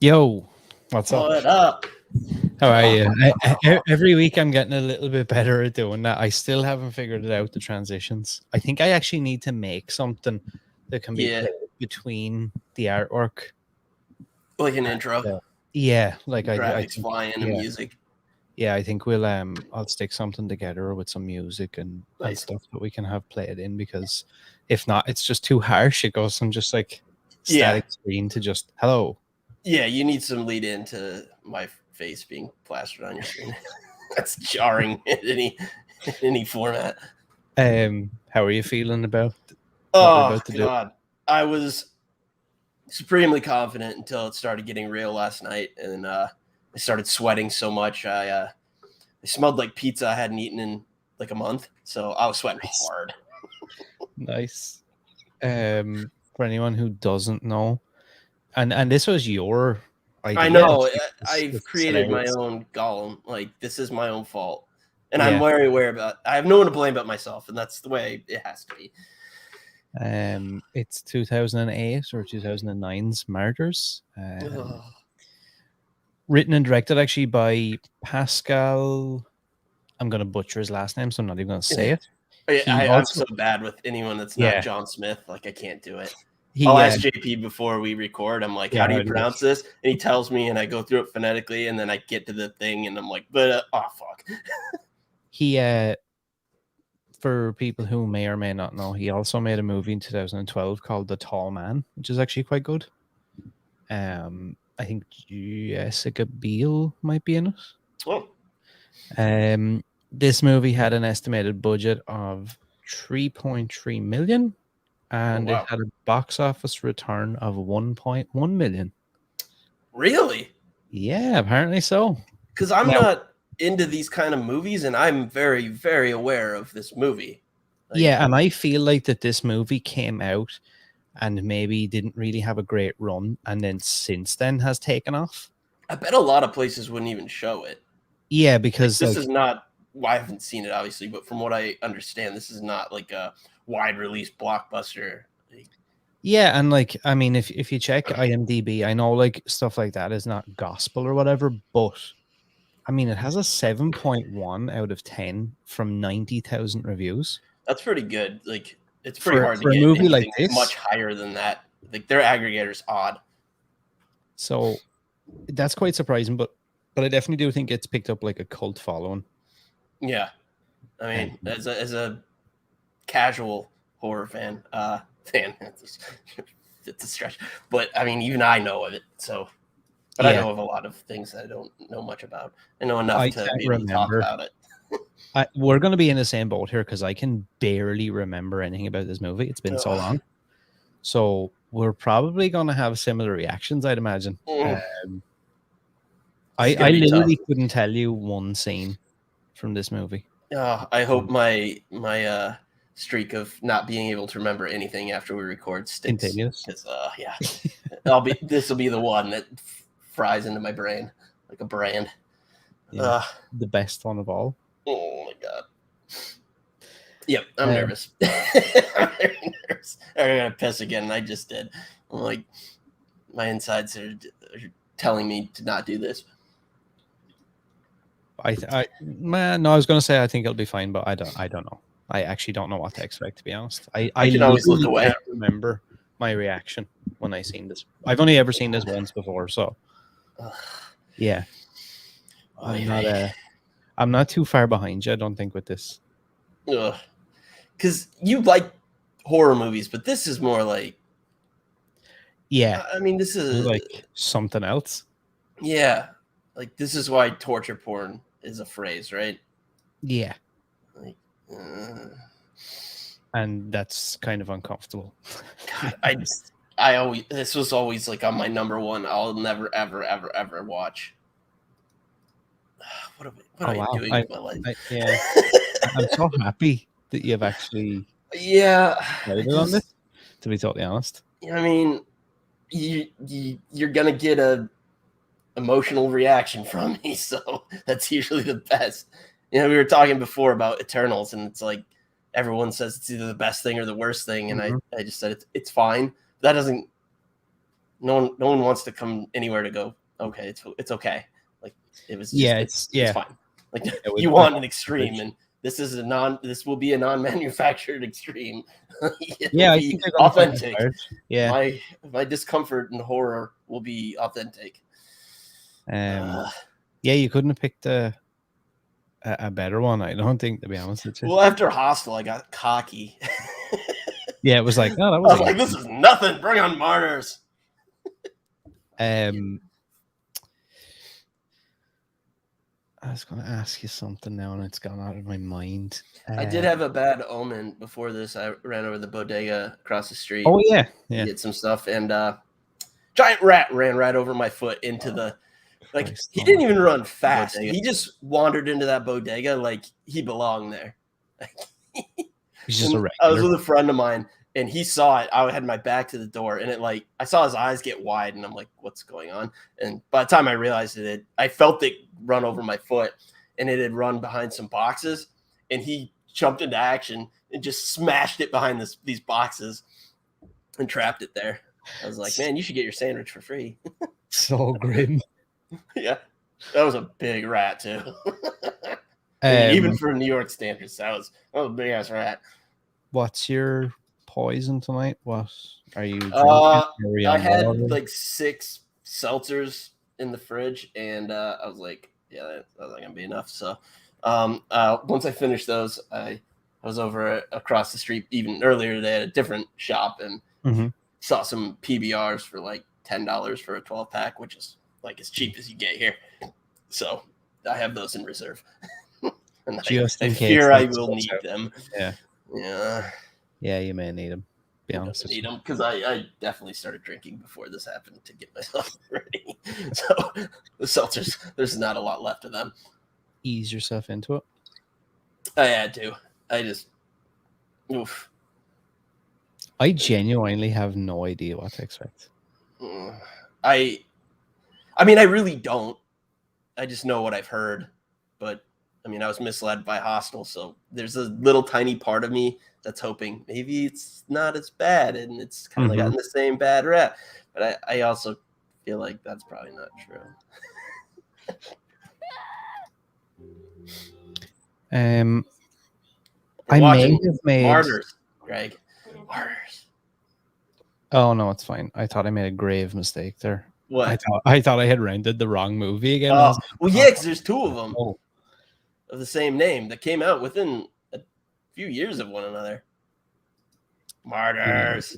Yo, what's up? What up? How are you? Every week I'm getting a little bit better at doing that. I still haven't figured it out, the transitions. I think I actually need to make something that can be Yeah, played between the artwork. like an intro. Yeah, like I Graphics think, flying and yeah, music. yeah. I think I'll stick something together with some music and Nice. stuff that we can have played in, because if not, it's just too harsh. It goes from just like Yeah, static screen to just hello. yeah. You need some lead into my face being plastered on your screen. That's jarring in any format. How are you feeling about what we're Oh about to do? God, I was supremely confident until it started getting real last night, and I started sweating so much. I smelled like pizza I hadn't eaten in like a month, so I was sweating Nice. hard. Nice. For anyone who doesn't know, and this was your I idea, know. actually. I've It's created my hilarious. own golem. Like, this is my own fault. And I'm Yeah. very aware about I have no one to blame but myself, and that's the way it has to be. It's 2008 or 2009's Martyrs. Written and directed actually by Pascal. I'm gonna butcher his last name, so I'm not even gonna say it. He I'm also, so bad with anyone that's not yeah, John Smith. Like, I can't do it. I'll he, ask JP before we record. I'm like, yeah, how do you how do you- pronounce this? And he tells me, and I go through it phonetically, and then I get to the thing, and I'm like, but oh fuck. he, for people who may or may not know, he also made a movie in 2012 called The Tall Man, which is actually quite good. I think Jessica Biel might be in it. Oh, This movie had an estimated budget of 3.3 million, and it wow. had a box office return of 1.1 million. Really? Yeah, apparently so. Because I'm Now, not into these kind of movies, and I'm very, very aware of this movie. Like, yeah, and I feel like that this movie came out and maybe didn't really have a great run, and then since then has taken off. I bet a lot of places wouldn't even show it. Yeah, Like, because this like, is not. Well, I haven't seen it obviously, but from what I understand, this is not like a wide release blockbuster. yeah, and like, I mean, if you check IMDb, I know like stuff like that is not gospel or whatever, but I mean, it has a 7.1 out of 10 from 90,000 reviews. That's pretty good. Like, it's pretty For hard to a get movie like anything this. much higher than that. Like, their aggregator's odd. So that's quite surprising, but I definitely do think it's picked up like a cult following. Yeah, I mean, Um, as a casual horror fan, it's a stretch, but I mean, even I know of it. So, but I yeah, know of a lot of things that I don't know much about. I know enough I to can't be able to talk remember. about it. We're going to be in the same boat here because I can barely remember anything about this movie. It's been so long. So we're probably going to have similar reactions, I'd imagine. I literally couldn't tell you one scene from this movie. I hope my streak of not being able to remember anything after we record sticks. Continues. Because yeah, this will be the one that fries into my brain like a brand. Yeah, the best one of all. Oh my god. Yep, I'm nervous. I'm very nervous. I'm gonna piss again, and I just did. I'm like, my insides are telling me to not do this. I was going to say I think it'll be fine, but I don't know. I actually don't know what to expect, to be honest. I can always look away. Can't remember my reaction when I seen this. I've only ever seen this once before, so yeah. I'm not too far behind you, I don't think, with this. Because you like horror movies, but this is more like, yeah. I mean, this is like something else. Yeah, like this is why torture porn is a phrase, right? Yeah. Like, and that's kind of uncomfortable. God, this was always like on my number one. I'll never ever watch. What am I doing with my life? Yeah, I'm so happy that you've actually decided on this. To be totally honest, I mean, you're gonna get a emotional reaction from me, so that's usually the best. You know, we were talking before about Eternals, and it's like everyone says it's either the best thing or the worst thing, and I just said it's fine. That doesn't no one wants to come anywhere to go, okay, it's okay. Like it was just Yeah, it's yeah. fine. Like we you put want it an on extreme, fridge. and this will be a non-manufactured extreme. Yeah, It'll I be think they're gonna find it authentic. hard. Yeah. My discomfort and horror will be authentic. Yeah, you couldn't have picked a better one, I don't think, to be honest with you. Well, after Hostel, I got cocky. Yeah, it was like, oh, that I was was like, this is nothing. Bring on Martyrs. I was going to ask you something now, and it's gone out of my mind. I did have a bad omen before this. I ran over the bodega across the street. Oh, yeah. To get some stuff, and giant rat ran right over my foot into the. Like Christ, he didn't even run fast. Bodega. He just wandered into that bodega like he belonged there. He's just a regular. I was with a friend of mine, and he saw it. I had my back to the door, and I saw his eyes get wide, and I'm like, "What's going on?" And by the time I realized it, I felt it run over my foot, and it had run behind some boxes, and he jumped into action and just smashed it behind these boxes and trapped it there. I was like, "Man, you should get your sandwich for free." So grim. Yeah, that was a big rat too. Even for New York standards, that was a big ass rat. What's your poison tonight? What are you drinking? I had like 6 seltzers in the fridge, and I was like, yeah, that's not gonna be enough. So once I finished those, I was over across the street even earlier today at a different shop, and saw some PBRs for like $10 for a 12-pack, which is like as cheap as you get here. So I have those in reserve. And I fear I will need them. Yeah, you may need them. Be honest with you. Need them because I definitely started drinking before this happened to get myself ready. So the seltzers, there's not a lot left of them. Ease yourself into it. I had to. I just, oof. I genuinely have no idea what to expect. I mean, I really don't. I just know what I've heard, but I mean, I was misled by Hostel, so there's a little tiny part of me that's hoping maybe it's not as bad and it's kind of gotten the same bad rap. But I also feel like that's probably not true. I may have made Martyrs, Greg. Martyrs. Oh no, it's fine. I thought I made a grave mistake there. What? I thought I had rented the wrong movie again. Well, yeah, because there's 2 of them of the same name that came out within a few years of one another. Martyrs.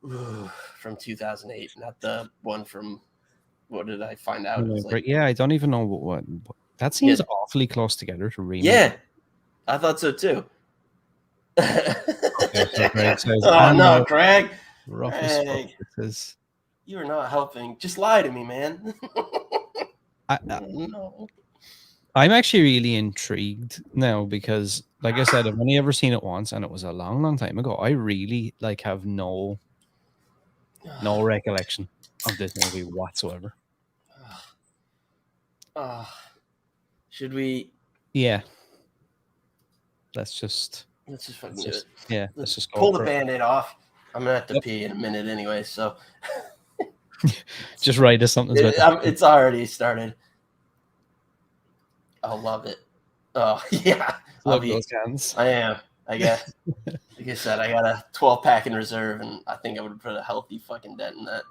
From 2008, not the one from, what did I find out? Yeah, I don't even know what that seems awfully close together to remake. Yeah, I thought so too. Okay, so oh no, Craig. Craig. You are not helping. Just lie to me, man. No. I'm actually really intrigued now because, like I said, I've only ever seen it once, and it was a long, long time ago. I really have no recollection of this movie whatsoever. Should we? Yeah. Let's just fucking do it. Yeah, let's just pull the Band-Aid off. I'm gonna have to pee in a minute anyway, so just write us something. It's already started. I'll love it. Oh yeah, love those cans. I am. I guess. Like I said, I got a 12-pack in reserve, and I think I would put a healthy fucking dent in that.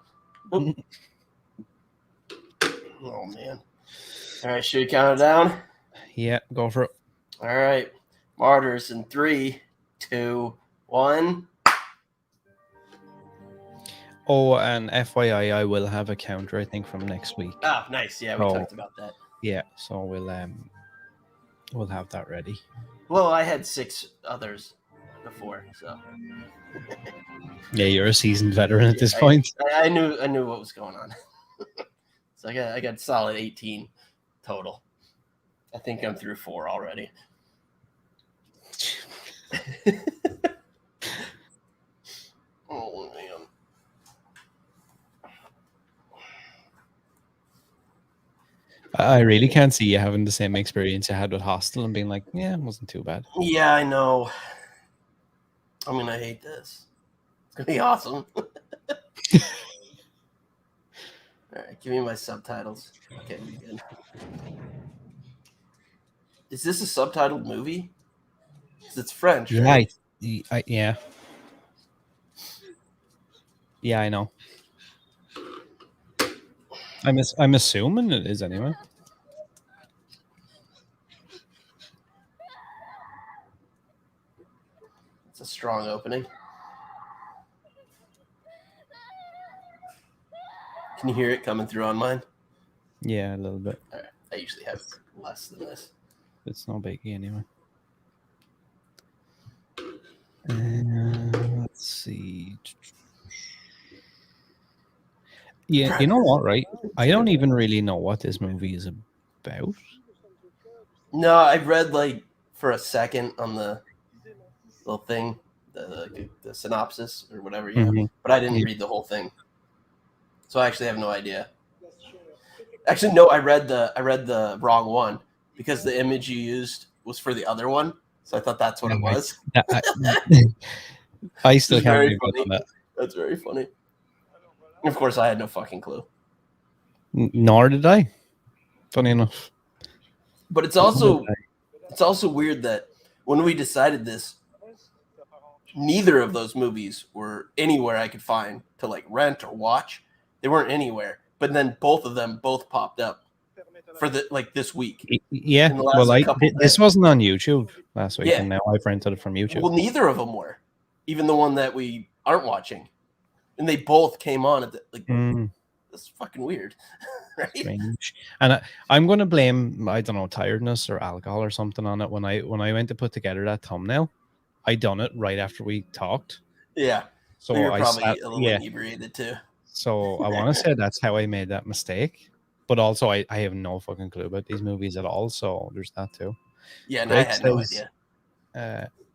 Oh man! All right, should we count it down? Yeah, go for it. All right, Martyrs in 3, 2, 1. Oh, and FYI, I will have a counter, I think, from next week. Oh, nice. Yeah, we talked about that. Yeah, so we'll have that ready. Well, I had 6 others before, so. Yeah, you're a seasoned veteran at this point. I knew what was going on. So I got solid 18 total. I think I'm through 4 already. Oh man. I really can't see you having the same experience you had with Hostel and being like, yeah, it wasn't too bad. Yeah, I know. I'm gonna hate this. It's gonna be awesome. All right, give me my subtitles. Okay, good. Is this a subtitled movie? 'Cause it's French, Yeah, right? yeah. Yeah, I know. I'm assuming it is anyway. It's a strong opening. Can you hear it coming through on mine? Yeah, a little bit. All right. I usually have less than this. It's no biggie anyway. Let's see. Yeah, you know what, right? I don't even really know what this movie is about. No, I read like for a second on the little thing, the synopsis or whatever, you know, Mhm. but I didn't Yeah. read the whole thing, so I actually have no idea. Actually, no, I read the wrong one because the image you used was for the other one, so I thought that's what it was. I still It's can't very believe funny. that. That's very funny. Of course, I had no fucking clue. Nor did I. Funny enough. But it's also weird that when we decided this, neither of those movies were anywhere I could find to like rent or watch. They weren't anywhere. But then both of them popped up for the like this week. Yeah. In the last Well, couple this days. wasn't on YouTube last week, Yeah. and now I've rented it from YouTube. Well, neither of them were. Even the one that we aren't watching. And they both came on at the like that's fucking weird. Right? Strange. And I'm going to blame, I don't know, tiredness or alcohol or something on it. When I went to put together that thumbnail, I done it right after we talked. Yeah. So you're I probably sat, a little inebriated too. So I want to say that's how I made that mistake. But also, I have no fucking clue about these movies at all. So there's that too. Yeah, and I had no idea.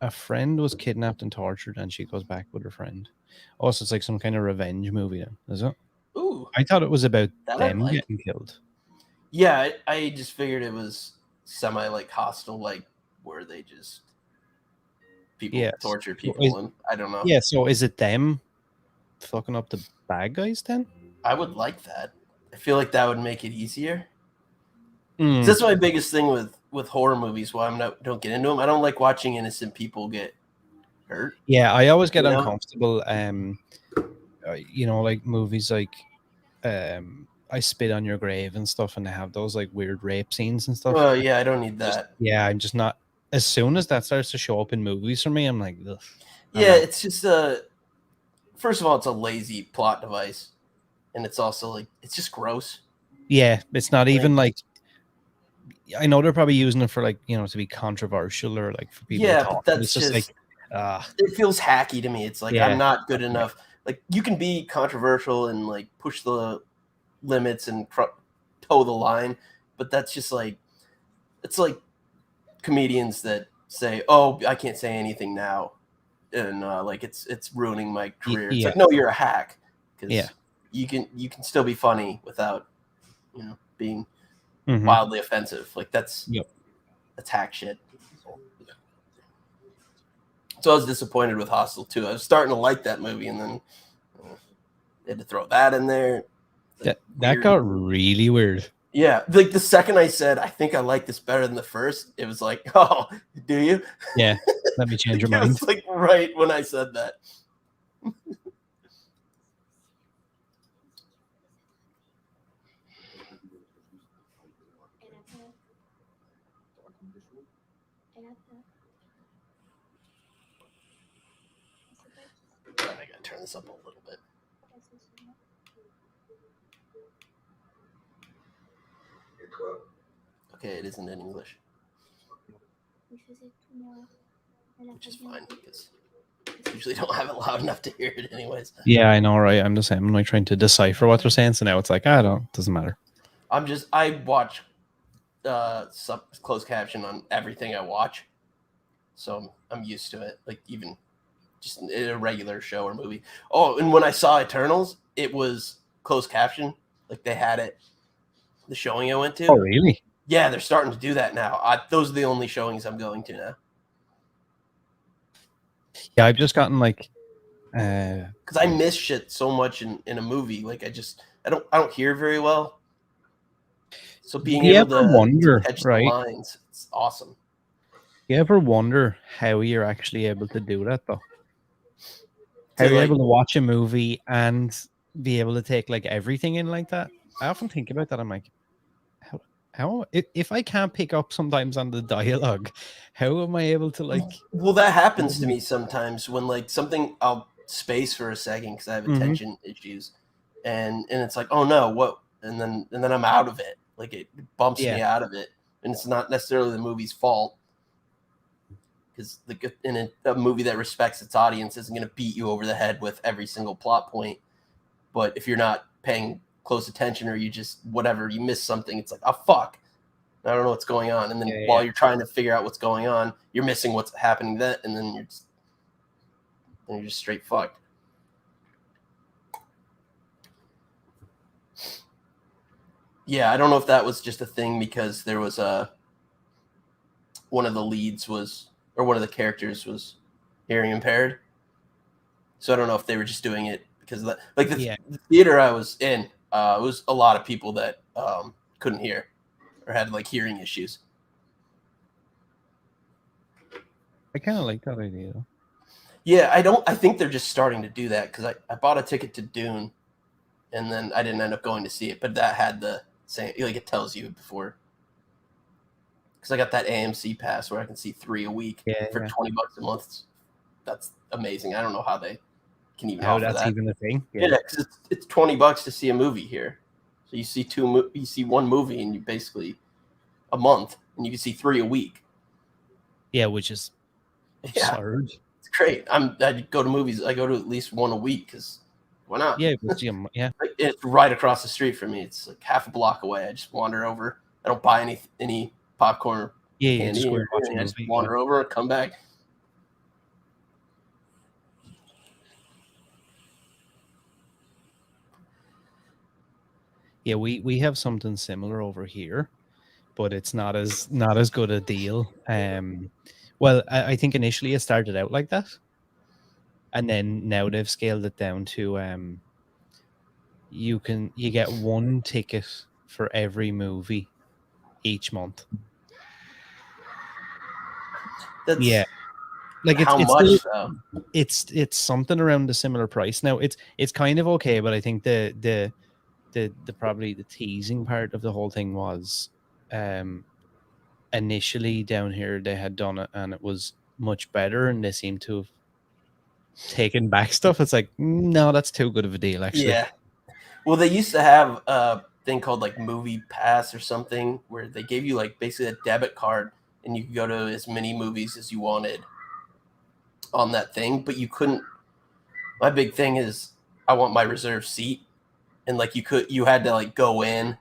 A friend was kidnapped and tortured, and she goes back with her friend. Oh, so it's like some kind of revenge movie, then, is it? Ooh. I thought it was about That them I'd like. getting killed. Yeah, I just figured it was semi like hostile, like where they just people torture people, and I don't know. Yeah, so is it them fucking up the bad guys then? I would like that. I feel like that would make it easier. That's my biggest thing with horror movies. Why don't get into them. I don't like watching innocent people get hurt. Yeah, I always get uncomfortable. You know, like movies like I Spit on Your Grave and stuff, and they have those like weird rape scenes and stuff. Well, yeah, I don't need that. I'm just not. As soon as that starts to show up in movies for me, I'm like, ugh. Yeah, it's just first of all, it's a lazy plot device, and it's also like it's just gross. Yeah, it's not even like. I know they're probably using it for like, you know, to be controversial or like for people. Yeah, to talk. but that's it's just like it feels hacky to me. It's like I'm not good enough. Like you can be controversial and like push the limits and toe the line, but that's just like it's like comedians that say, "Oh, I can't say anything now," and like it's ruining my career. It's like, no, you're a hack because you can still be funny without being wildly offensive. Like that's hack shit. So I was disappointed with Hostel 2. I was starting to like that movie, and then they had to throw that in there. That got really weird. Yeah, like the second I said, I think I like this better than the first, it was like, oh, do you? Yeah, let me change your mind. It was like right when I said that. I gotta turn this up a little bit. Okay, it isn't in English. Which is fine because I usually don't have it loud enough to hear it anyways. Yeah, I know, right? I'm the same. I'm like trying to decipher what they're saying, so now it's like, doesn't matter. I watch closed caption on everything I watch, so I'm used to it. Like even just in a regular show or movie. Oh, and when I saw Eternals, it was closed caption. Like they had it. The showing I went to. Oh, really? Yeah, they're starting to do that now. Those are the only showings I'm going to now. Yeah, I've just gotten like because I miss shit so much in a movie. Like I just I don't hear very well. So being You able ever to wonder, catch the right? lines, it's awesome. You ever wonder how you're actually able to do that, though? How To you're like, able to watch a movie and be able to take like everything in like that? I often think about that. I'm like, how if I can't pick up sometimes on the dialogue, how am I able to like? well, that happens to me sometimes when like something I'll space for a second because I have attention issues, and it's like, oh no, what? And then I'm out of it. Like it bumps me out of it, and it's not necessarily the movie's fault. Because in a movie that respects its audience isn't going to beat you over the head with every single plot point. But if you're not paying close attention or you just whatever, you miss something, it's like, oh fuck, I don't know what's going on. And then while you're trying to figure out what's going on, you're missing what's happening then, and then you're just straight fucked. Yeah, I don't know if that was just a thing because there was one of the leads was, or one of the characters was hearing impaired. So I don't know if they were just doing it because of that. Like the theater I was in, it was a lot of people that couldn't hear or had like hearing issues. I kind of like that idea, though. Yeah, I think they're just starting to do that because I bought a ticket to Dune, and then I didn't end up going to see it. But that had the same, like it tells you before. Because I got that AMC pass where I can see 3 a week for $20 a month. That's amazing. I don't know how they can even offer that's that. even a thing. Yeah, because it's $20 to see a movie here. So you see one movie and you basically a month, and you can see 3 a week. Yeah, which is absurd. It's great. I go to movies. I go to at least one a week because why not? Yeah, yeah. It's right across the street from me. It's like half a block away. I just wander over. I don't buy any popcorn or candy. Just I just wander over and come back. Yeah, we have something similar over here, but it's not as good a deal. Well, I think initially it started out like that, and then now they've scaled it down to you get one ticket for every movie each month. That's like how it's much still, though? It's something around a similar price. Now it's kind of okay, but I think the probably the teasing part of the whole thing was initially down here they had done it and it was much better, and they seem to have taken back stuff. It's like, no, that's too good of a deal, actually. Yeah. Well, they used to have a thing called like Movie Pass or something where they gave you like basically a debit card and you could go to as many movies as you wanted on that thing, but you couldn't. My big thing is I want my reserved seat, and like you had to like go in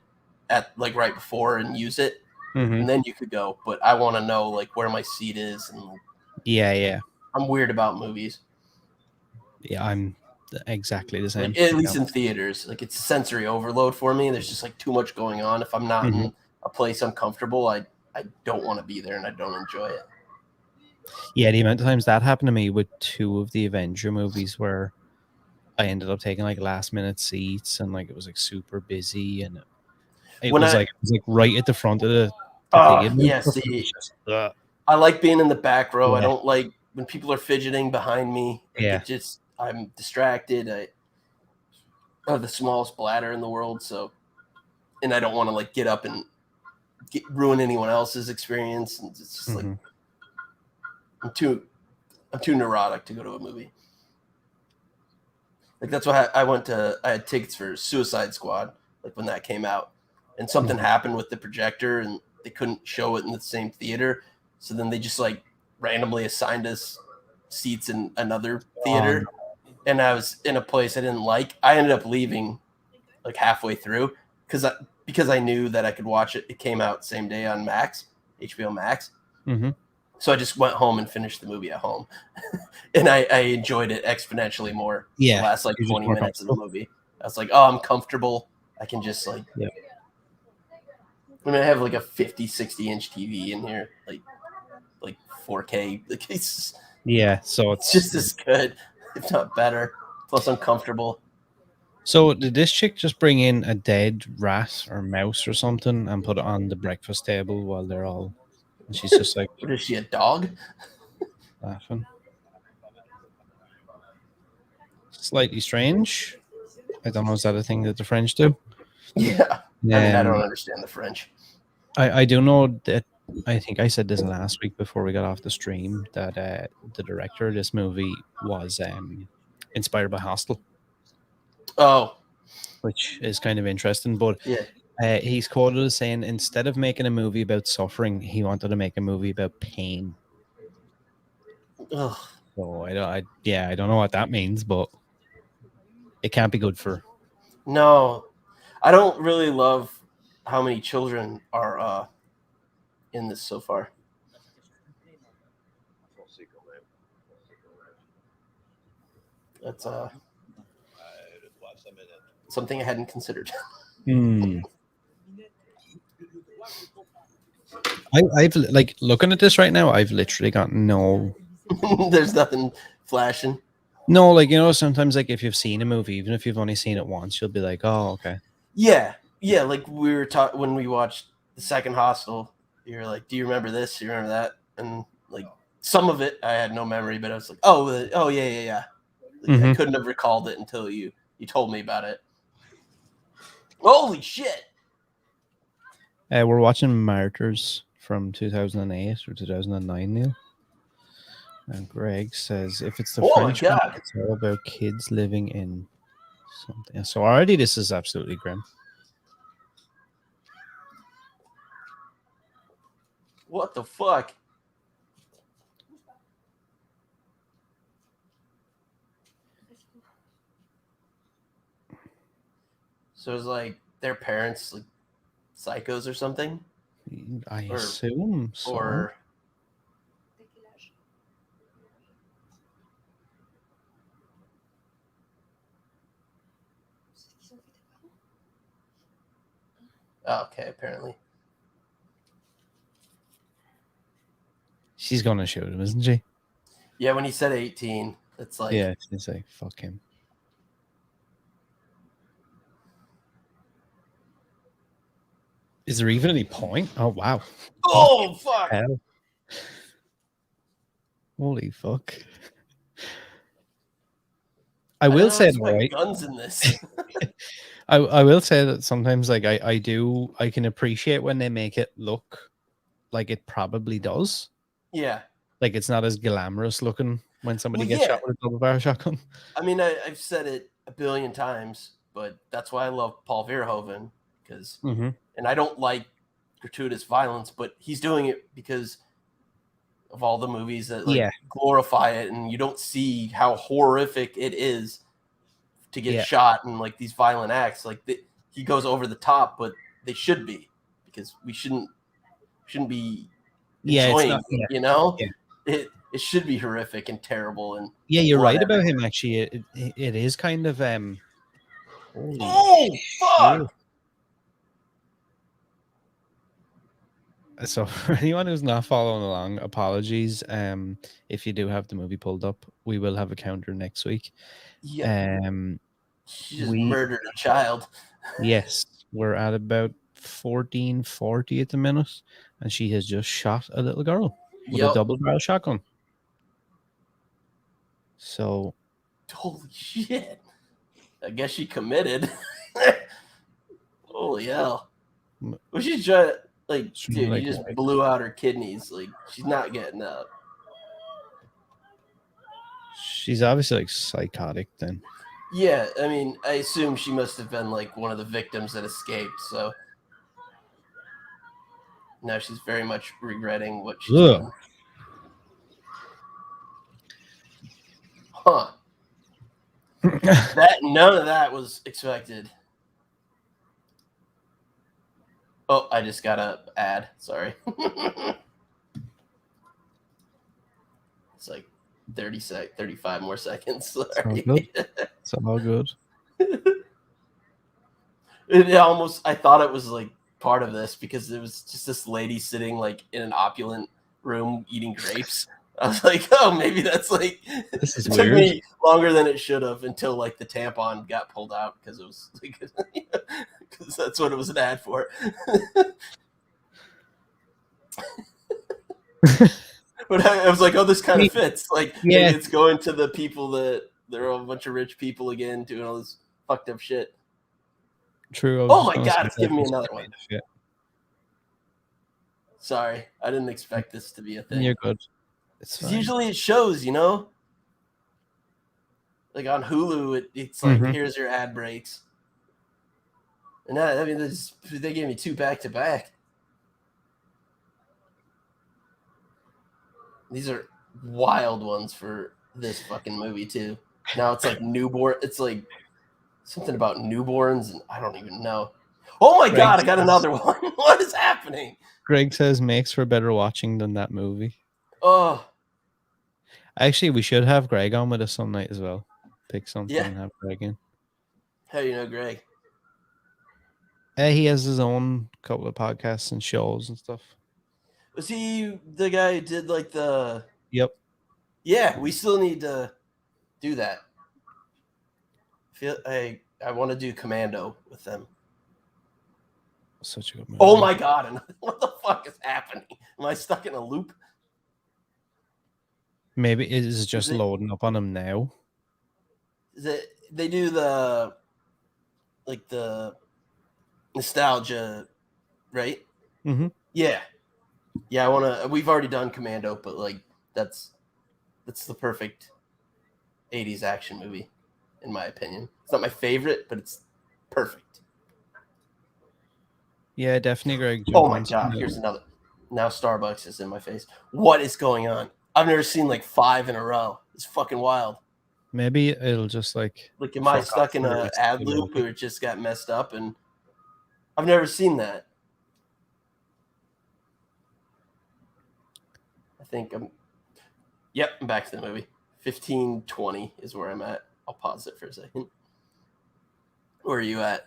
at like right before and use it, and then you could go. But I want to know like where my seat is, and yeah, I'm weird about movies. Yeah, I'm exactly the same. Like, at least in theaters, like it's sensory overload for me. There's just like too much going on. If I'm not in a place I'm comfortable, I don't want to be there and I don't enjoy it. Yeah, the amount of times that happened to me with 2 of the Avenger movies where I ended up taking like last minute seats and like it was like super busy, and it was like right at the front of the theater. Yeah, see, I like being in the back row. I don't like when people are fidgeting behind me. Like I'm distracted. I have the smallest bladder in the world, so, and I don't want to like get up and ruin anyone else's experience. And it's just like I'm too neurotic to go to a movie. Like that's why I had tickets for Suicide Squad, like when that came out, and something happened with the projector and they couldn't show it in the same theater. So then they just like randomly assigned us seats in another theater. And I was in a place I didn't like. I ended up leaving like halfway through because I knew that I could watch it. It came out same day on Max, HBO Max. So I just went home and finished the movie at home. And I enjoyed it exponentially more. The last like 20 minutes of the movie. I was like, oh, I'm comfortable. I can just like, I mean, I have like a 50, 60 inch TV in here, like 4K. Like so it's just as good, if not better. Plus, I'm comfortable. So did this chick just bring in a dead rat or mouse or something and put it on the breakfast table while they're all? And she's just like What is she, a dog? laughing. Slightly strange. I don't know. Is that a thing that the French do? Yeah. I mean, I don't understand the French. I do know that. I think I said this last week before we got off the stream that the director of this movie was inspired by Hostel, Oh, which is kind of interesting. But yeah. he's quoted as saying instead of making a movie about suffering, he wanted to make a movie about pain. Ugh. So I don't know what that means, but it can't be good for. No, I don't really love how many children are in this so far. That's something I hadn't considered. I've like looking at this right now. I've literally got no. There's nothing flashing. No, like sometimes like if you've seen a movie, even if you've only seen it once, you'll be like, oh, okay. Yeah. Like we were taught when we watched the second Hostel. You're like, do you remember this? Do you remember that? And like some of it, I had no memory, but I was like, oh yeah. Like, I couldn't have recalled it until you told me about it. Holy shit! We're watching Martyrs from 2008 or 2009, Neil. And Greg says if it's the French one, it's all about kids living in something. So already this is absolutely grim. What the fuck? So it's like their parents like psychos or something? I assume so. Or okay, apparently. She's gonna shoot him, isn't she? Yeah, when he said 18, it's like yeah, she's like fuck him. Is there even any point? Oh wow! Oh fuck! Hell. Holy fuck! I will say that, right? Guns in this. I will say that sometimes, like I can appreciate when they make it look like it probably does. Yeah. Like it's not as glamorous looking when somebody gets shot with a double-barrel shotgun. I mean, I've said it a billion times, but that's why I love Paul Verhoeven because, and I don't like gratuitous violence, but he's doing it because of all the movies that glorify it, and you don't see how horrific it is to get shot and like these violent acts. Like he goes over the top, but they should be because we shouldn't be enjoying. It's not, it should be horrific and terrible. And you're right about him. Actually, it is kind of oh fuck. Shit. So for anyone who's not following along, apologies. If you do have the movie pulled up, we will have a counter next week. Yeah. She just murdered a child. Yes, we're at about 1440 at the minute, and she has just shot a little girl with a double-barrel shotgun. So, holy shit! I guess she committed. Holy hell! Well, she's trying to, like, dude, like, you just blew out her kidneys. Like, she's not getting up. She's obviously like psychotic then. Yeah, I mean, I assume she must have been like one of the victims that escaped. So now she's very much regretting what she's done. Huh. None of that was expected. Oh, I just got a ad. Sorry. It's like 35 more seconds. Sorry. It's all good. It almost, I thought it was like part of this because it was just this lady sitting like in an opulent room eating grapes. I was like, oh, maybe that's like. This is It took weird. me longer than it should have until like the tampon got pulled out because it was like, because that's what it was an ad for. But I was like, oh, this kind of fits. Like Yeah. maybe it's going to the people that they're all a bunch of rich people again doing all this fucked up shit. True. Oh my god, it's giving me another one. Shit. Sorry, I didn't expect this to be a thing. You're good. It's fine. Usually it shows, like on Hulu, it's like here's your ad breaks. And I mean, they gave me 2 back to back. These are wild ones for this fucking movie too. Now it's like newborn. It's like something about newborns, and I don't even know. Oh my god, I got another one. What is happening? Greg says makes for better watching than that movie. Oh. Actually, we should have Greg on with us some night as well. Pick something and have Greg in. How do you know Greg? He has his own couple of podcasts and shows and stuff. Was he the guy who did like the... Yep. Yeah, we still need to do that. I want to do Commando with them. Such a good movie. Oh my god, what the fuck is happening? Am I stuck in a loop? Maybe it is just loading up on him now. They do the nostalgia, right? Mm-hmm. Yeah. I wanna. We've already done Commando, but like that's the perfect 80s action movie, in my opinion. It's not my favorite, but it's perfect. Yeah, definitely, Greg. Oh my god, here's another. Now Starbucks is in my face. What is going on? I've never seen like 5 in a row. It's fucking wild. Maybe it'll just like am I stuck in an ad loop or it just got messed up? And I've never seen that. I think I'm back to the movie. 15:20 is where I'm at. I'll pause it for a second. Where are you at?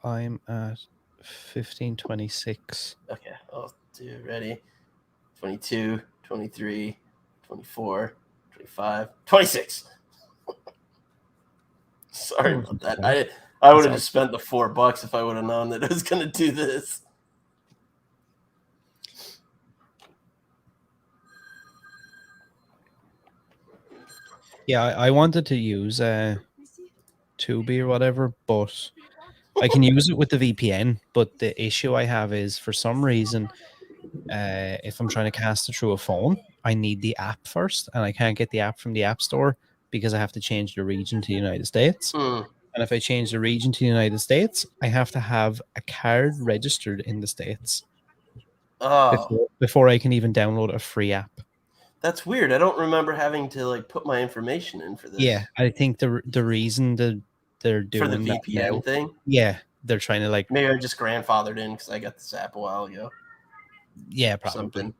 I'm at 15:26. Okay, I'll do ready. 22, 23, 24, 25, 26. Sorry about that. I would have just spent the $4 if I would have known that I was going to do this. Yeah, I wanted to use Tubi or whatever, but I can use it with the VPN. But the issue I have is, for some reason, if I'm trying to cast it through a phone, I need the app first, and I can't get the app from the App Store because I have to change the region to the United States. And if I change the region to the United States, I have to have a card registered in the States before I can even download a free app. That's weird. I don't remember having to like put my information in for this. Yeah, I think the reason that they're doing for the VPN thing. Yeah, they're trying to like. Maybe I just grandfathered in because I got this app a while ago. Yeah, probably. Something.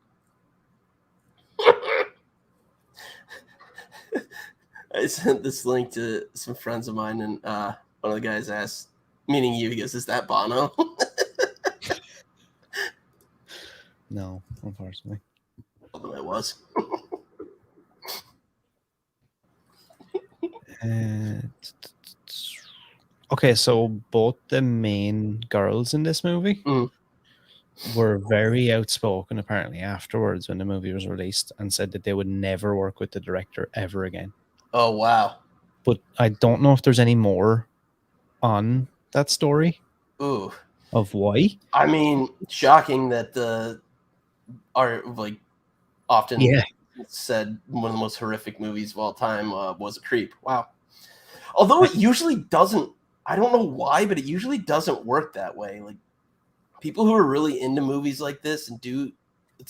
I sent this link to some friends of mine, and one of the guys asked, meaning you, he goes, "Is that Bono?" No, unfortunately. Although it was. Okay, so both the main girls in this movie were very outspoken, apparently, afterwards when the movie was released, and said that they would never work with the director ever again. Oh, wow. But I don't know if there's any more on that story. Ooh. Of why. I mean, shocking that are like often said one of the most horrific movies of all time was a Creep. Wow. Although it usually doesn't, I don't know why, but it usually doesn't work that way. Like people who are really into movies like this and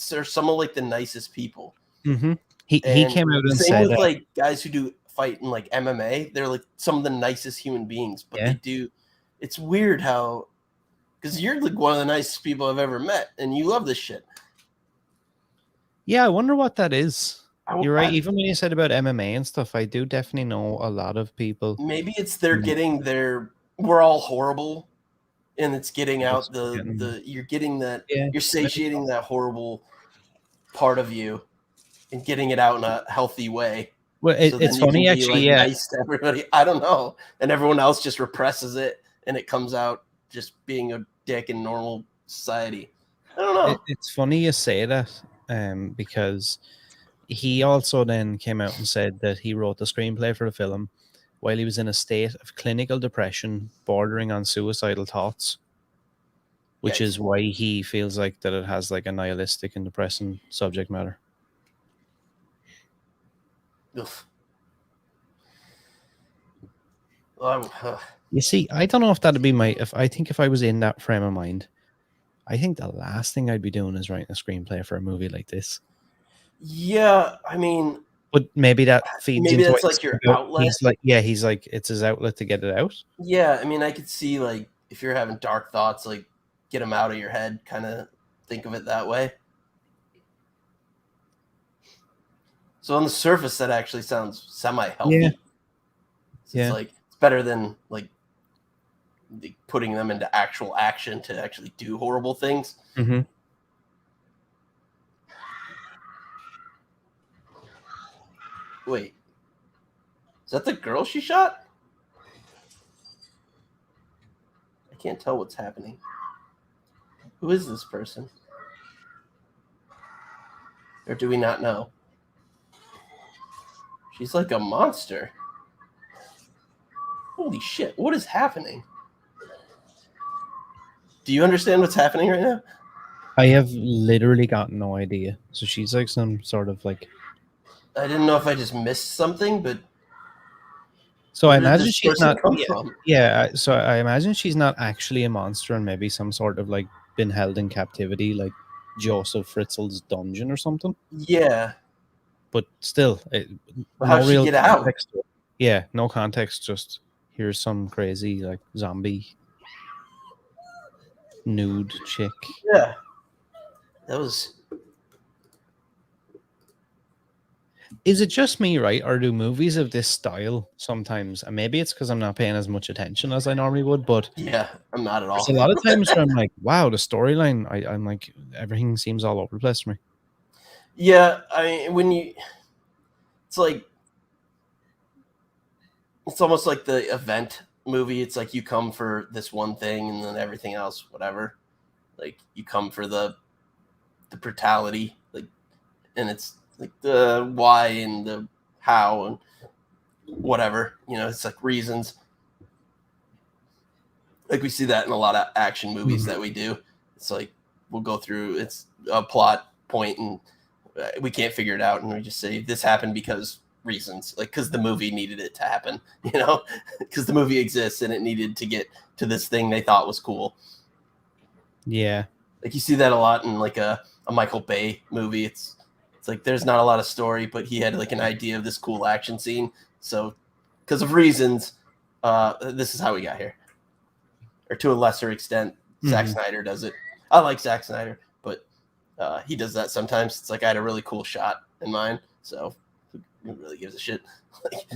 they're some of like the nicest people. Mm-hmm. He came out and same said with like guys who do fight in like MMA. They're like some of the nicest human beings, but they do. It's weird how, because you're like one of the nicest people I've ever met, and you love this shit. Yeah, I wonder what that is. You're right. Even when you said about MMA and stuff, I do definitely know a lot of people. Maybe it's they're getting we're all horrible, and it's getting out you're getting that you're satiating that horrible part of you, and getting it out in a healthy way. Well, So it's then you funny can be actually. like Yeah, nice to everybody. I don't know, and everyone else just represses it, and it comes out just being a dick in normal society. I don't know. it's funny you say that, because he also then came out and said that he wrote the screenplay for the film while he was in a state of clinical depression bordering on suicidal thoughts, which Yikes. is why he feels like that it has like a nihilistic and depressing subject matter. Ugh. You see, I don't know if that'd be if I was in that frame of mind, I think the last thing I'd be doing is writing a screenplay for a movie like this. Yeah, I mean, But maybe that feeds maybe into that's what like your about. outlet. He's like, it's his outlet to get it out. Yeah, I mean, I could see like if you're having dark thoughts, like get them out of your head, kind of think of it that way. So on the surface, that actually sounds semi-healthy. Yeah. So it's like it's better than like putting them into actual action to actually do horrible things. Mm-hmm. Wait, is that the girl she shot? I can't tell what's happening. Who is this person? Or do we not know? She's like a monster. Holy shit, what is happening? Do you understand what's happening right now? I have literally got no idea. So she's like some sort of like. I didn't know if I just missed something, but So I where did imagine this she's person not. come Yeah, from? yeah. So I imagine she's not actually a monster, and maybe some sort of like been held in captivity, like Joseph Fritzl's dungeon or something. Yeah. But still, But how'd no she real get out? context. Yeah, no context. Just here's some crazy like zombie nude chick. Yeah. That was. Is it just me, right? Or do movies of this style sometimes, and maybe it's because I'm not paying as much attention as I normally would, but Yeah, I'm not at there's all. a lot of times where I'm like, wow, the storyline, I'm like, everything seems all over the place for me. Yeah, I mean, when you. It's like. It's almost like the event movie. It's like you come for this one thing and then everything else, whatever. Like you come for the brutality, like, and it's like the why and the how and whatever. You know, it's like reasons. Like we see that in a lot of action movies that we do. It's like we'll go through. It's a plot point and we can't figure it out, and we just say this happened because reasons, like because the movie needed it to happen, you know, because the movie exists and it needed to get to this thing they thought was cool. Yeah, like you see that a lot in like a Michael Bay movie. It's like there's not a lot of story, but he had like an idea of this cool action scene. So because of reasons, this is how we got here. Or to a lesser extent, Zack Snyder does it. I like Zack Snyder, but he does that sometimes. It's like I had a really cool shot in mind, so who really gives a shit?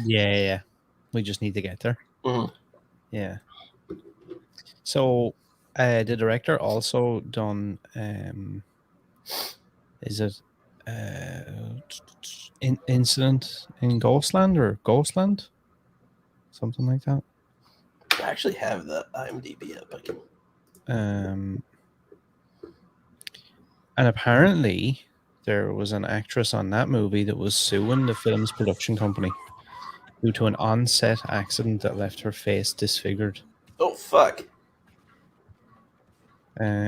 yeah. We just need to get there. Mm-hmm. Yeah. So, the director also done. Is it Incident in Ghostland or Ghostland? Something like that. I actually have the IMDb up. I can. And apparently, there was an actress on that movie that was suing the film's production company due to an on-set accident that left her face disfigured. Oh, fuck.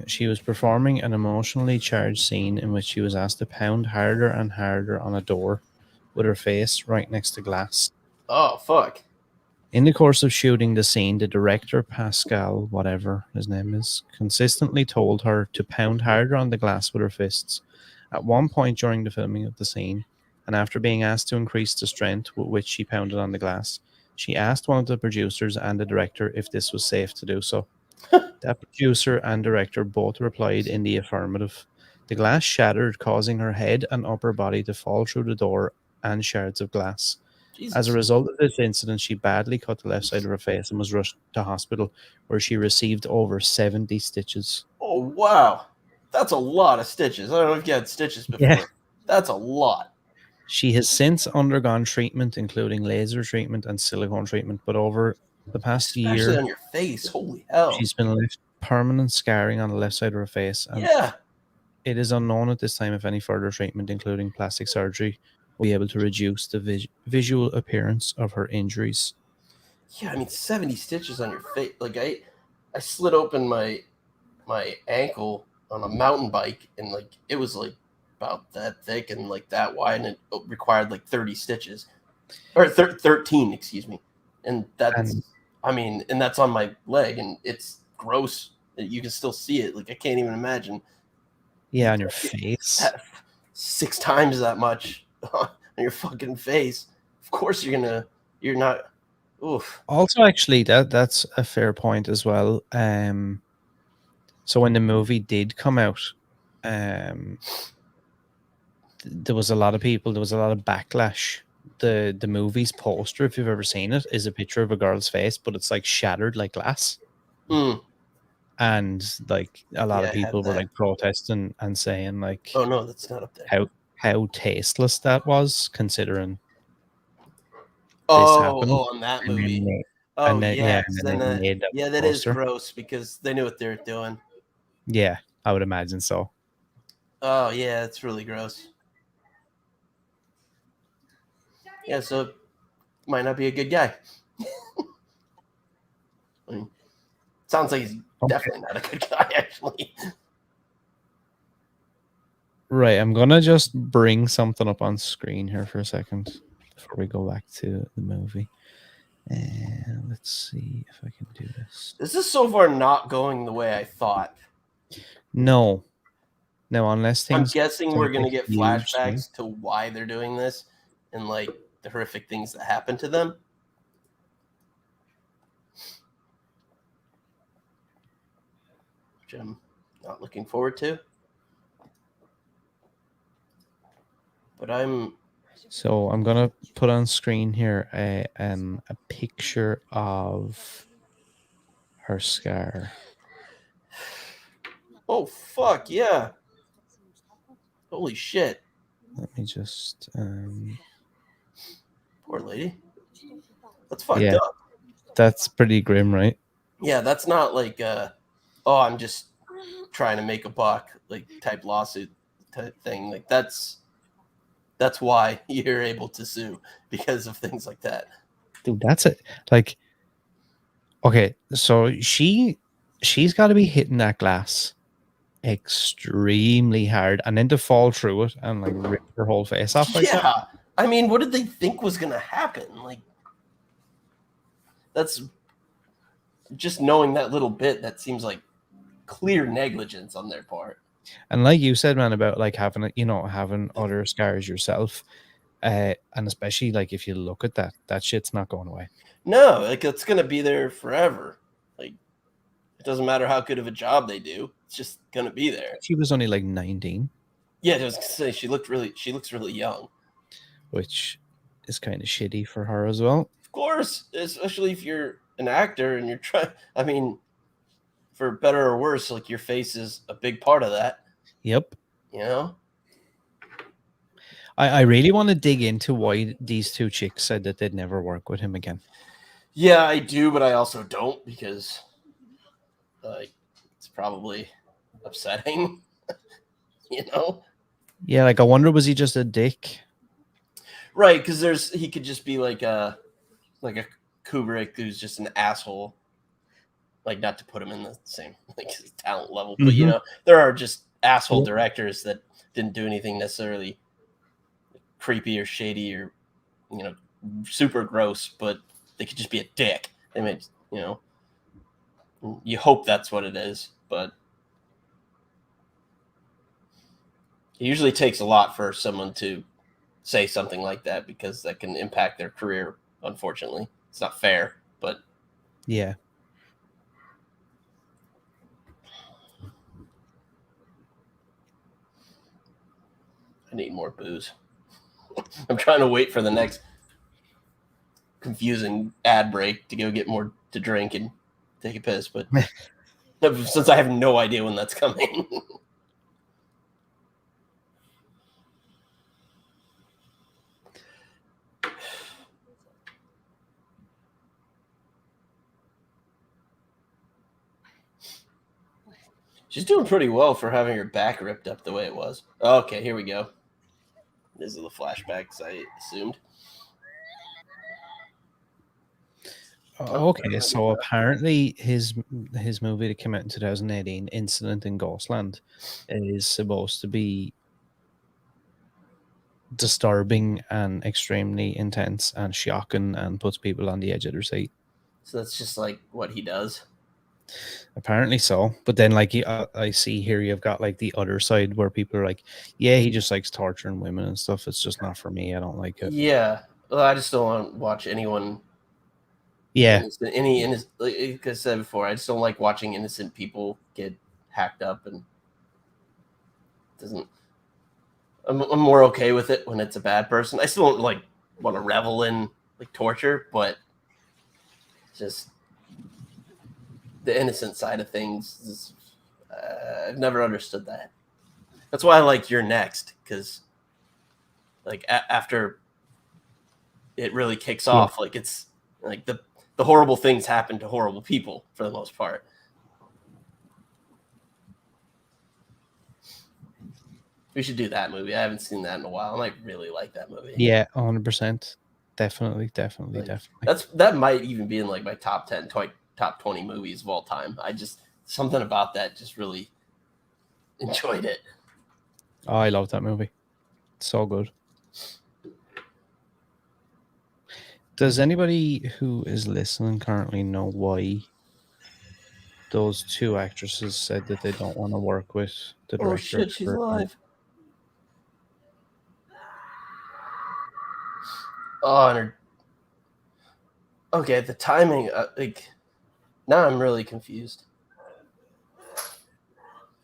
She was performing an emotionally charged scene in which she was asked to pound harder and harder on a door with her face right next to glass. Oh, fuck. In the course of shooting the scene, the director, Pascal, whatever his name is, consistently told her to pound harder on the glass with her fists. At one point during the filming of the scene, and after being asked to increase the strength with which she pounded on the glass, she asked one of the producers and the director if this was safe to do so. That producer and director both replied in the affirmative. The glass shattered, causing her head and upper body to fall through the door and shards of glass. Jesus. As a result of this incident, she badly cut the left side of her face and was rushed to hospital, where she received over 70 stitches. Oh, wow. That's a lot of stitches. I don't know if you had stitches before. Yeah. That's a lot. She has since undergone treatment, including laser treatment and silicone treatment, but over the past Especially year, on your face. Holy hell. she's been left permanent scarring on the left side of her face. And Yeah. it is unknown at this time if any further treatment, including plastic surgery, will be able to reduce the visual appearance of her injuries. Yeah, I mean, 70 stitches on your face. Like, I slit open my ankle on a mountain bike, and like it was like about that thick and like that wide, and it required like 30 stitches, or 13, excuse me. And that's, I mean, and that's on my leg, and it's gross. You can still see it. Like, I can't even imagine. Yeah, on your face. 6 times that much on your fucking face. Of course you're not. Oof. Also, actually, that's a fair point as well. So when the movie did come out, there was a lot of people. There was a lot of backlash. The movie's poster, if you've ever seen it, is a picture of a girl's face, but it's like shattered like glass. And like a lot of people were like protesting and saying like, "Oh no, that's not up there." How tasteless that was, considering this happened. On that movie. And then, yeah, that is poster. gross because they knew what they were doing. Yeah, I would imagine so. Oh yeah, it's really gross. Yeah, so might not be a good guy. I mean, sounds like he's definitely not a good guy, actually. Right, I'm gonna just bring something up on screen here for a second before we go back to the movie. And let's see if I can do this. This is so far not going the way I thought. No, unless things. I'm guessing we're gonna get flashbacks to why they're doing this and like the horrific things that happen to them. Which I'm not looking forward to. But I'm gonna put on screen here a picture of her scar. Oh fuck yeah! Holy shit! Let me just poor lady. That's fucked up. That's pretty grim, right? Yeah, that's not like I'm just trying to make a buck like type lawsuit type thing. Like that's why you're able to sue, because of things like that. Dude, that's it. Like, okay, so she's got to be hitting that glass extremely hard, and then to fall through it and like rip her whole face off. Like that. I mean, what did they think was gonna happen? Like, that's just knowing that little bit. That seems like clear negligence on their part. And like you said, man, about like having other scars yourself, and especially like if you look at that shit's not going away. No, like it's gonna be there forever. Like, it doesn't matter how good of a job they do; it's just gonna be there. She was only like 19. Yeah, I was gonna say she looks really young, which is kind of shitty for her as well. Of course, especially if you're an actor and you're trying. I mean, for better or worse, like your face is a big part of that. Yep. You know. I really want to dig into why these two chicks said that they'd never work with him again. Yeah, I do, but I also don't, because like it's probably upsetting. You know? Yeah, like I wonder, was he just a dick? Right, because he could just be like a Kubrick who's just an asshole. Like, not to put him in the same like his talent level, but you know, there are just asshole directors that didn't do anything necessarily creepy or shady or, you know, super gross, but they could just be a dick. They made, you know, you hope that's what it is, but it usually takes a lot for someone to say something like that, because that can impact their career. Unfortunately, it's not fair, but yeah. I need more booze. I'm trying to wait for the next confusing ad break to go get more to drink and take a piss, but since I have no idea when that's coming. She's doing pretty well for having her back ripped up the way it was. Okay, here we go. These are the flashbacks I assumed. Okay, so apparently his movie that came out in 2018, Incident in Ghostland, is supposed to be disturbing and extremely intense and shocking and puts people on the edge of their seat. So that's just like what he does. Apparently so, but then like I see here you've got like the other side where people are like, yeah, he just likes torturing women and stuff. It's just not for me. I don't like it. Yeah, well, I just don't want to watch anyone. Yeah, Any innocent, like I said before, I just don't like watching innocent people get hacked up, and doesn't. I'm more okay with it when it's a bad person. I still don't like want to revel in like torture, but just the innocent side of things is, I've never understood that. That's why I like You're Next, because like after it really kicks off, like it's like the horrible things happen to horrible people for the most part. We should do that movie. I haven't seen that in a while, and I really like that movie. yeah, 100%. Definitely. That might even be in like my top 10, top 20 movies of all time. I just something about that just really enjoyed it. Oh, I love that movie. It's so good. Does anybody who is listening currently know why those two actresses said that they don't want to work with the director? Oh shit, she's alive. Oh, and her. Okay, the timing, like, now I'm really confused.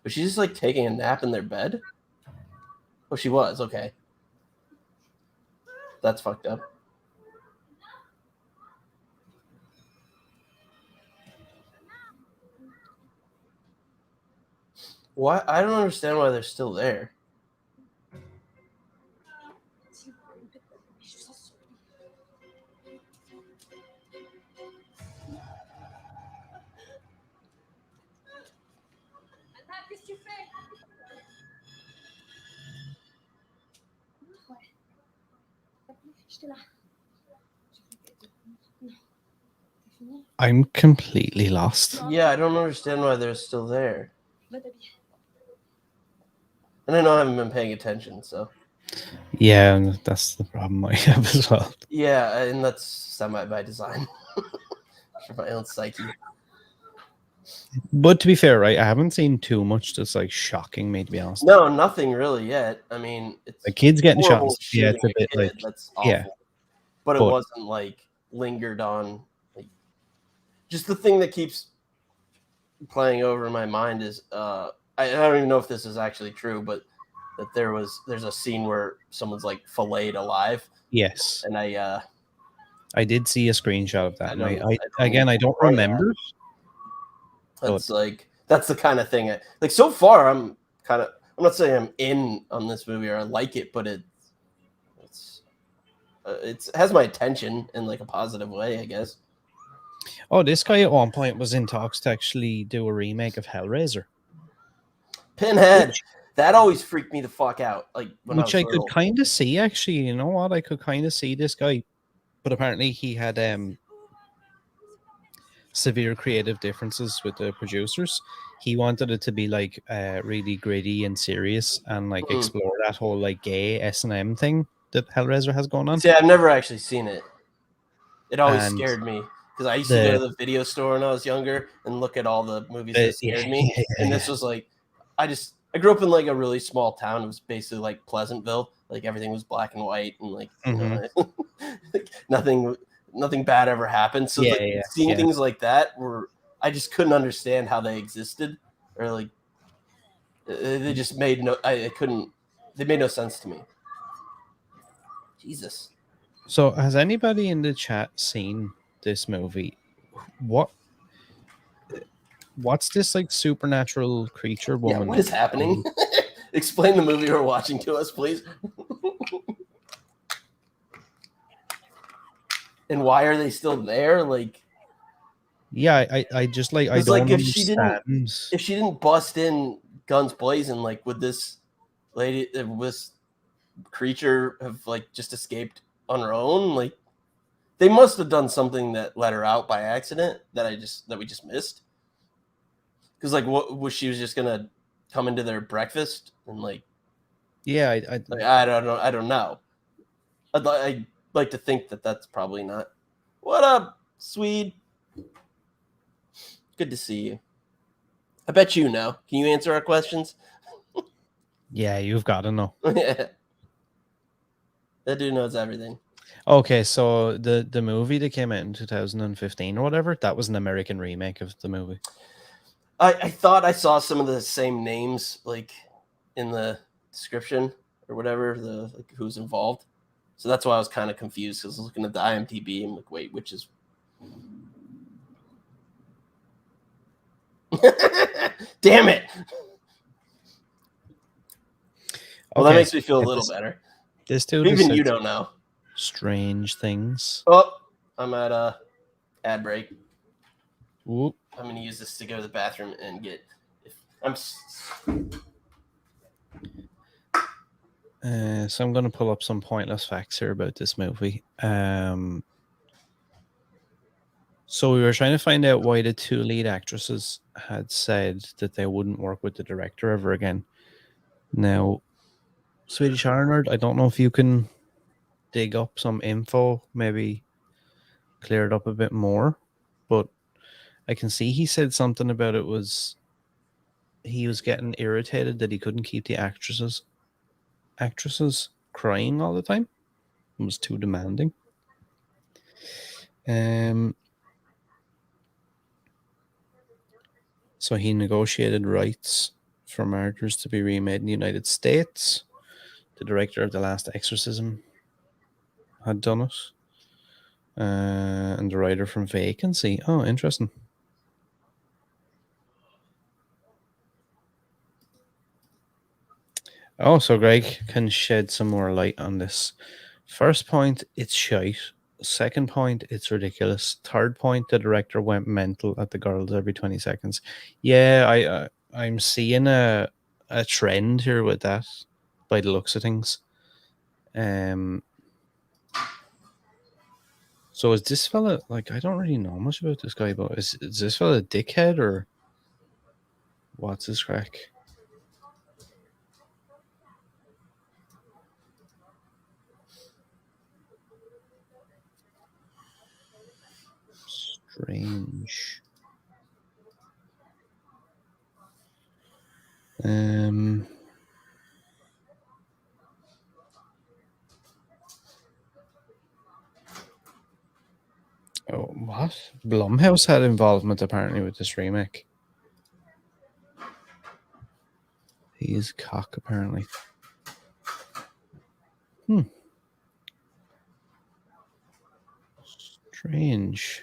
Was she just like taking a nap in their bed? Oh, she was. Okay, that's fucked up. Why? I don't understand why they're still there. I'm completely lost. Yeah, I don't understand why they're still there. And I know I haven't been paying attention, so. Yeah, that's the problem I have as well. Yeah, and that's semi by design for my own psyche. But to be fair, right, I haven't seen too much that's like shocking me, to be honest. No, nothing really yet. I mean, it's the kids getting shot. horrible Yeah, it's a shooting bit kid. like That's awful. yeah, but it wasn't like lingered on. Like, just the thing that keeps playing over in my mind is I don't even know if this is actually true, but that there's a scene where someone's like filleted alive. Yes, and I did see a screenshot of that. I don't why remember. That's like that's the kind of thing. Like so far, I'm not saying I'm in on this movie or I like it, but it has my attention in like a positive way, I guess. Oh, this guy at one point was in talks to actually do a remake of Hellraiser. Pinhead. That always freaked me the fuck out. Like which I could kind of see, actually. You know what? I could kind of see this guy, but apparently he had severe creative differences with the producers. He wanted it to be like really gritty and serious and like explore that whole like gay S&M thing that Hellraiser has going on. See, I've never actually seen it. It always scared me because I used to go to the video store when I was younger and look at all the movies that scared me. And this was like, I grew up in like a really small town. It was basically like Pleasantville. Like everything was black and white and like you know, nothing bad ever happened. So seeing things like that were I just couldn't understand how they existed or like they just made they made no sense to me. Jesus. So has anybody in the chat seen this movie? What's this like supernatural creature woman? Yeah, what is happening? Explain the movie we're watching to us, please. And why are they still there? Like, Yeah, I just like I Because don't like understand. if she didn't bust in guns blazing, like would this lady, this creature have like just escaped on her own? Like they must have done something that let her out by accident that we just missed. Because like what was she was just gonna come into their breakfast and like Yeah, I don't know. I'd like to think that that's probably not. What up, Swede? Good to see you. I bet you know. Can you answer our questions? yeah, you've got to know. Yeah. That dude knows everything. Okay, so the movie that came out in 2015 or whatever, that was an American remake of the movie. I thought I saw some of the same names like in the description or whatever, the like who's involved. So that's why I was kind of confused because I was looking at the IMDb and like, wait, which is damn it. Well, that makes me feel a little better. This dude even you don't know. Strange things. Oh, I'm at a ad break. Ooh. I'm going to use this to go to the bathroom and get. So I'm going to pull up some pointless facts here about this movie. So we were trying to find out why the two lead actresses had said that they wouldn't work with the director ever again. Now, Swedish Arnold, I don't know if you can dig up some info, maybe clear it up a bit more, but I can see he said something about he was getting irritated that he couldn't keep the actresses crying all the time. It was too demanding. So he negotiated rights for Martyrs to be remade in the United States. The director of The Last Exorcism had done it. And the writer from Vacancy. Oh, interesting. Oh, so Greg can shed some more light on this. First point, it's shite. Second point, it's ridiculous. Third point, the director went mental at the girls every 20 seconds. Yeah, I'm seeing a trend here with that by the looks of things. So is this fella, like, I don't really know much about this guy, but is this fella a dickhead or what's his crack? Strange. Oh, what? Blumhouse had involvement apparently with this remake. He is cock apparently. Strange.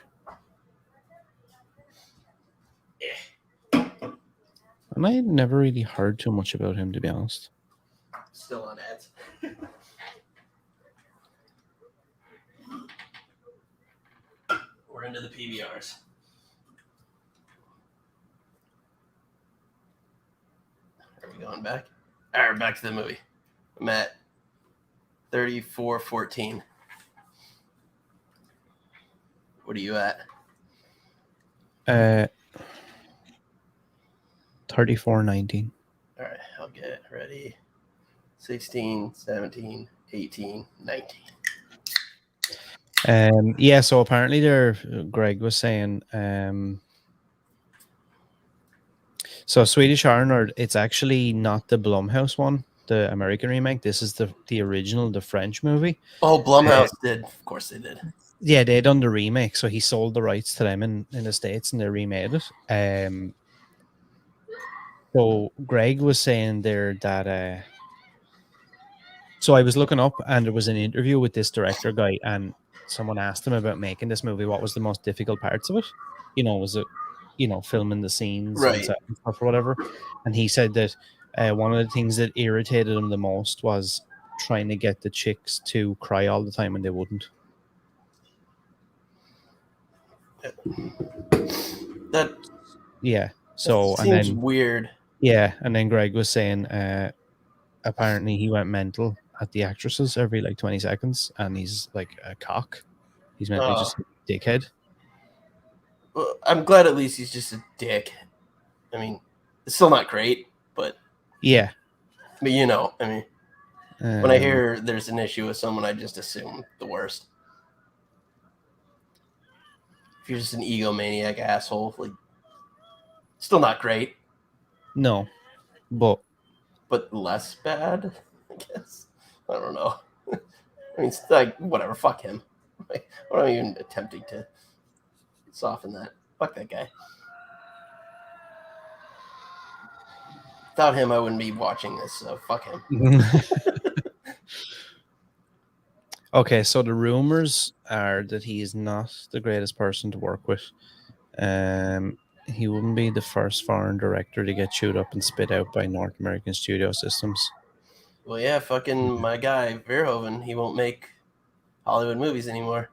And I never really heard too much about him, to be honest. Still on ads. We're into the PBRs. Are we going back? All right, back to the movie. I'm at 34:14. What are you at? 34:19. All right, I'll get it ready. 16, 17, 18, 19. Yeah, so apparently there, Greg was saying, so Swedish Arnold, it's actually not the Blumhouse one, the American remake. This is the original, the French movie. Oh, Blumhouse did. Of course they did. Yeah, they done the remake, so he sold the rights to them in the States and they remade it. So Greg was saying there that so I was looking up and there was an interview with this director guy and someone asked him about making this movie, what was the most difficult parts of it? Was it, filming the scenes and stuff or whatever? And he said that one of the things that irritated him the most was trying to get the chicks to cry all the time and they wouldn't. That Yeah. So and seems then weird. and then Greg was saying apparently he went mental at the actresses every like 20 seconds, and he's like a cock. He's meant to be just a dickhead. Well, I'm glad at least he's just a dick. I mean, it's still not great, but Yeah. you know, I mean, when I hear there's an issue with someone, I just assume the worst. If you're just an egomaniac asshole, like, still not great. No, but less bad, I guess. I don't know. I mean, it's like, whatever, fuck him. Like, what am I even attempting to soften that? Fuck that guy. Without him, I wouldn't be watching this, so fuck him. okay, so the rumors are that he is not the greatest person to work with. He wouldn't be the first foreign director to get chewed up and spit out by North American studio systems. Well, yeah, fucking my guy, Verhoeven, he won't make Hollywood movies anymore.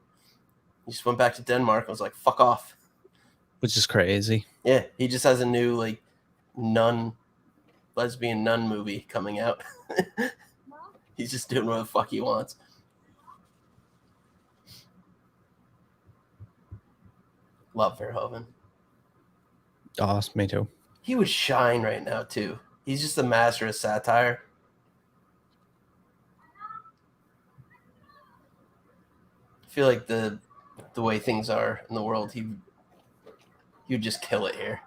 He just went back to Denmark and was like, fuck off. Which is crazy. Yeah, he just has a new, like, lesbian nun movie coming out. He's just doing what the fuck he wants. Love Verhoeven. Oh, me too. He would shine right now, too. He's just a master of satire. I feel like the way things are in the world, he would just kill it here.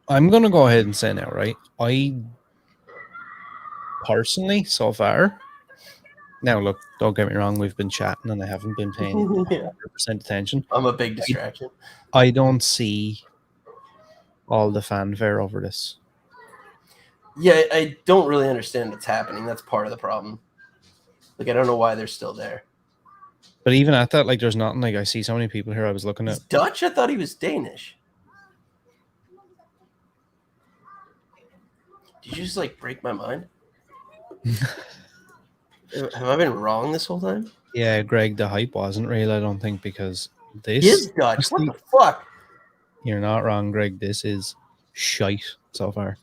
I'm going to go ahead and say now, right? I personally, so far, now look, don't get me wrong, we've been chatting and I haven't been paying 100% attention. I'm a big distraction. I don't see all the fanfare over this. Yeah, I don't really understand what's happening. That's part of the problem. Like, I don't know why they're still there. But even at that, like, there's nothing. Like, I see so many people here I was looking at. He's Dutch? I thought he was Danish. Did you just, like, break my mind? Have I been wrong this whole time? Yeah, Greg, the hype wasn't real, I don't think, because this... He is Dutch. What the fuck? You're not wrong, Greg. This is shite so far.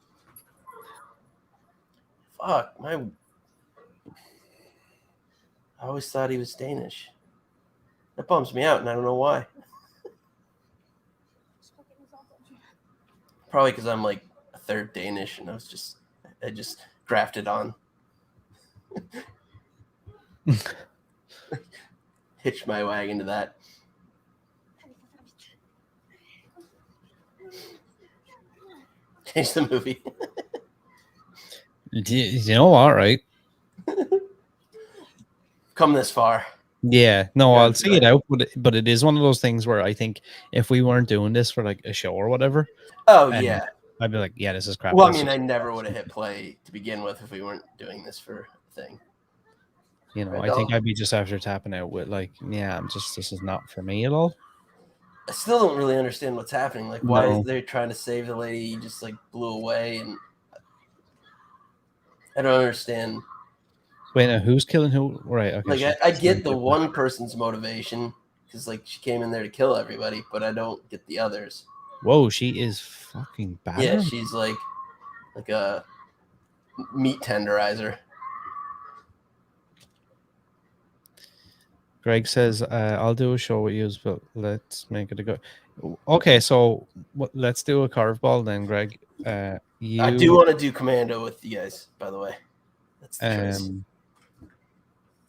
Fuck. I always thought he was Danish. That bums me out, and I don't know why. Probably because I'm like a third Danish, and I just grafted on. Hitched my wagon to that. Change the movie. You know what, right? Come this far. Yeah, no, I'll see it out, but it is one of those things where I think if we weren't doing this for like a show or whatever, yeah, I'd be like, yeah, this is crap. Well, I mean, I never would have hit play to begin with if we weren't doing this for a thing. You know, I think I'd be just after tapping out with like, yeah, this is not for me at all. I still don't really understand what's happening. Like, why is they trying to save the lady you just like blew away, and I don't understand. Wait, now who's killing who? Right, okay. Like, I get the one person's motivation because like she came in there to kill everybody, but I don't get the others. Whoa, she is fucking bad. Yeah, she's like a meat tenderizer. Greg says, I'll do a show with you, but let's make it a go. Okay, so let's do a curveball then, Greg. I do want to do Commando with you guys, by the way. That's the choice.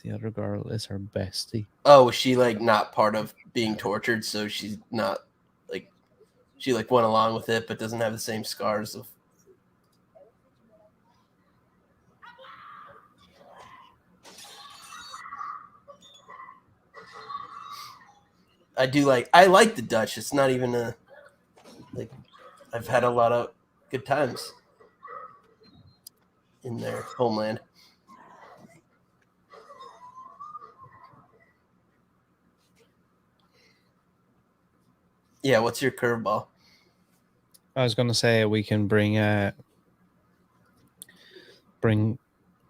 The other girl is her bestie. Oh, was she like not part of being tortured? So she's not like, she like went along with it, but doesn't have the same scars of. I like the Dutch. It's not even like, I've had a lot of good times in their homeland. Yeah, what's your curveball? I was gonna say we can bring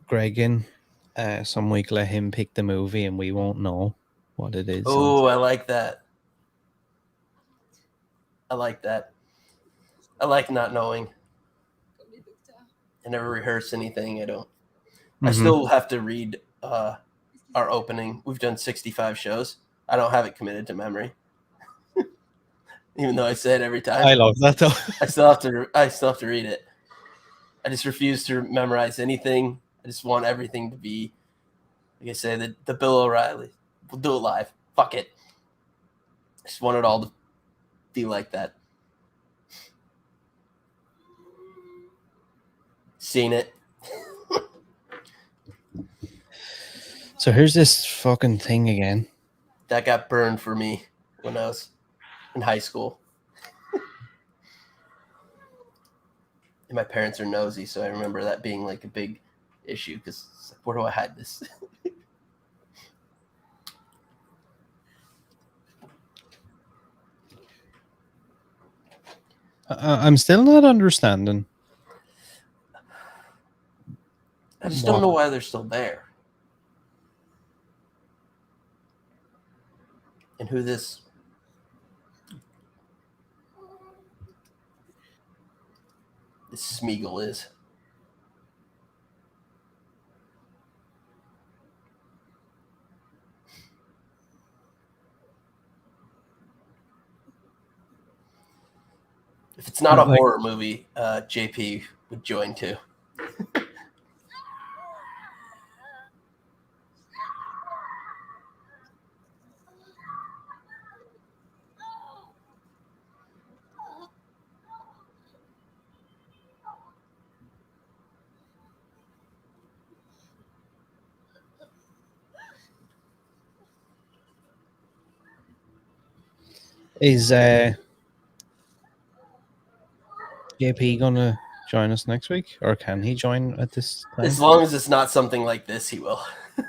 Greg in some week, let him pick the movie, and we won't know what it is. Oh, I like that. I like that. I like not knowing. I never rehearse anything. I don't. I still have to read our opening. We've done 65 shows. I don't have it committed to memory, even though I say it every time. I love that though. I still have to read it. I just refuse to memorize anything. I just want everything to be, like I say, the Bill O'Reilly. We'll do it live. Fuck it. I just want it all to be like that. Seen it. So here's this fucking thing again. That got burned for me when I was in high school. And my parents are nosy, so I remember that being like a big issue because like, where do I hide this? I'm still not understanding. I just don't know why they're still there. And who this Smeagol is. If it's not a horror movie, JP would join too. Is JP gonna join us next week, or can he join at this time? As long as it's not something like this, he will.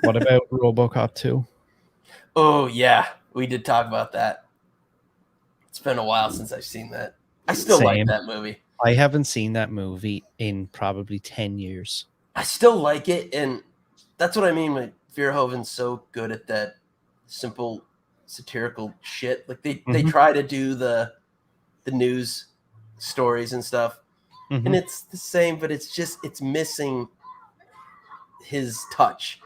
What about RoboCop 2? Oh yeah, we did talk about that. It's been a while since I've seen that. I still like that movie. I haven't seen that movie in probably 10 years. I still like it, and that's what I mean with Verhoeven's so good at that simple satirical shit. Like they try to do the news stories and stuff, and it's the same, but it's missing his touch.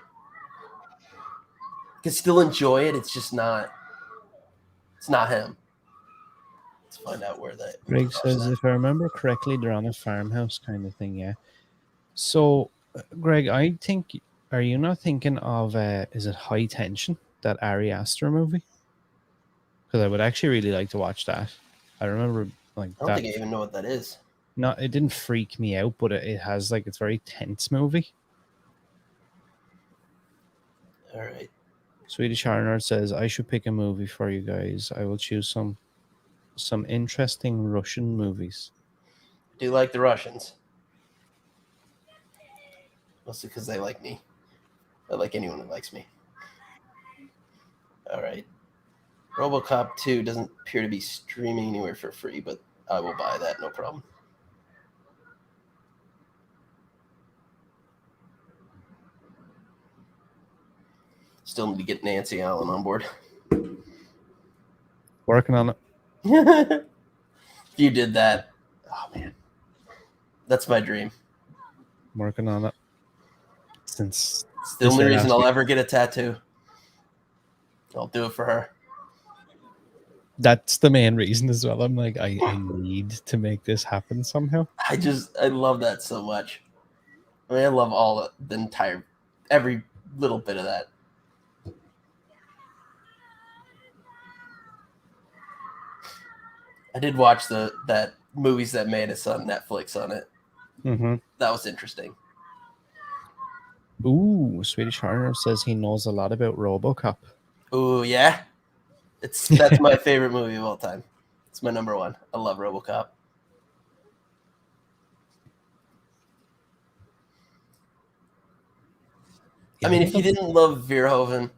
You can still enjoy it. It's just not. It's not him. Let's find out where that. Greg says, if I remember correctly, they're on a farmhouse kind of thing. Yeah. So, Greg, I think, are you not thinking of is it High Tension, that Ari Aster movie? Because I would actually really like to watch that. I remember like I don't think I even know what that is. No, it didn't freak me out, but it has like, it's a very tense movie. All right. Swedish Arnold says, I should pick a movie for you guys. I will choose some interesting Russian movies. I do like the Russians. Mostly because they like me. I like anyone who likes me. All right. RoboCop 2 doesn't appear to be streaming anywhere for free, but I will buy that, no problem. Still need to get Nancy Allen on board. Working on it. If you did that, oh man, that's my dream. Working on it. Since it's the only reason I'll ever get a tattoo. I'll do it for her. That's the main reason as well. I'm like, I need to make this happen somehow. I love that so much. I mean, I love every little bit of that. I did watch that movies that made us on Netflix on it. That was interesting. Ooh, Swedish Horror says he knows a lot about RoboCop. Ooh, yeah. That's my favorite movie of all time. It's my number one. I love RoboCop. I mean, if you didn't love Verhoeven,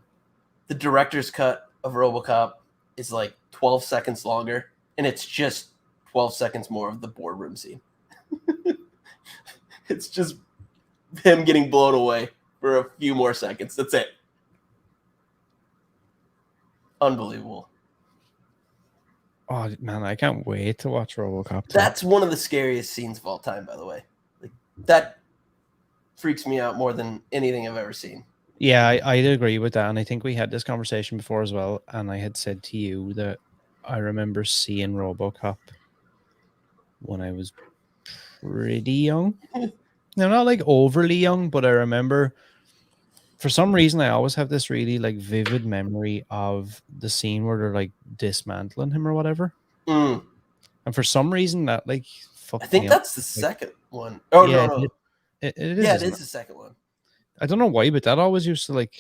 the director's cut of RoboCop is like 12 seconds longer, and it's just 12 seconds more of the boardroom scene. It's just him getting blown away for a few more seconds. That's it. Unbelievable. Oh man, I can't wait to watch RoboCop 2. That's one of the scariest scenes of all time, by the way. Like, that freaks me out more than anything I've ever seen. Yeah, I'd agree with that. And I think we had this conversation before as well. And I had said to you that I remember seeing RoboCop when I was pretty young. No, not like overly young, but I remember for some reason I always have this really like vivid memory of the scene where they're like dismantling him or whatever. Mm. And for some reason that like I fucked me think up. that's the Like, second one. Oh, yeah, no. it is. Yeah, it Isn't is the second one. I don't know why, but that always used to like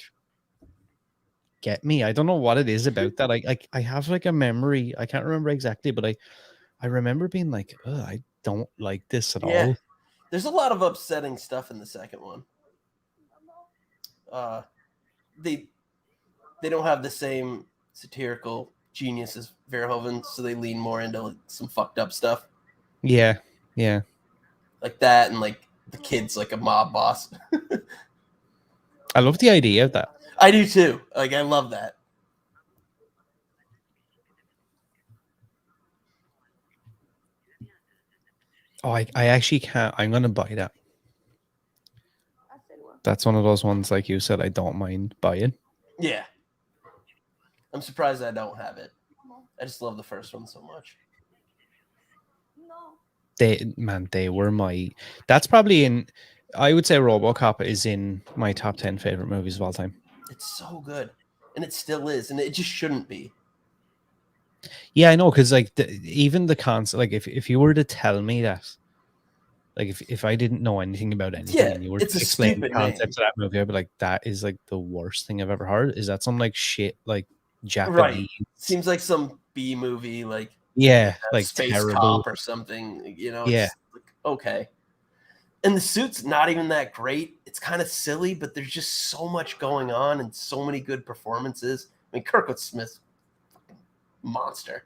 get me. I don't know what it is about that. I have like a memory. I can't remember exactly, but I remember being like, I don't like this at Yeah. all. There's a lot of upsetting stuff in the second one. They don't have the same satirical genius as Verhoeven, so they lean more into like some fucked up stuff. Yeah. Like that, and like the kid's like a mob boss. I love the idea of that. I do too. Like, I love that. Oh, I actually can't. I'm gonna buy that. That's one of those ones, like you said, I don't mind buying. Yeah. I'm surprised I don't have it. I just love the first one so much. They were my. That's probably in. I would say RoboCop is in my top 10 favorite movies of all time. It's so good, and it still is, and it just shouldn't be. Yeah, I know, because like even the concept, like if you were to tell me that, like if I didn't know anything about anything and you were it's to a explain the stupid concepts name. of that movie, I'd be like, that is like the worst thing I've ever heard. Is that some like shit like Right. Japanese? Seems like some B movie, like Yeah, like Space terrible. Cop or something. You know, Yeah. it's like, okay. And the suit's not even that great. It's kind of silly, but there's just so much going on and so many good performances. I mean, Kirkwood Smith's monster.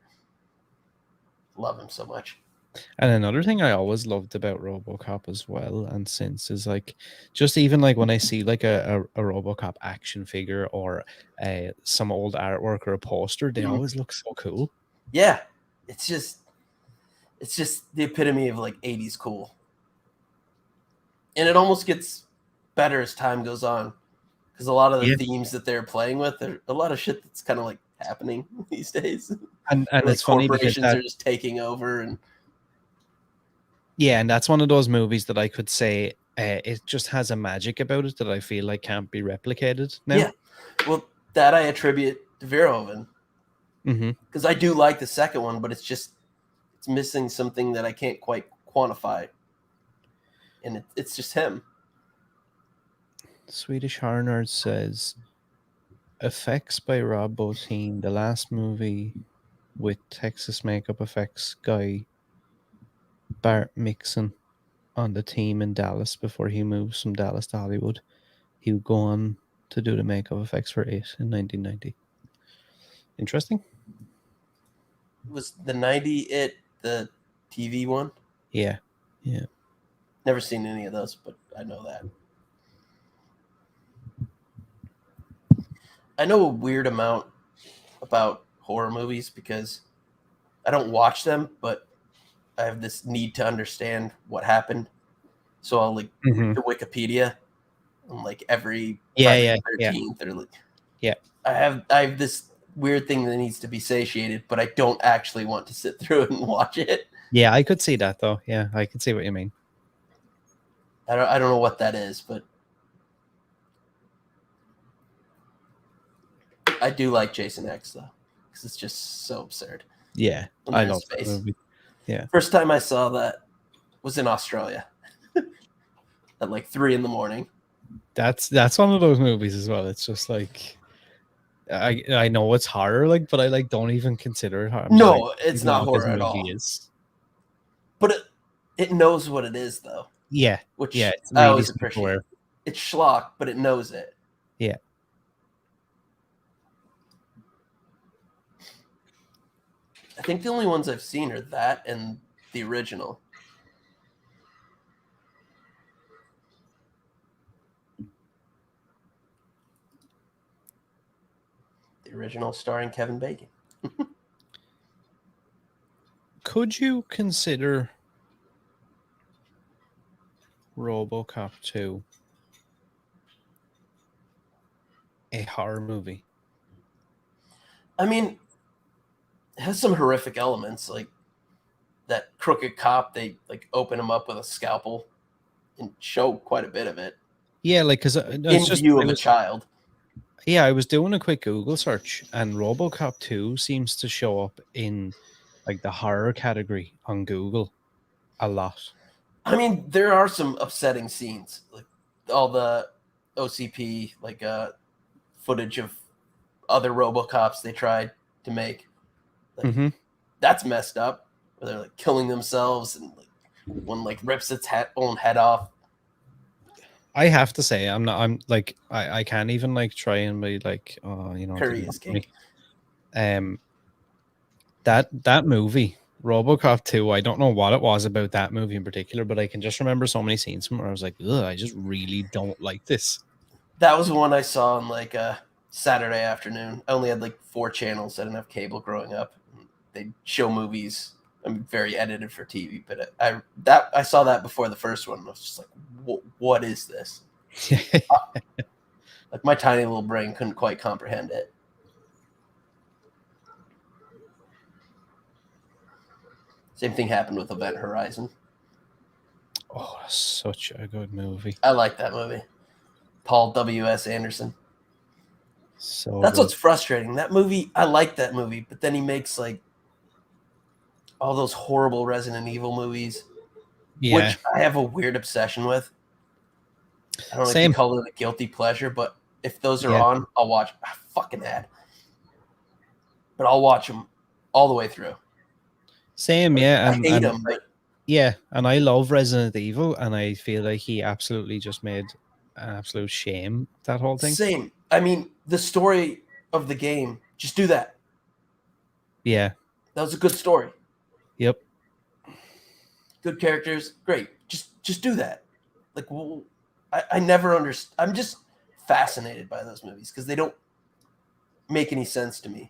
Love him so much. And another thing I always loved about RoboCop as well, and since is like, just even like when I see like a RoboCop action figure or some old artwork or a poster, they always look so cool. Yeah, it's just the epitome of like 80s cool. And it almost gets better as time goes on, because a lot of the themes that they're playing with are a lot of shit that's kind of like happening these days. And like it's funny because corporations are just taking over, and yeah, and that's one of those movies that I could say it just has a magic about it that I feel like can't be replicated now. Yeah, well, that I attribute to Verhoeven, because I do like the second one, but it's missing something that I can't quite quantify, and it's just him. Swedish Horror Nerd says effects by Rob Bottin, the last movie with Texas makeup effects guy Bart Mixon on the team in Dallas before he moves from Dallas to Hollywood. He would go on to do the makeup effects for it in 1990. Interesting. Was the 90 It the TV one? Yeah. Never seen any of those, but I know that. I know a weird amount about horror movies because I don't watch them, but I have this need to understand what happened. So I'll like read the Wikipedia on like every Friday the 13th or like I have this weird thing that needs to be satiated, but I don't actually want to sit through it and watch it. Yeah, I could see that though. Yeah, I can see what you mean. I don't know what that is, but I do like Jason X though, because it's just so absurd. Yeah, I love that movie. Yeah. First time I saw that was in Australia at like 3 a.m. That's one of those movies as well. It's just like I know it's horror, like, but I like don't even consider it horror. No, it's not horror at all. But it knows what it is though. Yeah. Which it's I really always appreciate. It's schlock, but it knows it. Yeah. I think the only ones I've seen are that and the original. The original starring Kevin Bacon. Could you consider RoboCop 2 a horror movie? I mean, it has some horrific elements, like that crooked cop. They like open him up with a scalpel and show quite a bit of it. Yeah, like because in view of a child. Yeah, I was doing a quick Google search, and RoboCop 2 seems to show up in like the horror category on Google a lot. I mean, there are some upsetting scenes, like all the OCP, like footage of other RoboCops they tried to make. Like, that's messed up. Where they're like killing themselves, and like one like rips its own head off. I have to say, I'm like, I can't even like try and be like, oh, Curry is king. That movie, RoboCop 2, I don't know what it was about that movie in particular, but I can just remember so many scenes from it where I was like, ugh, I just really don't like this. That was one I saw on like a Saturday afternoon. I only had like 4 channels. I didn't have cable growing up. They'd show movies. I'm very edited for TV, but I saw that before the first one. I was just like, what is this? Like my tiny little brain couldn't quite comprehend it. Same thing happened with Event Horizon. Oh, such a good movie. I like that movie. Paul W.S. Anderson. So that's what's frustrating. That movie, I like that movie, but then he makes like all those horrible Resident Evil movies, which I have a weird obsession with. I don't know if you call it a guilty pleasure, but if those are on, I'll watch. Fucking ad. But I'll watch them all the way through. Same, yeah. I hate them, but yeah, and I love Resident Evil, and I feel like he absolutely just made an absolute shame that whole thing. Same. I mean, the story of the game, just do that. Yeah. That was a good story. Yep. Good characters, great. Just do that. Like, well, I never understand. I'm just fascinated by those movies because they don't make any sense to me.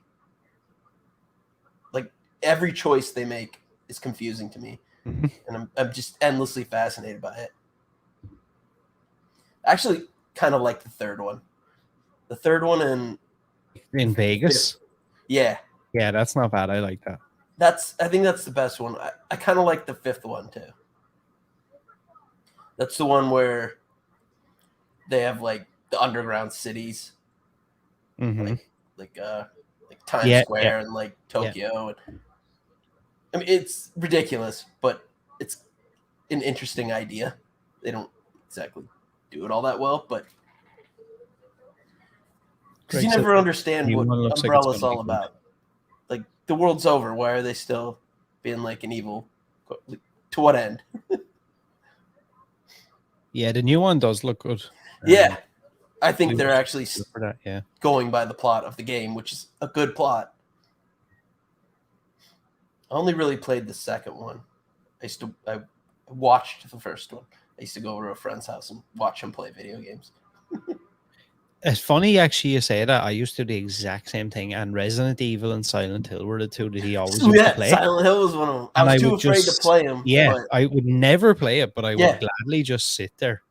Like, every choice they make is confusing to me. And I'm just endlessly fascinated by it. Actually, kind of like the third one. The third one in Vegas? Yeah. Yeah, that's not bad. I like that. I think that's the best one. I kind of like the fifth one, too. That's the one where they have, like, the underground cities. Like Times Square and, like, Tokyo. Yeah. I mean, it's ridiculous, but it's an interesting idea. They don't exactly do it all that well, but because you never understand what Umbrella's all about. Like, the world's over. Why are they still being like an evil? To what end? Yeah, the new one does look good. Yeah, I think they're actually that, going by the plot of the game, which is a good plot. I only really played the second one. I watched the first one. I used to go over to a friend's house and watch him play video games. It's funny, actually, you say that. I used to do the exact same thing, and Resident Evil and Silent Hill were the two that he always used to play. Silent Hill was one of them. I was too afraid to play them. Yeah, I would never play it, but I would gladly just sit there.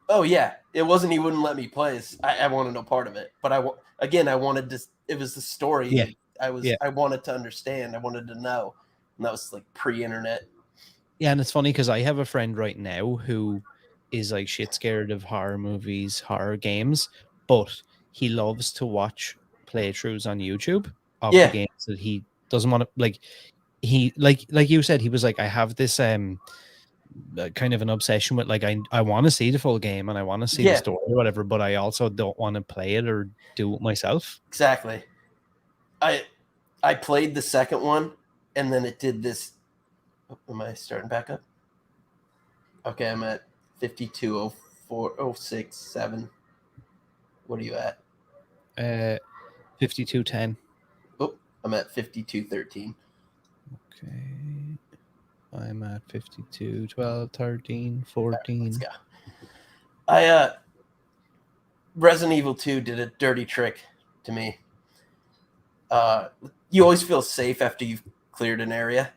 Oh, yeah. It wasn't he wouldn't let me play. I wanted no part of it. But I wanted to, it was the story. Yeah. I wanted to understand. I wanted to know. And that was like pre-internet. Yeah, and it's funny because I have a friend right now who is like shit scared of horror movies, horror games, but he loves to watch playthroughs on YouTube of the games that he doesn't want to like. He like you said, he was like, I have this kind of an obsession with like I want to see the full game and I want to see the story or whatever, but I also don't want to play it or do it myself. Exactly. I played the second one and then it did this. Am I starting back up? Okay, I'm at 52:04:06:7. What are you at? 52:10. Oh, I'm at 52:13. Okay. I'm at 52:12, 13, 14. Right, let's go. Resident Evil 2 did a dirty trick to me. you always feel safe after you've cleared an area.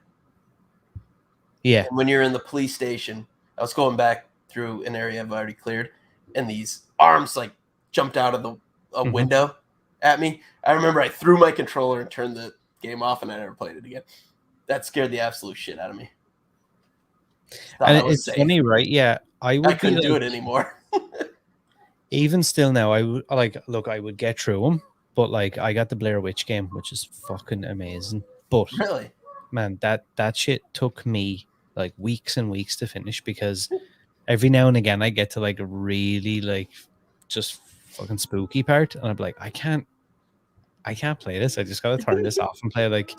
Yeah. And when you're in the police station, I was going back through an area I've already cleared, and these arms like jumped out of a window at me. I remember I threw my controller and turned the game off, and I never played it again. That scared the absolute shit out of me. Thought And I was it's safe. funny, right? Yeah, I couldn't do it anymore. Even still now, I would I would get through them, but like I got the Blair Witch game, which is fucking amazing. But Really? man, that shit took me like weeks and weeks to finish, because every now and again I get to like a really like just fucking spooky part, and I'm like, I can't play this. I just gotta turn this off and play like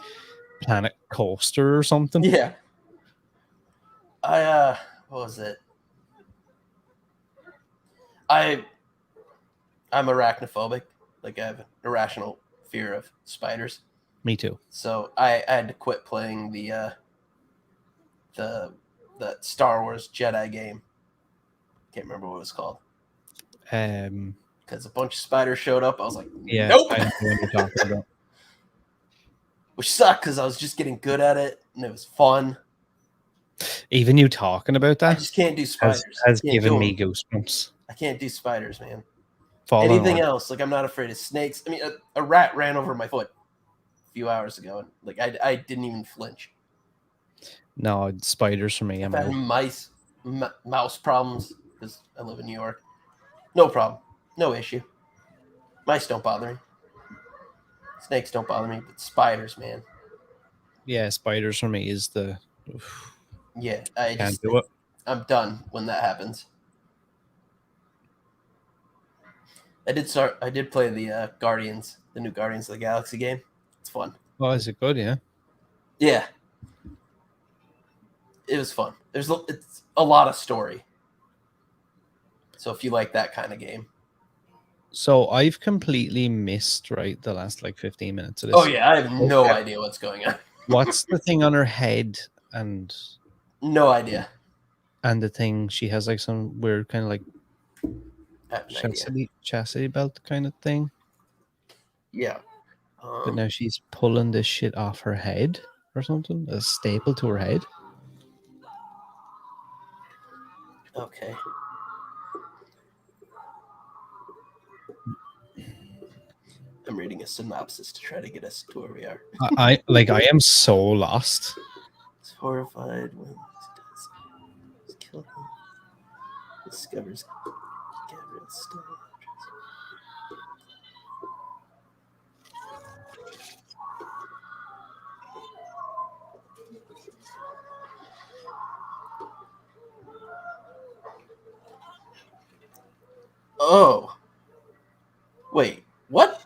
Planet Coaster or something. Yeah. What was it? I'm arachnophobic. Like I have an irrational fear of spiders. Me too. So I had to quit playing the Star Wars Jedi game. Can't remember what it was called. Because a bunch of spiders showed up. I was like, yeah, nope. I know what you're talking about. Which sucked because I was just getting good at it and it was fun. Even you talking about that, I just can't do spiders. has given me goosebumps. I can't do spiders, man. Fallen Anything Order. else, like I'm not afraid of snakes. I mean, a rat ran over my foot a few hours ago, and like I didn't even flinch. No, spiders for me. I've had mouse problems because I live in New York. No problem, no issue. Mice don't bother me. Snakes don't bother me, but spiders, man. Yeah, spiders for me is the. Yeah, I Can't just do it. I'm done when that happens. I did play the Guardians, the new Guardians of the Galaxy game. It's fun. Oh, is it good? Yeah. Yeah. It was fun. It's a lot of story. So if you like that kind of game. So I've completely missed the last like 15 minutes of this. Oh yeah, I have no idea what's going on. What's the thing on her head and no idea. And the thing she has like some weird kind of like chastity belt kind of thing. Yeah. But now she's pulling this shit off her head or something. A staple to her head. Okay. I'm reading a synopsis to try to get us to where we are. I am so lost. He's horrified when he's killed him. Discovers Gabriel's still. Oh. Wait, what?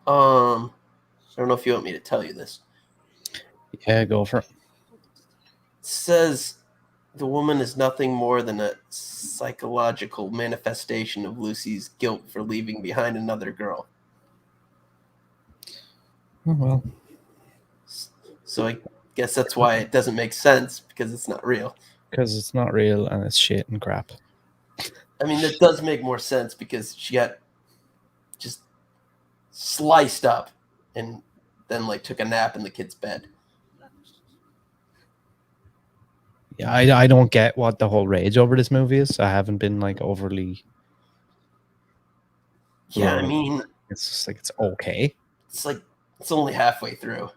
I don't know if you want me to tell you this. Yeah, go for it. It says the woman is nothing more than a psychological manifestation of Lucy's guilt for leaving behind another girl. Oh, well. So I guess that's why it doesn't make sense, because it's not real. Because it's not real and it's shit and crap. I mean, that does make more sense because she got just sliced up and then like took a nap in the kid's bed. Yeah, I don't get what the whole rage over this movie is. I haven't been like overly. Yeah, I mean, it's just like it's okay. It's like it's only halfway through.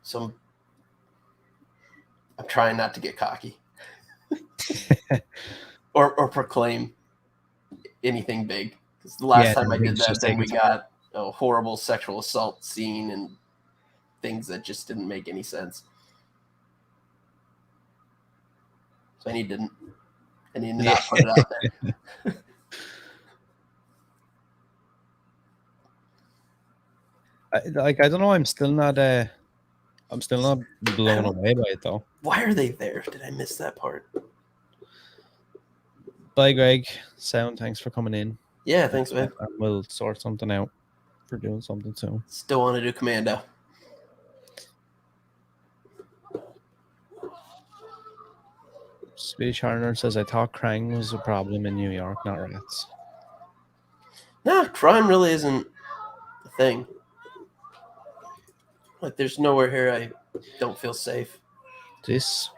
So I'm trying not to get cocky or proclaim anything big. Because the last time I did that, then we got a horrible sexual assault scene and things that just didn't make any sense. So I need to not put it out there. I don't know. I'm still not blown away by it though. Why are they there? Did I miss that part? Bye, Greg. Sound. Thanks for coming in. Yeah, thanks, man. We'll sort something out for doing something soon. Still want to do Commando. Speech Harner says, I thought crime was a problem in New York, not rats. Nah, crime really isn't a thing. Like, there's nowhere here I don't feel safe. This,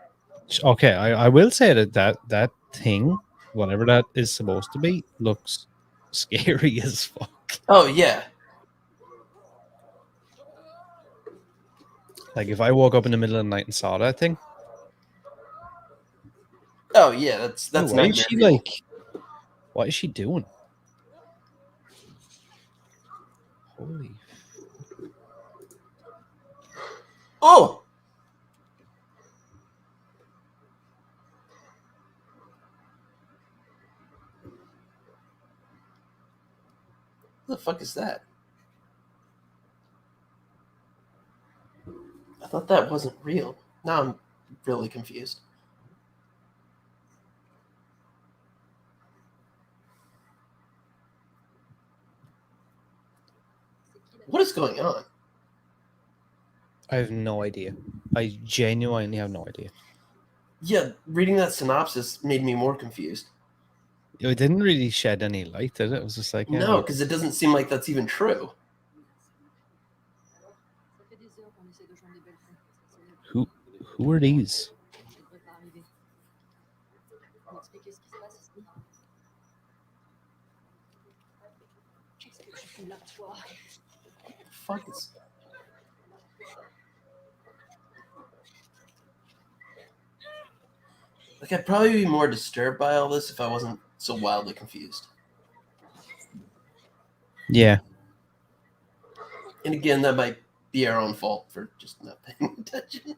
okay, I will say that thing, whatever that is supposed to be, looks scary as fuck. Oh, yeah. Like, if I woke up in the middle of the night and saw that thing, Oh, yeah, that's why is nightmare she fuel. like, what is she doing? Holy. Oh! What the fuck is that? I thought that wasn't real. Now I'm really confused. What is going on? I have no idea. I genuinely have no idea. Yeah, reading that synopsis made me more confused. It didn't really shed any light, did it? It was just like, yeah, No, because it doesn't seem like that's even true. who are these? Fuck is. Like, I'd probably be more disturbed by all this if I wasn't so wildly confused. Yeah. And again, that might be our own fault for just not paying attention.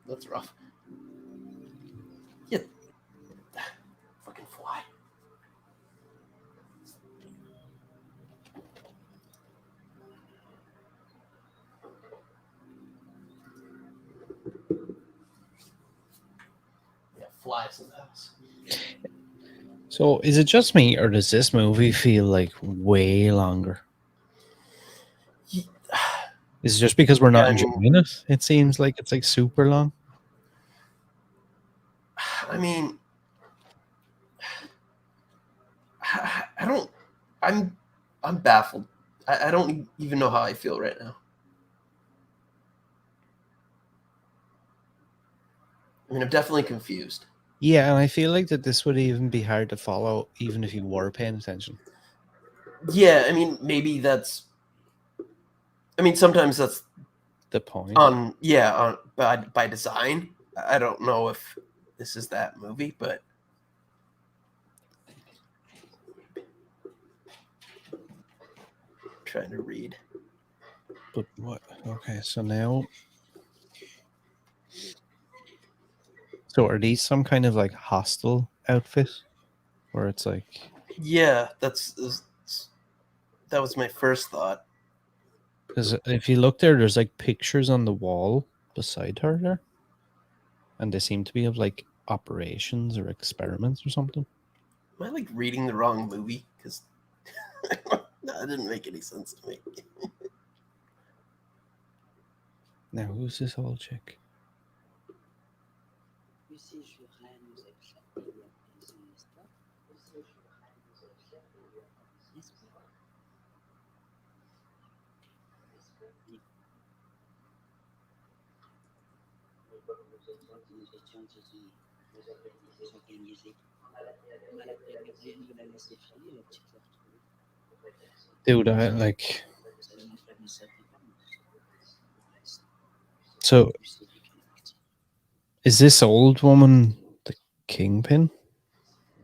That's rough. Yeah. Fucking fly. Yeah, flies in the house. So is it just me, or does this movie feel like way longer? Is it just because we're not enjoying it? It seems like it's like super long. I mean, I don't. I'm baffled. I don't even know how I feel right now. I mean, I'm definitely confused. Yeah, and I feel like that this would even be hard to follow, even if you were paying attention. Yeah, I mean, maybe that's. I mean, sometimes that's the point. By design. I don't know if this is that movie, but I'm trying to read. But what? Okay, so now. So are these some kind of like hostel outfit, where it's like? Yeah, that was my first thought. Because if you look there, there's like pictures on the wall beside her there, and they seem to be of like operations or experiments or something. Am I like reading the wrong movie? Because that didn't make any sense to me. Now, who's this old chick? Dude, I like. So, is this old woman the kingpin?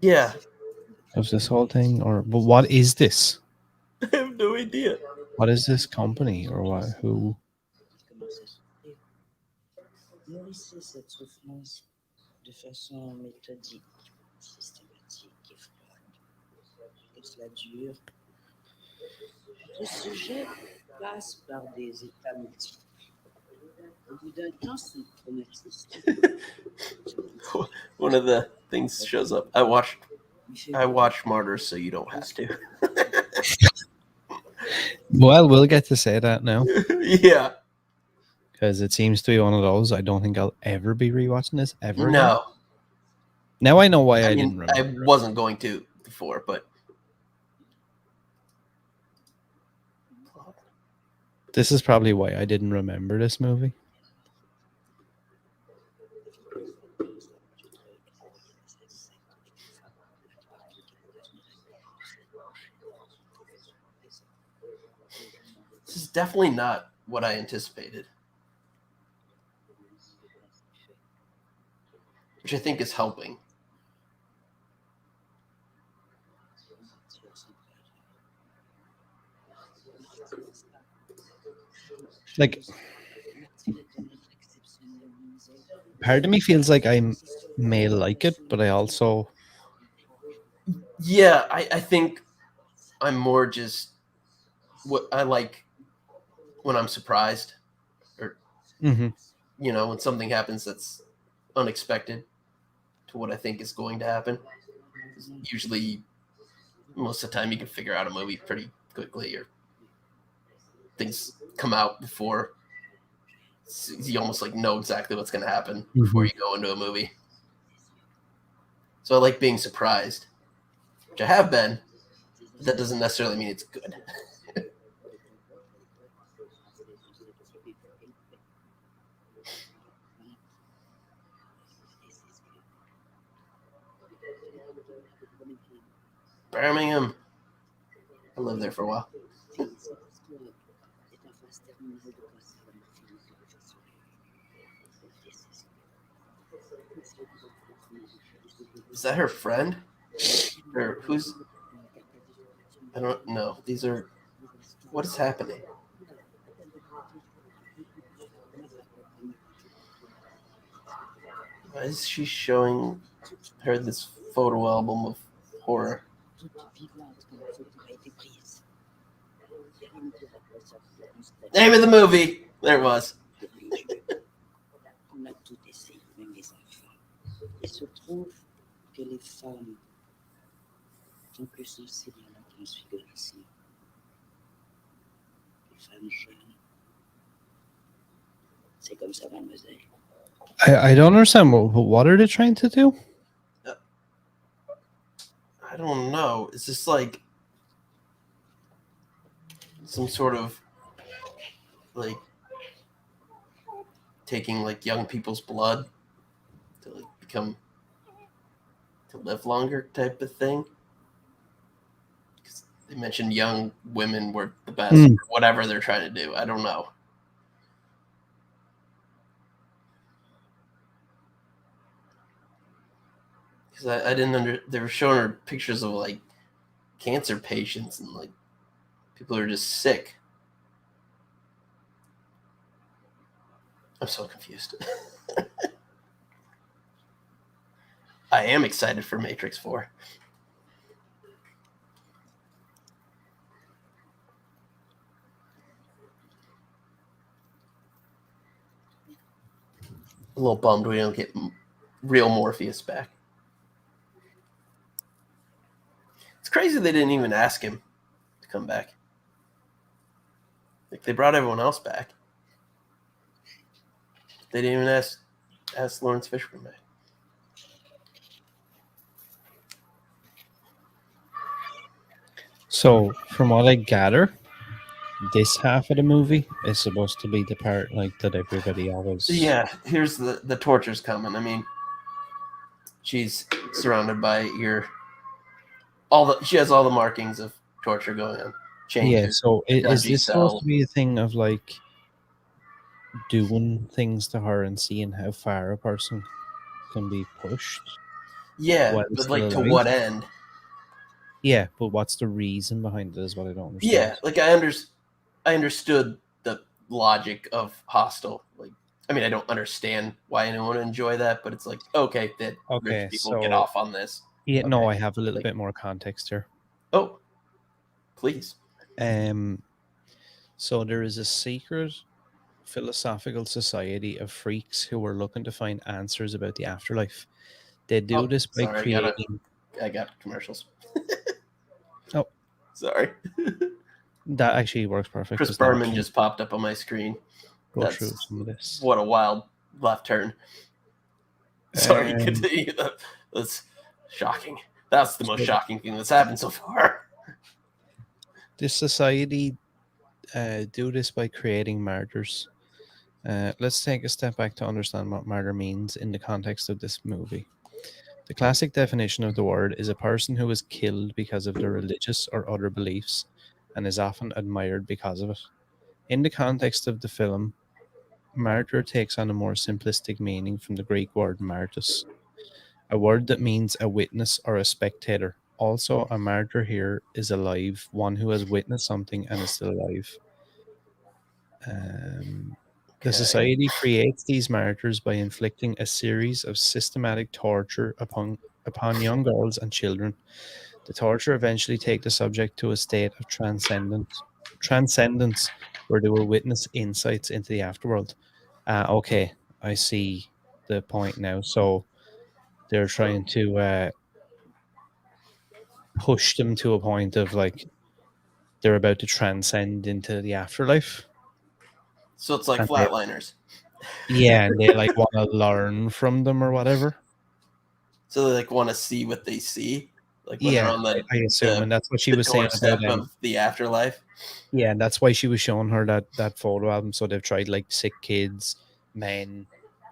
Yeah. Of this whole thing, or but what is this? I have no idea. What is this company, or what? Who? cela dure. Le sujet passe par des états multiples. Au bout d'un temps, c'est traumatisme. One of the things shows up. I watched Martyrs, so you don't have to. Well, we'll get to say that now Yeah. because it seems to be one of those. I don't think I'll ever be rewatching this ever again. No. Now I know why I mean, didn't remember. I wasn't going to before, but this is probably why I didn't remember this movie. this is definitely not what I anticipated. Which I think is helping. Like, part of me feels like I may like it, but I also... Yeah, I think I'm more just what I like when I'm surprised, or Mhm. when something happens that's unexpected to what I think is going to happen. Usually, most of the time, you can figure out a movie pretty quickly, or things come out before you almost like know exactly what's going to happen before you go into a movie. So I like being surprised, which I have been. But that doesn't necessarily mean it's good. Birmingham. I lived there for a while. Is that her friend? Or who's... I don't know. These are... What is happening? Why is she showing her this photo album of horror? Name of the movie! There it was. On a tout essayé, même les enfants. Il se trouve que les femmes sont plus sensibles à la transfiguration. Les femmes jeunes. C'est comme ça, mademoiselle. I don't understand. What are they trying to do? I don't know. Is this like some sort of like taking like young people's blood to like to live longer type of thing? Because they mentioned young women were the best, or whatever they're trying to do. I don't know. Because I didn't they were showing her pictures of like cancer patients and like people who are just sick. I'm so confused. I am excited for Matrix 4. A little bummed we don't get real Morpheus back. It's crazy they didn't even ask him to come back. Like, they brought everyone else back. They didn't even ask Lawrence Fishburne back. So, from what I gather, this half of the movie is supposed to be the part like that everybody always... Yeah, here's the torture's coming. I mean, she's surrounded by she has all the markings of torture going on. Yeah, so is this supposed to be a thing of like doing things to her and seeing how far a person can be pushed? Yeah, but like to what end? Yeah, but what's the reason behind it is what I don't understand. Yeah, like I understood the logic of Hostel. Like, I mean, I don't understand why anyone would enjoy that, but it's like, okay, that rich people get off on this. Yeah, okay. No, I have a little bit more context here. Oh, please. So there is a secret philosophical society of freaks who are looking to find answers about the afterlife. They do this by Sorry, creating. I got commercials. Oh, Sorry. that actually works perfect. Chris 'cause now I Berman can just popped up on my screen. go through some of this. What a wild left turn. Sorry, Um, continue. That's shocking. That's the most shocking thing that's happened so far. This society do this by creating martyrs. Let's take a step back to understand what martyr means in the context of this movie. The classic definition of the word is a person who is killed because of their religious or other beliefs and is often admired because of it. In the context of the film, martyr takes on a more simplistic meaning from the Greek word martys, a word that means a witness or a spectator. Also, a martyr here is alive, one who has witnessed something and is still alive. The society creates these martyrs by inflicting a series of systematic torture upon young girls and children. The torture eventually take the subject to a state of transcendence, where they will witness insights into the afterworld. Okay, I see the point now. So they're trying to push them to a point of like they're about to transcend into the afterlife. So it's like And Flatliners. yeah, and they like want to learn from them or whatever. So they like want to see what they see, like when they're Yeah, on I assume, and that's what she the was saying doorstep about of the afterlife. yeah, and that's why she was showing her that photo album. So they've tried like sick kids, men,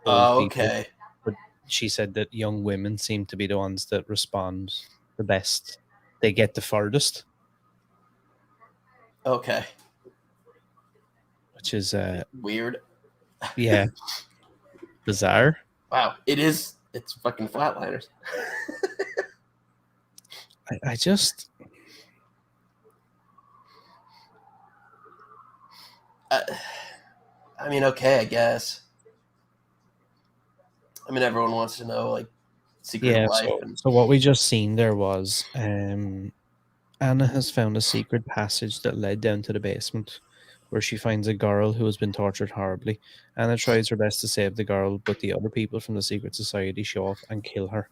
old people, Okay. but she said that young women seem to be the ones that respond the best. They get the furthest, Okay. which is Weird. yeah, bizarre. Wow. It is. It's fucking Flatliners. I just I mean, okay, I guess. I mean, everyone wants to know like secret yeah. of life, So and so what we just seen there was Anna has found a secret passage that led down to the basement, where she finds a girl who has been tortured horribly. Anna tries her best to save the girl, but the other people from the secret society show up and kill her.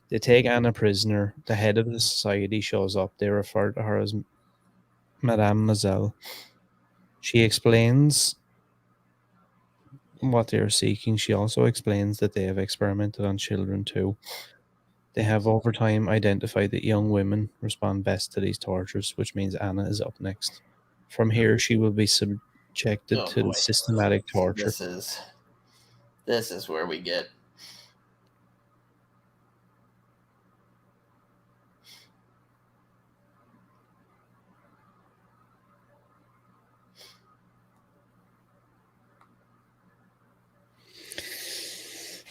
They take Anna prisoner. The head of the society shows up. They refer to her as Madame Mazel. She explains what they are seeking. She also explains that they have experimented on children too. They have over time identified that young women respond best to these tortures, which means Anna is up next. From here, she will be subjected to the systematic torture. This is where we get.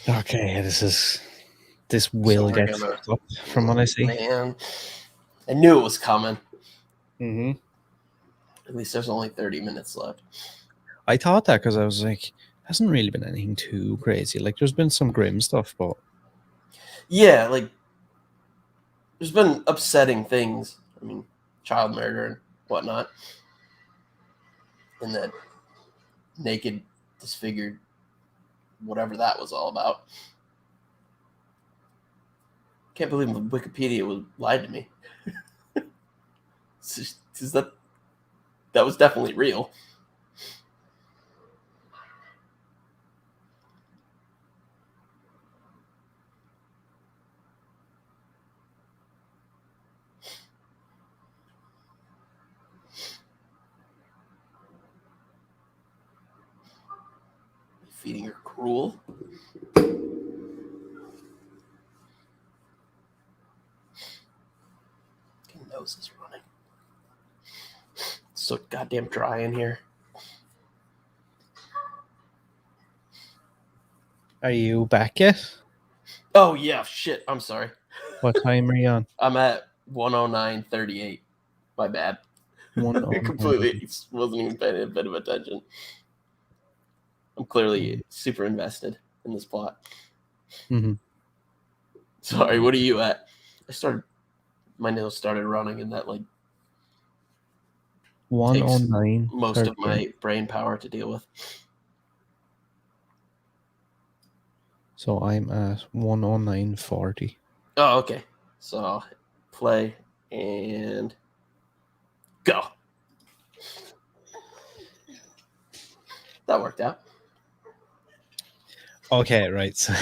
Okay, this will get fucked up from what I see. Man, I knew it was coming. Mm-hmm. At least there's only 30 minutes left. I thought that because I was like, hasn't really been anything too crazy. Like, there's been some grim stuff, but yeah, like there's been upsetting things. I mean, child murder and whatnot, and that naked, disfigured, whatever that was all about. Can't believe Wikipedia would lie to me. That was definitely real. Feeding her cruel. Nose is running. It's so goddamn dry in here. are you back yet? Oh yeah, shit. I'm sorry. What time are you on? I'm at 109:38. My bad. I completely wasn't even paying a bit of attention. I'm clearly super invested in this plot. Mm-hmm. Sorry, what are you at? I started my nails started running, and that like 109. most of my brain power to deal with. So I'm at 109.40. Oh, okay. So play and go. That worked out. Okay, right. So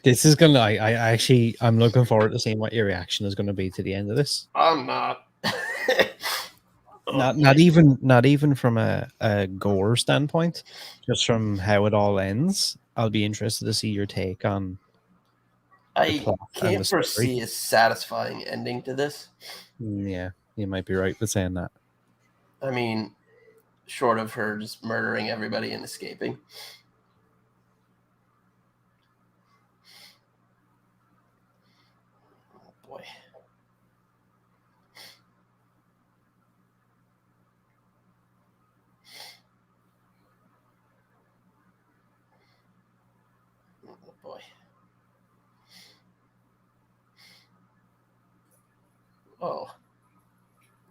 this is gonna. I'm looking forward to seeing what your reaction is going to be to the end of this. I'm not. Not even from a gore standpoint, just from how it all ends. I'll be interested to see your take on the I plot and can't the story. foresee a satisfying ending to this. Yeah, you might be right with saying that. I mean, short of her just murdering everybody and escaping. Oh boy. Oh boy. Oh.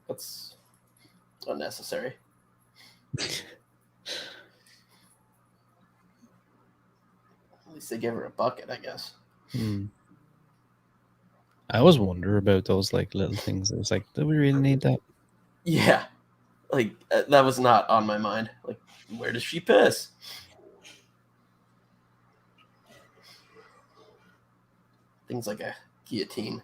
That's unnecessary. At least they gave her a bucket, I guess. I always wonder about those like little things. It was like, do we really need that? Yeah. Like, that was not on my mind. Like, where does she piss? Things like a guillotine.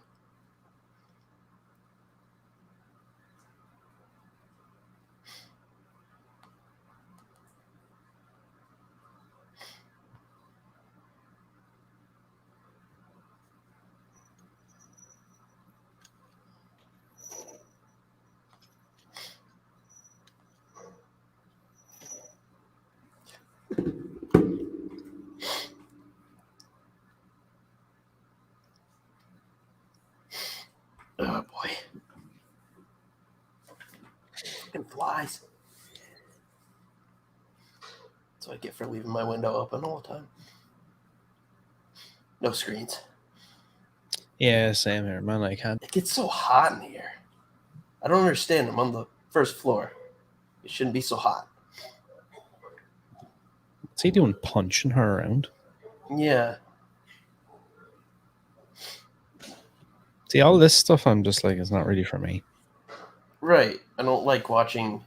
Oh boy. Fucking flies. That's what I get for leaving my window open all the time. No screens. Yeah, same here, man. I can't. It gets so hot in here. I don't understand. I'm on the first floor. It shouldn't be so hot. What's he doing, punching her around? Yeah. See, all this stuff, I'm just like, it's not really for me. Right. I don't like watching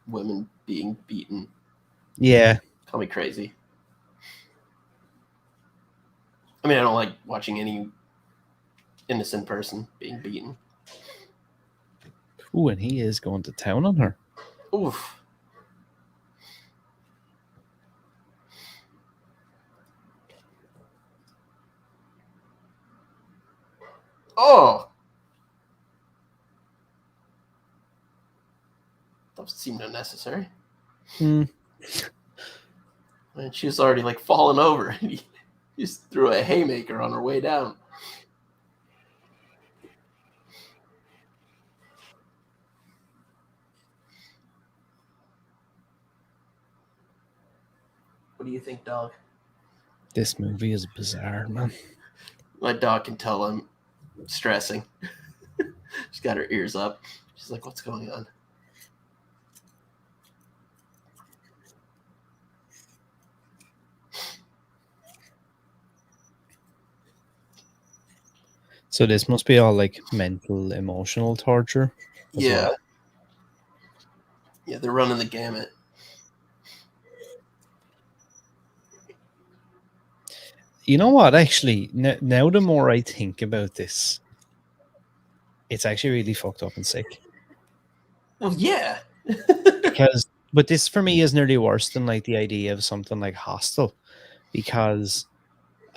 women being beaten. Yeah. Call me crazy. I mean, I don't like watching any innocent person being beaten. Ooh, and he is going to town on her. Oof. Oh! That seemed unnecessary. And she was already like falling over. He just threw a haymaker on her way down. What do you think, dog? This movie is bizarre, man. My dog can tell I'm stressing. She's got her ears up. She's like, what's going on? So this must be all like mental, emotional torture. Yeah. Well. Yeah, they're running the gamut. You know what? Actually, now the more I think about this, it's actually really fucked up and sick. Well, yeah. But this for me is nearly worse than like the idea of something like Hostel, because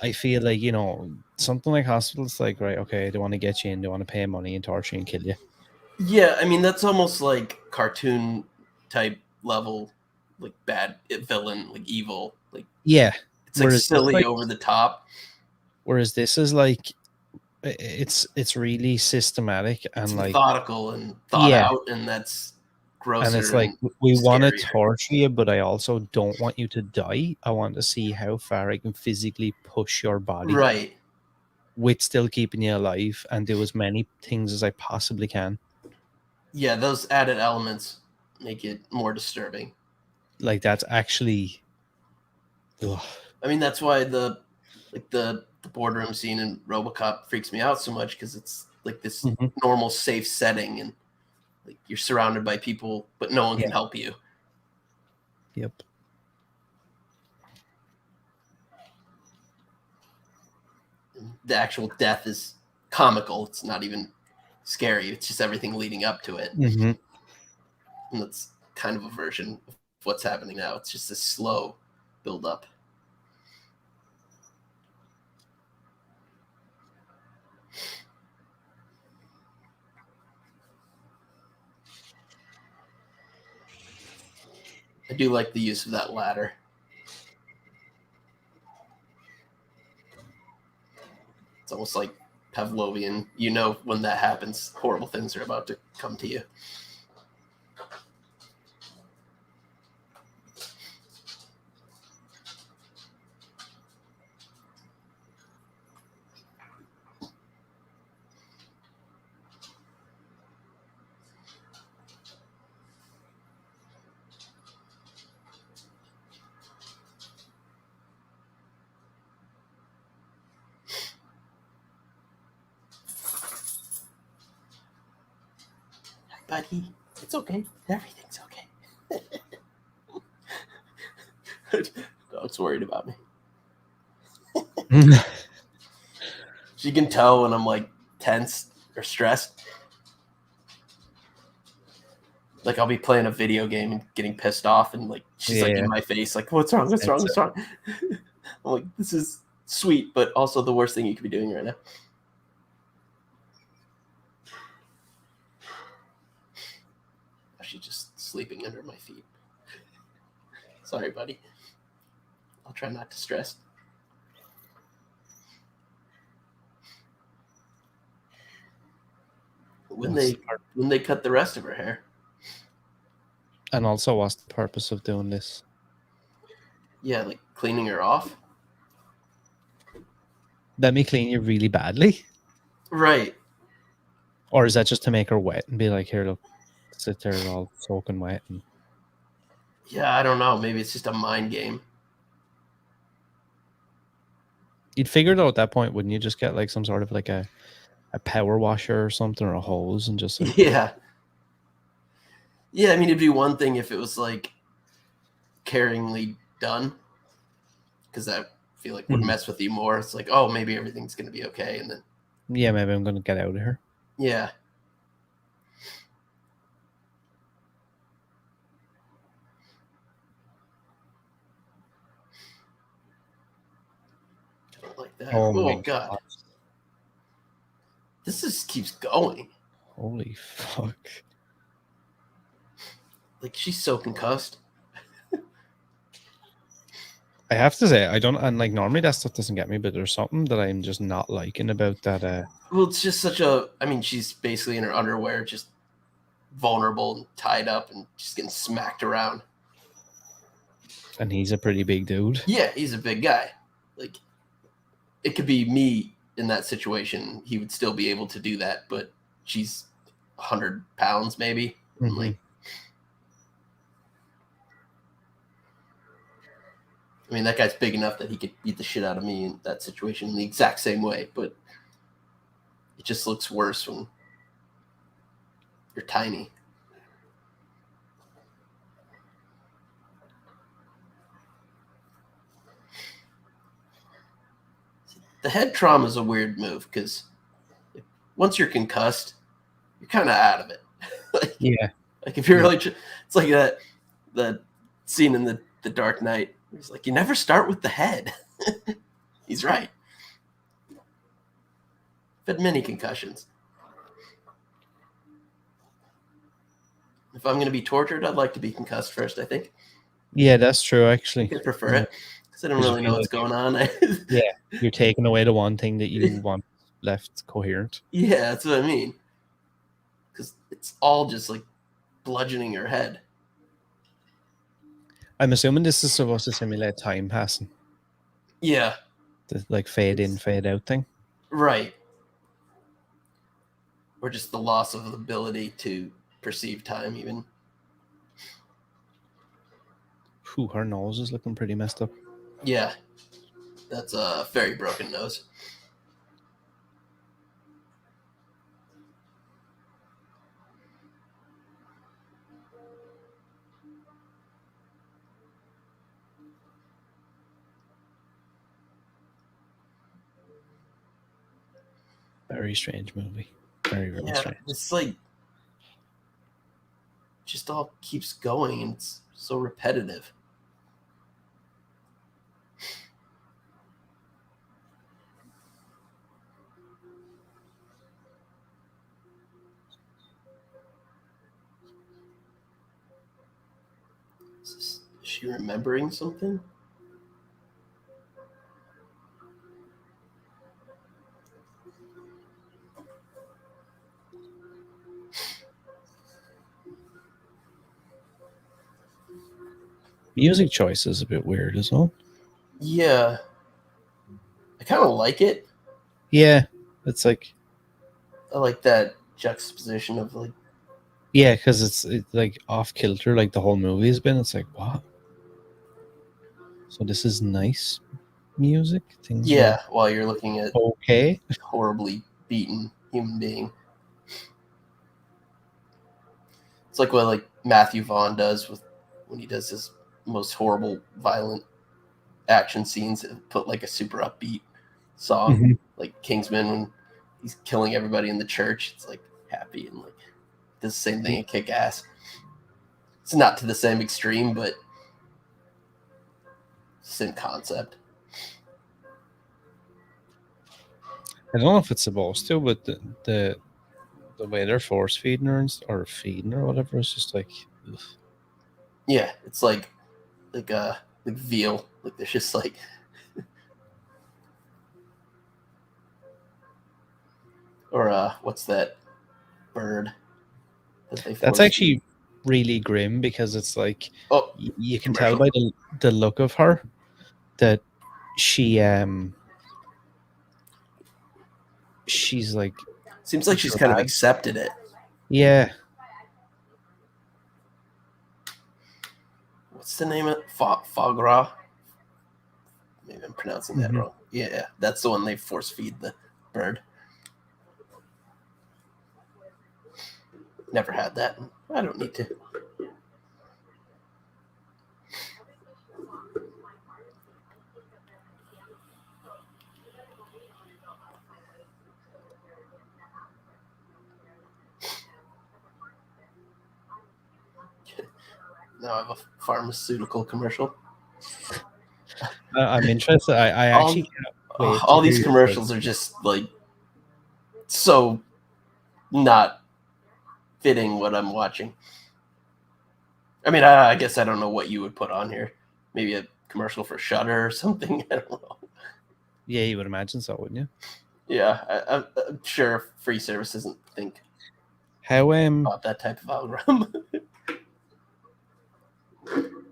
I feel like, you know, something like Hostel is like, right, okay, they want to get you in, they want to pay money and torture you and kill you. Yeah, I mean, that's almost like cartoon type level, like bad villain, like evil. Like, yeah. It's like silly, over the top. Whereas this is like, it's really systematic and it's like methodical and thought out, and that's grosser. And it's like, we want to torture you, but I also don't want you to die. I want to see how far I can physically push your body. Right. with still keeping you alive and do as many things as I possibly can. Yeah, those added elements make it more disturbing. Like that's actually. Ugh. I mean, that's why the boardroom scene in RoboCop freaks me out so much, because it's like this normal, safe setting, and like you're surrounded by people, but no one can help you. Yep. The actual death is comical. It's not even scary. It's just everything leading up to it. Mm-hmm. And that's kind of a version of what's happening now. It's just this slow build up. I do like the use of that ladder. It's almost like Pavlovian. You know when that happens, horrible things are about to come to you. Buddy, it's okay. Everything's okay. Dog's worried about me. She can tell when I'm like tense or stressed. Like I'll be playing a video game and getting pissed off, and like she's like in my face, like, what's wrong? What's wrong? What's wrong? I'm like, this is sweet, but also the worst thing you could be doing right now. She's just sleeping under my feet. Sorry, buddy. I'll try not to stress. When they cut the rest of her hair. And also, what's the purpose of doing this? Yeah, like cleaning her off. Let me clean you really badly? Right. Or is that just to make her wet and be like, here, look, sit there all soaking wet? And... Yeah, I don't know. Maybe it's just a mind game. You'd figure though at that point, wouldn't you just get like some sort of like a power washer or something, or a hose, and just like... Yeah. Yeah, I mean, it'd be one thing if it was like caringly done, because I feel like would mess with you more. It's like, oh, maybe everything's going to be okay. And then, yeah, maybe I'm going to get out of here. Yeah. I don't like that. Oh my God. This just keeps going. Holy fuck. Like, she's so concussed. I have to say, I don't, and like normally that stuff doesn't get me, but there's something that I'm just not liking about that. Well, it's just such a, I mean, she's basically in her underwear, just vulnerable and tied up and just getting smacked around. And he's a pretty big dude. Yeah, he's a big guy. Like, it could be me in that situation. He would still be able to do that, but she's 100 pounds maybe. Mm-hmm. Like, I mean, that guy's big enough that he could beat the shit out of me in that situation in the exact same way, but it just looks worse when you're tiny. The head trauma is a weird move because once you're concussed, you're kind of out of it. Like, yeah. Like if you're really, it's like that scene in the Dark Knight. He's like, you never start with the head. He's right. I've had many concussions. If I'm going to be tortured, I'd like to be concussed first, I think. Yeah, that's true, actually. I prefer it because I don't really know what's going on. Yeah, you're taking away the one thing that you want left coherent. Yeah, that's what I mean. Because it's all just like bludgeoning your head. I'm assuming this is supposed to simulate time passing. Yeah. The like fade in, fade out thing. Right. Or just the loss of the ability to perceive time, even. Whew, her nose is looking pretty messed up. Yeah. That's a very broken nose. Very strange movie. Very, very Yeah, strange. it's like just all keeps going and it's so repetitive. Is she remembering something? Music choice is a bit weird as well. Yeah. I kind of like it. Yeah, it's like, I like that juxtaposition of like, yeah, because it's like off kilter, like the whole movie has been. It's like, what? So this is nice music. Things yeah, while you're looking at are okay. horribly beaten human being. It's like what like Matthew Vaughn does with when he does his most horrible, violent action scenes and put like a super upbeat song, Mhm. like Kingsman when he's killing everybody in the church. It's like happy and like does the same thing in Kick Ass. It's not to the same extreme, but same concept. I don't know if it's supposed to, but the way they're force feeding her or feeding her or whatever is just like, ugh. Yeah, it's like veal. Like there's just like or what's that bird that they That's force actually feed? really grim because it's like Oh, you can tell commercial. by the look of her that she's like Seems like she's kind of dramatic. accepted it. Yeah. What's the name of it? Foie gras? Maybe I'm pronouncing that Mhm. wrong. Yeah, that's the one they force feed the bird. Never had that. I don't need to. Now I have a pharmaceutical commercial. I'm interested. I actually can't wait to All hear these your commercials take. are just like so not fitting what I'm watching. I mean, I guess I don't know what you would put on here. Maybe a commercial for Shudder or something. I don't know. Yeah, you would imagine so, wouldn't you? Yeah, I'm sure free service doesn't think How about that type of algorithm.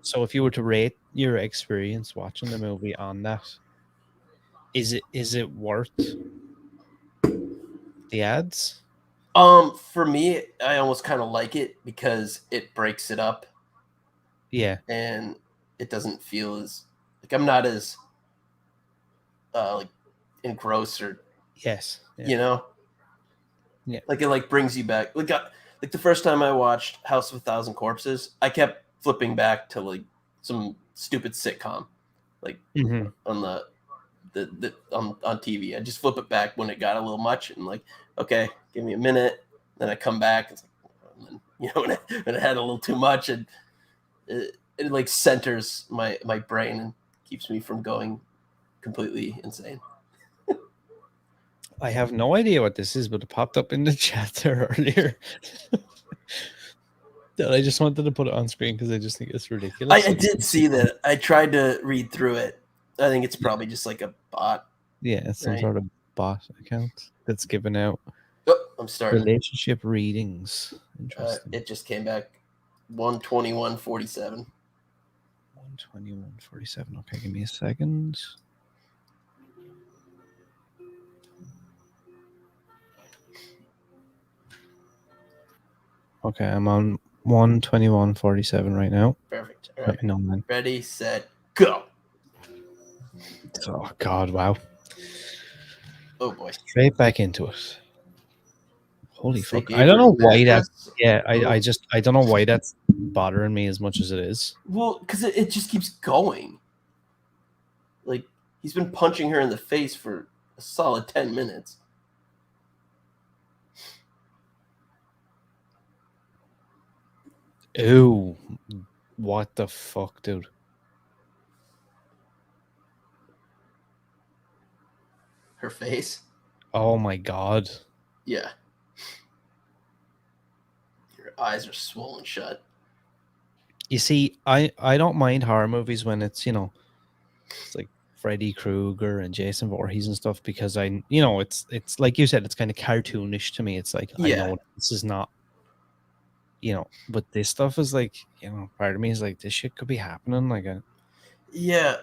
so if you were to rate your experience watching the movie on that, is it worth the ads? For me, I almost kind of like it because it breaks it up Yeah. and it doesn't feel as like I'm not as like engrossed or Yes. Yeah. you know, Yeah. like it like brings you back. Like the first time I watched House of a Thousand Corpses, I kept flipping back to like some stupid sitcom, like Mhm. on on TV. I just flip it back when it got a little much and like, okay, give me a minute. Then I come back. It's like, and then, you know, when it had a little too much, and it like centers my brain and keeps me from going completely insane. I have no idea what this is, but it popped up in the chat there earlier. That I just wanted to put it on screen because I just think it's ridiculous. I did see that. I tried to read through it. I think it's probably just like a bot. Yeah, it's some Right. sort of bot account that's giving out Oh, I'm starting. relationship readings. Interesting. It just came back 121.47. 121.47. Okay, give me a second. Okay, I'm on 1:21:47 right now. Perfect. All Let right. me know, man. Ready, set, go. Oh God, wow! Oh boy. Straight back into it. Holy Stay fuck! I don't deeper know in why that. mattress. Yeah, Oh. I don't know why that's bothering me as much as it is. Well, because it just keeps going. Like, he's been punching her in the face for a solid 10 minutes. Ew! What the fuck, dude? Her face? Oh my God! Yeah. Her eyes are swollen shut. You see, I don't mind horror movies when it's it's like Freddy Krueger and Jason Voorhees and stuff because it's like you said, it's kind of cartoonish to me. It's like I Yeah. know this is not but this stuff is like part of me is like this shit could be happening. Like Yeah.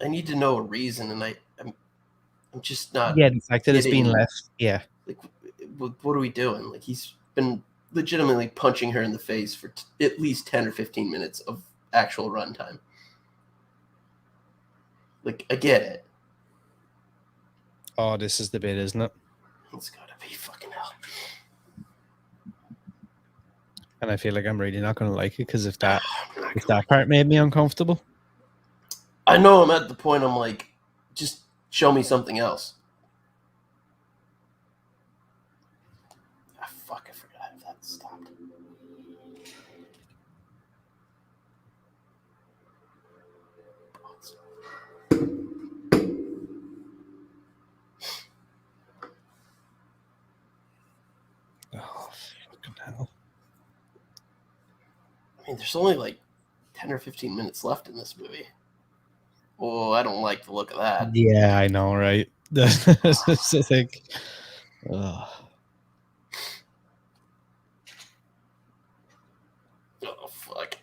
I need to know a reason, and I'm just not the fact that it's being getting, left. Yeah, like, what are we doing? Like, he's been legitimately punching her in the face for at least 10 or 15 minutes of actual runtime. Like, I get it. oh, this is the bit, isn't it? It's gotta be fucking hell. And I feel like I'm really not going to like it because if that part made me uncomfortable. I know I'm at the point I'm like, just show me something else. Ah, fuck, I forgot if that stopped. Oh, fucking hell. I mean, there's only like 10 or 15 minutes left in this movie. Oh, I don't like the look of that. Yeah, I know, right? It's just like, ugh. Oh, fuck.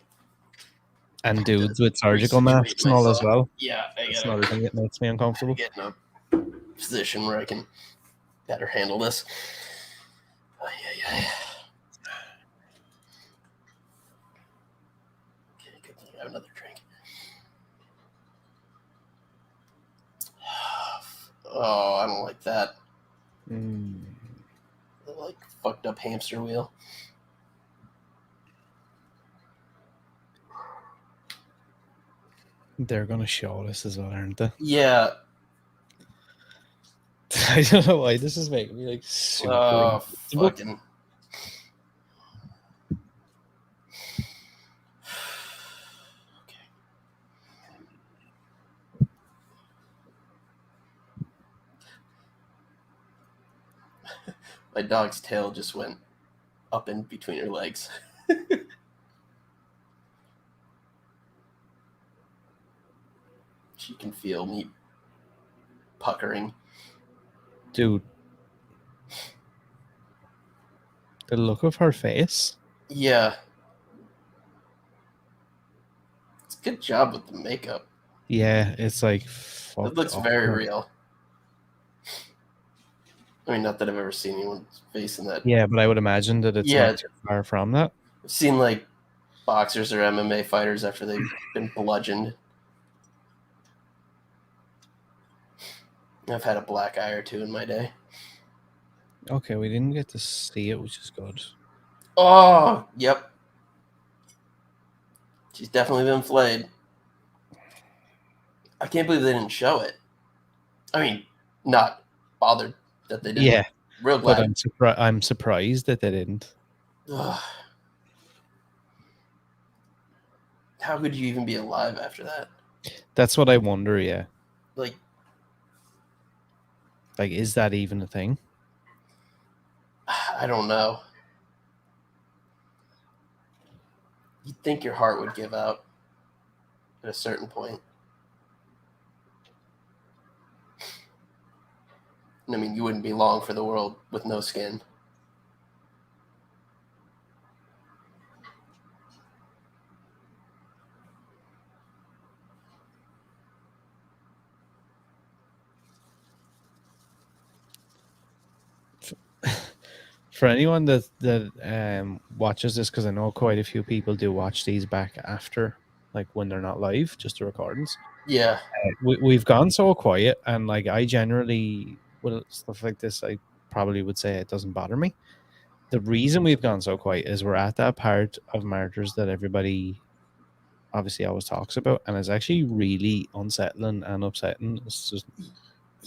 And dudes with surgical masks and all as well. Yeah, That's another thing that makes me uncomfortable. get in a position where I can better handle this. Oh, yeah. Okay, good thing I have another drink. Oh, I don't like that. Mm. The, like, fucked up hamster wheel. They're gonna show this as well, aren't they? Yeah. I don't know why this is making me like super uncomfortable. Fucking. Okay. My dog's tail just went up in between her legs. She can feel me puckering. Dude, the look of her face. Yeah. It's a good job with the makeup. Yeah, it's like It looks very real. I mean, not that I've ever seen anyone's face in that. Yeah, but I would imagine that it's not too far from that. I've seen like boxers or MMA fighters after they've been bludgeoned. I've had a black eye or two in my day. Okay, we didn't get to see it, which is good. Oh, yep. She's definitely been flayed. I can't believe they didn't show it. I mean, not bothered that they didn't. Yeah, Real glad. but I'm surprised that they didn't. Ugh. How could you even be alive after that? That's what I wonder. Yeah, Like, is that even a thing? I don't know. You'd think your heart would give out at a certain point. I mean, you wouldn't be long for the world with no skin. For anyone that watches this, because I know quite a few people do watch these back after, like when they're not live, just the recordings. Yeah. We've gone so quiet, and like I generally, well, stuff like this, I probably would say it doesn't bother me. The reason we've gone so quiet is we're at that part of Martyrs that everybody obviously always talks about, and it's actually really unsettling and upsetting. It's just,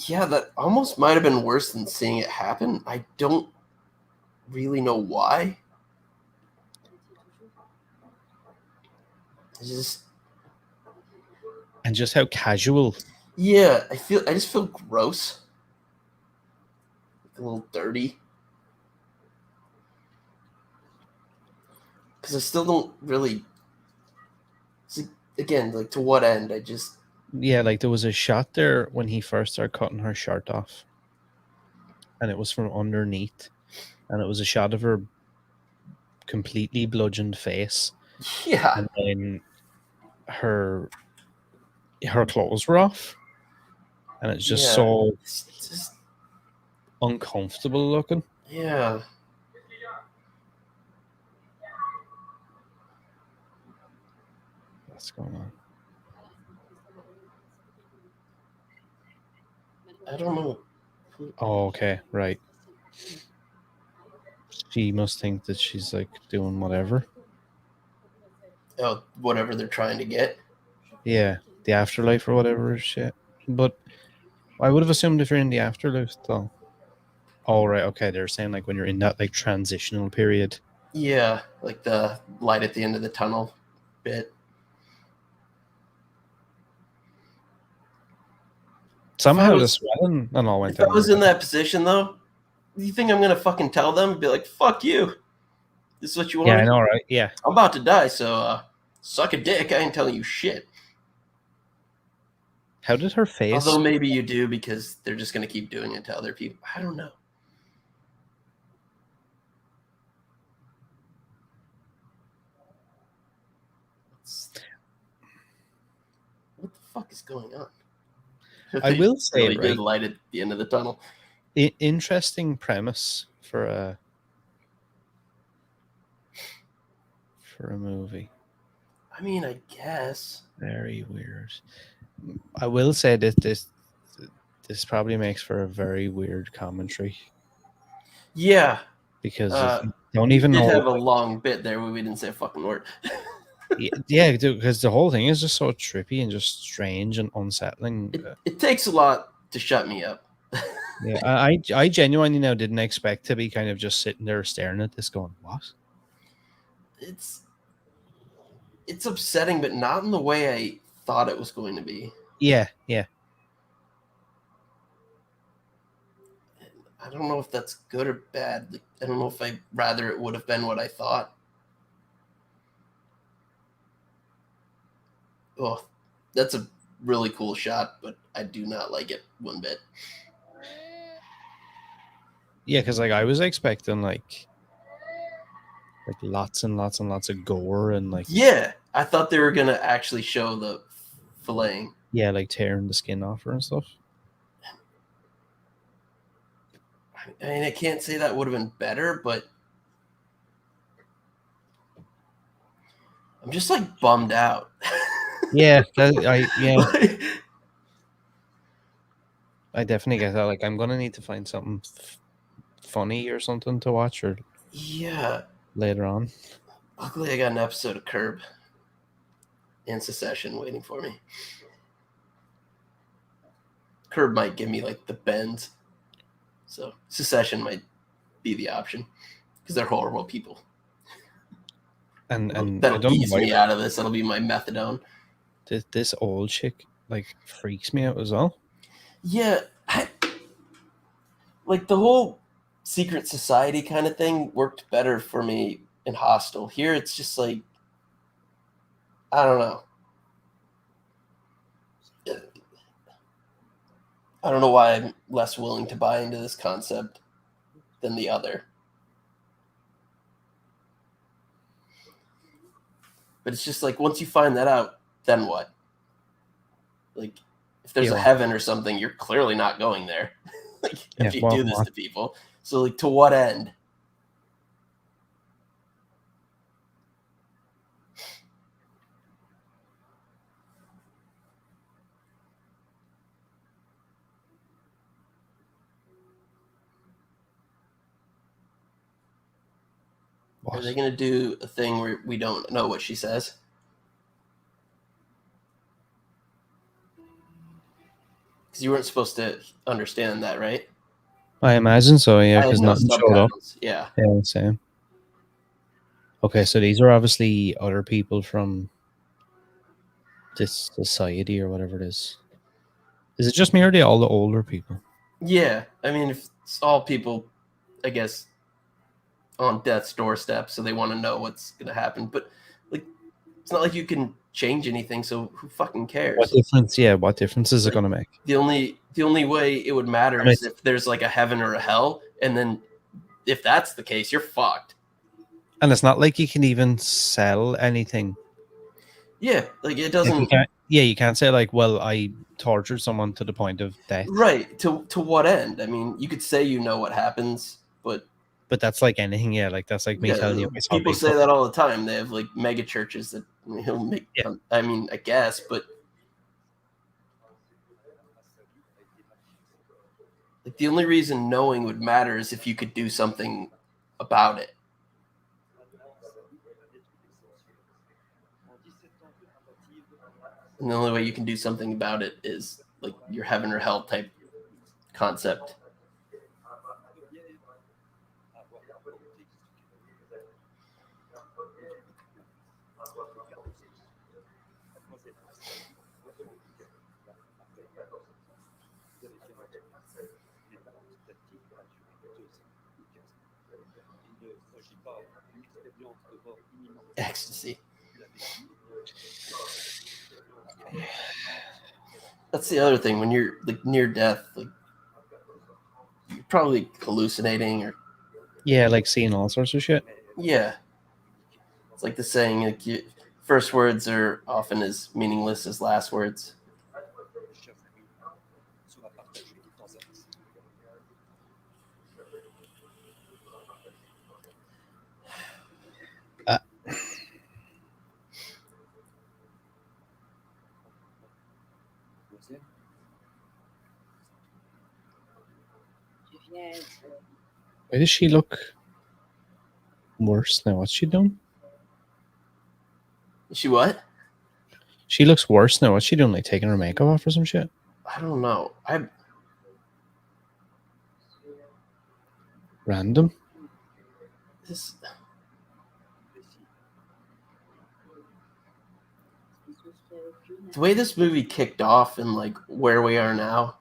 Yeah, that almost might have been worse than seeing it happen. I don't really know why. It's just, and just how casual. yeah, I just feel gross. A little dirty. Because I still don't really. Again, like, to what end? I just. Yeah, like there was a shot there when he first started cutting her shirt off, and it was from underneath, and it was a shot of her completely bludgeoned face, Yeah. and then her clothes were off, and it's just so It's just, uncomfortable looking. yeah. What's going on? I don't know. Oh, okay, right. She must think that she's like doing whatever. Oh, whatever they're trying to get. Yeah, the afterlife or whatever shit. But I would have assumed if you're in the afterlife, though. Oh, right. Okay, they're saying like when you're in that like transitional period. Yeah, like the light at the end of the tunnel bit. Somehow the swelling and all went If I down. was in that position, though, you think I'm gonna fucking tell them? Be like, "Fuck you! This is what you want." Yeah, I know, right? Yeah. I'm about to die, so suck a dick. I ain't telling you shit. How did her face? Although maybe you do, because they're just gonna keep doing it to other people. I don't know. What the fuck is going on? I will say, really right, did light at the end of the tunnel. Interesting premise for a movie. I mean, I guess. Very weird. I will say that this probably makes for a very weird commentary. Yeah. Because don't even we did know. Have a long bit there where we didn't say a fucking word. Yeah, because the whole thing is just so trippy and just strange and unsettling. It takes a lot to shut me up. Yeah, I genuinely now didn't expect to be kind of just sitting there staring at this going, what? It's upsetting, but not in the way I thought it was going to be. Yeah. I don't know if that's good or bad. Like, I don't know if I'd rather it would have been what I thought. Oh, that's a really cool shot, but I do not like it one bit. Yeah, because like I was expecting like lots and lots and lots of gore and like. Yeah, I thought they were gonna actually show the filleting. Yeah, like tearing the skin off her and stuff. I mean, I can't say that would have been better, but I'm just like bummed out. Yeah, I definitely get that. Like, I'm gonna need to find something funny or something to watch, or later on. Luckily, I got an episode of Curb and Secession waiting for me. Curb might give me like the bends, so Secession might be the option because they're horrible people. And that'll ease me out of this. That'll be my methadone. This old chick like freaks me out as well. Yeah, like the whole secret society kind of thing worked better for me in Hostel. Here, it's just like, I don't know. I don't know why I'm less willing to buy into this concept than the other. But it's just like, once you find that out, then what? Like, if there's a heaven or something, you're clearly not going there. Like, if you do this to people. So, like, to what end? Are they going to do a thing where we don't know what she says? Because you weren't supposed to understand that, right? I imagine so, yeah, I had because no nothing showed up. subtitles. Yeah. Yeah, same. Okay, so these are obviously other people from this society or whatever it is. Is it just me or are they all the older people? Yeah. I mean, if it's all people, I guess, on death's doorstep, so they want to know what's going to happen. But, like, it's not like you can change anything, so who fucking cares? What difference? Yeah, what difference is it going to make? The only way it would matter I mean, is if there's like a heaven or a hell, and then if that's the case, you're fucked. And it's not like you can even sell anything. Yeah, like it Like doesn't. you can't say like, well, I tortured someone to the point of death. Right. To what end? I mean, you could say you know what happens, but that's like anything. Yeah, like that's like me telling you. I saw people say Bigfoot. that all the time. They have like mega churches that make. Yeah. I mean, I guess, but like the only reason knowing would matter is if you could do something about it. And the only way you can do something about it is like your heaven or hell type concept. Ecstasy. That's the other thing. When you're like near death, like you're probably hallucinating or like seeing all sorts of shit. Yeah, it's like the saying, like first words are often as meaningless as last words. Why does she look worse now? What's she done? She what? She looks worse now. What's she doing? Like taking her makeup off or some shit? I don't know. Random. The way this movie kicked off and like where we are now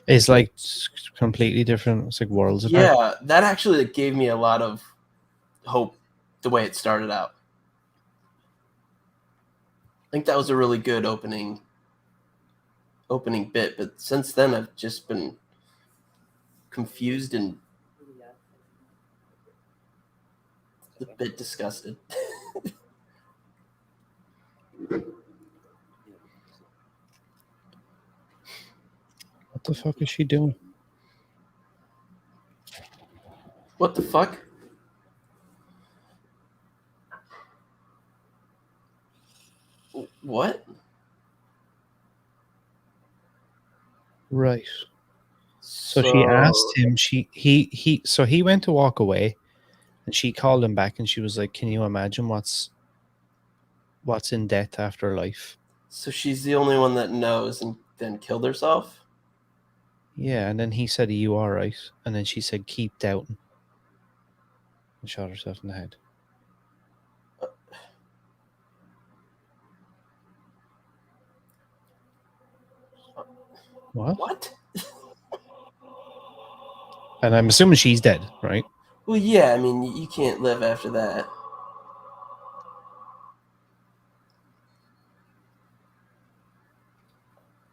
is like completely different. It's like worlds apart. Yeah, that actually gave me a lot of hope the way it started out. I think that was a really good opening bit, but since then I've just been confused and a bit disgusted. What the fuck is she doing? What the fuck? What? Right. So she asked him, he went to walk away and she called him back and she was like, can you imagine what's in death after life? So she's the only one that knows and then killed herself? Yeah, and then he said, are you all right? And then she said, keep doubting. And shot herself in the head. What? And I'm assuming she's dead, right? Well, yeah, I mean, you can't live after that.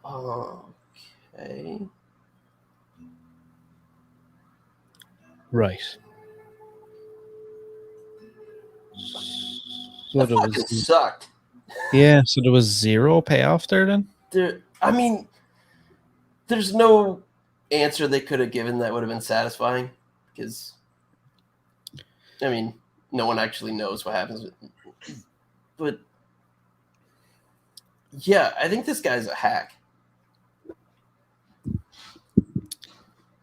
Okay. Right. So that fucking sucked. Yeah, so there was zero payoff there then? I mean, there's no answer they could have given that would have been satisfying because, I mean, no one actually knows what happens. But, yeah, I think this guy's a hack.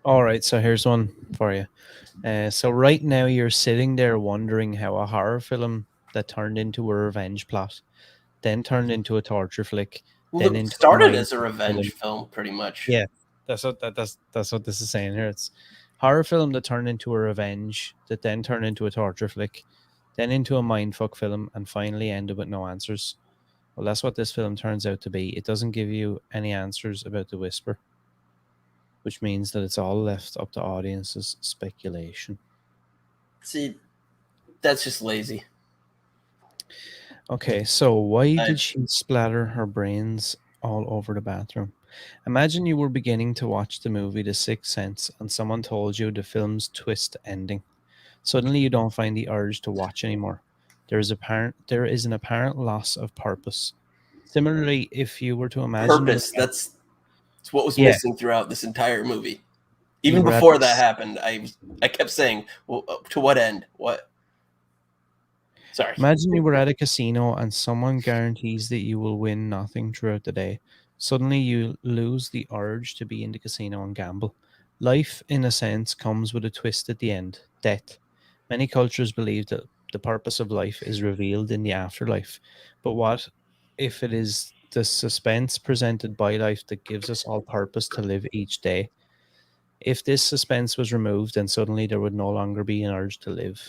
All right, so here's one for you. So right now you're sitting there wondering how a horror film that turned into a revenge plot, then turned into a torture flick, Well, then it into a started mind as a revenge film, pretty much. Yeah, that's what this is saying here. It's horror film that turned into a revenge, that then turned into a torture flick, then into a mindfuck film, and finally ended with no answers. Well, that's what this film turns out to be. It doesn't give you any answers about the whisper, which means that it's all left up to audiences' speculation. See, that's just lazy. Okay, so why did she splatter her brains all over the bathroom? Imagine you were beginning to watch the movie The Sixth Sense and someone told you the film's twist ending. Suddenly you don't find the urge to watch anymore. There is an apparent loss of purpose. Similarly, if you were to imagine Purpose. That's what was Yeah. missing throughout this entire movie. You Even were at before this- that happened, I kept saying, well, to what end? What? Sorry. Imagine you were at a casino and someone guarantees that you will win nothing throughout the day. Suddenly you lose the urge to be in the casino and gamble. Life, in a sense, comes with a twist at the end, death. Many cultures believe that the purpose of life is revealed in the afterlife. But what if it is the suspense presented by life that gives us all purpose to live each day? If this suspense was removed, then suddenly there would no longer be an urge to live.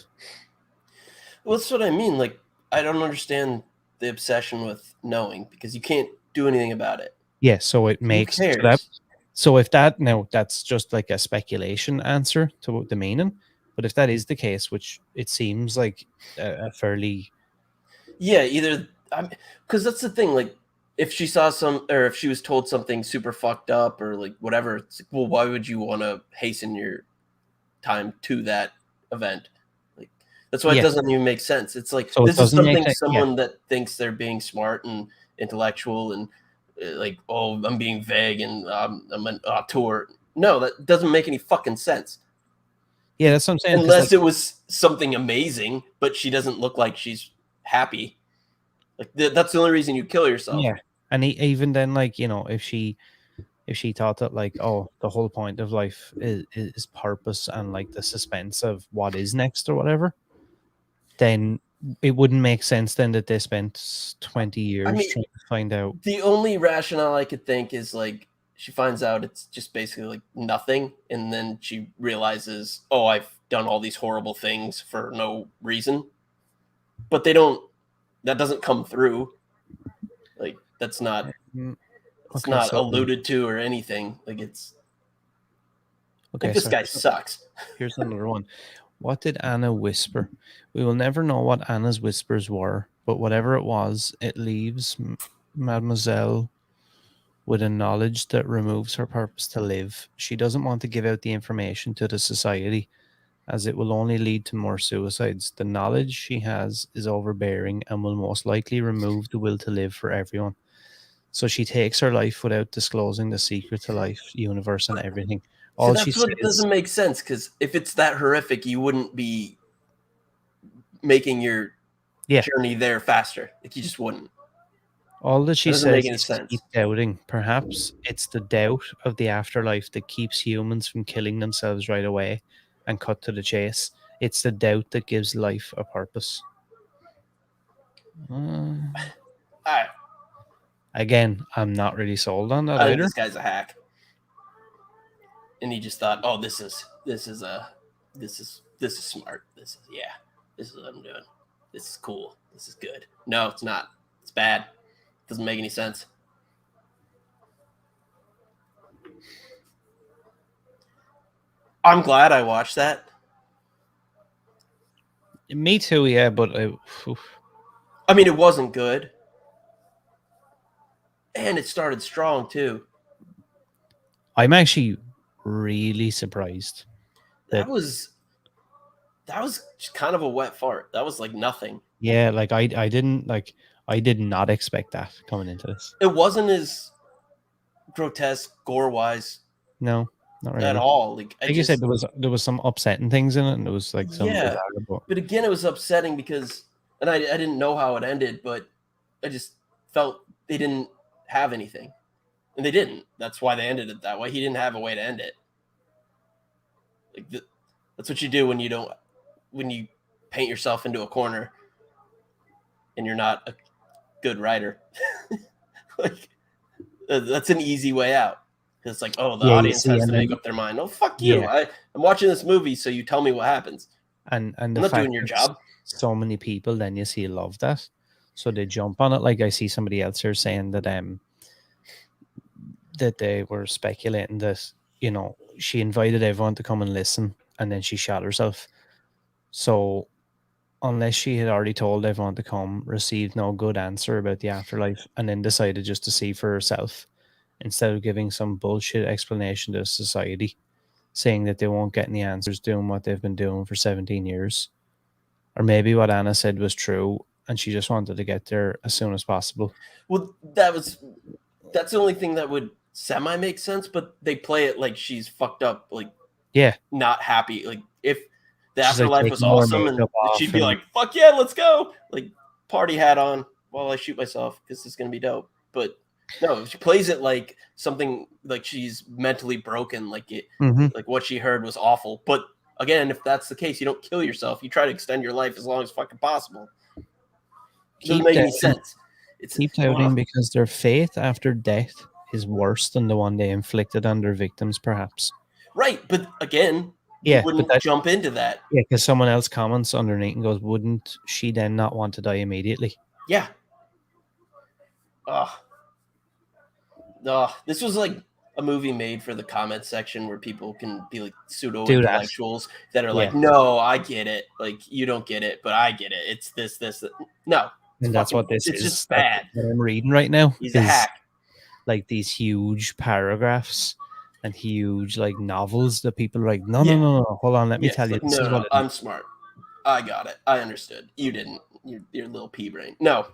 Well, that's what I mean. Like, I don't understand the obsession with knowing because you can't do anything about it. Yeah, so it makes Who so cares? so if that now that's just like a speculation answer to the meaning, but if that is the case, which it seems like a fairly Yeah, either because that's the thing. Like, if she saw some, or if she was told something super fucked up, or like whatever, it's like, well, why would you want to hasten your time to that event? Like, that's why Yeah. it doesn't even make sense. It's like So it this is doesn't make something sense, yeah. someone that thinks they're being smart and intellectual and like, oh, I'm being vague and I'm an auteur. No, that doesn't make any fucking sense. Yeah, that's what I'm saying. 'Cause, Unless like, it was something amazing, but she doesn't look like she's happy. Like that's the only reason you kill yourself. yeah, and even then, like, you know, if she thought that, like, oh, the whole point of life is purpose and like the suspense of what is next or whatever, then it wouldn't make sense then that they spent 20 years mean, trying to find out. The only rationale I could think is like she finds out it's just basically like nothing, and then she realizes, oh, I've done all these horrible things for no reason. But they don't. That doesn't come through. Like that's not. It's Okay, not so alluded to or anything. Like it's. okay, Like this so guy sucks. here's another one. What did Anna whisper? We will never know what Anna's whispers were, but whatever it was, it leaves Mademoiselle with a knowledge that removes her purpose to live. She doesn't want to give out the information to the society, as it will only lead to more suicides. The knowledge she has is overbearing and will most likely remove the will to live for everyone. So she takes her life without disclosing the secret to life, universe, and everything. So All that's she what says, doesn't make sense, because if it's that horrific, you wouldn't be making your journey there faster. Like you just wouldn't. all that she That doesn't make says any is sense. keep doubting. Perhaps it's the doubt of the afterlife that keeps humans from killing themselves right away and cut to the chase. It's the doubt that gives life a purpose. Again, I'm not really sold on that I think either. this guy's a hack, and he just thought, "Oh, this is smart. This is this is what I'm doing. This is cool. This is good." No, it's not. It's bad. It doesn't make any sense. I'm glad I watched that. Me too, yeah, but I mean, it wasn't good, and it started strong too. I'm actually really surprised. That was just kind of a wet fart. That was like nothing. Yeah, like I did not expect that coming into this. It wasn't as grotesque gore-wise No, not really. at all. Like Like you said, there was some upsetting things in it, and there was like some yeah, bizarre, but again, it was upsetting because, and I didn't know how it ended, but I just felt they didn't have anything, and they didn't. That's why they ended it that way. He didn't have a way to end it. Like That's what you do when you paint yourself into a corner and you're not a good writer. Like, that's an easy way out. It's like, oh, the Yeah, you audience see, has and to then make up their mind. Oh, fuck you. yeah, I'm watching this movie, so you tell me what happens. and I'm the not fact doing your that job. so many people then you see love that, so they jump on it. Like I see somebody else here saying that that they were speculating that, you know, she invited everyone to come and listen and then she shot herself. So unless she had already told everyone to come, received no good answer about the afterlife, and then decided just to see for herself instead of giving some bullshit explanation to society, saying that they won't get any answers doing what they've been doing for 17 years. Or maybe what Anna said was true and she just wanted to get there as soon as possible. Well, that's the only thing that would semi make sense, but they play it like she's fucked up, like Yeah. not happy. Like if the She's like afterlife was taking all her awesome and makeup off she'd be and like, fuck yeah, let's go. Like party hat on while I shoot myself because it's gonna be dope. But no, she plays it like something like she's mentally broken, like like what she heard was awful. But again, if that's the case, you don't kill yourself. You try to extend your life as long as fucking possible. It doesn't make any sense. Keep doubting because their faith after death is worse than the one they inflicted on their victims, perhaps. Right, but again, Yeah, you wouldn't jump into that. Yeah, because someone else comments underneath and goes, wouldn't she then not want to die immediately? Yeah. This was like a movie made for the comment section where people can be like pseudo intellectuals that are like, no, I get it. Like, you don't get it, but I get it. It's this. No. And that's what this is. It's just bad. What I'm reading right now. He's a hack. Like these huge paragraphs and huge like novels that people are like, no, hold on, let me tell you. Like, no, I'm smart. I got it. I understood. You didn't. You're a little pea brain. No,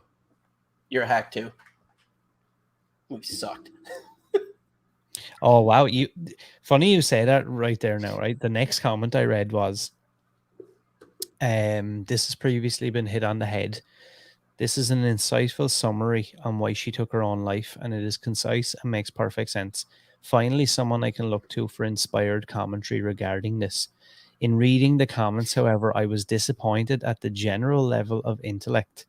you're a hack too. We sucked. Oh wow, funny you say that right there now, right? The next comment I read was, this has previously been hit on the head. This is an insightful summary on why she took her own life, and it is concise and makes perfect sense. Finally, someone I can look to for inspired commentary regarding this. In reading the comments, however, I was disappointed at the general level of intellect.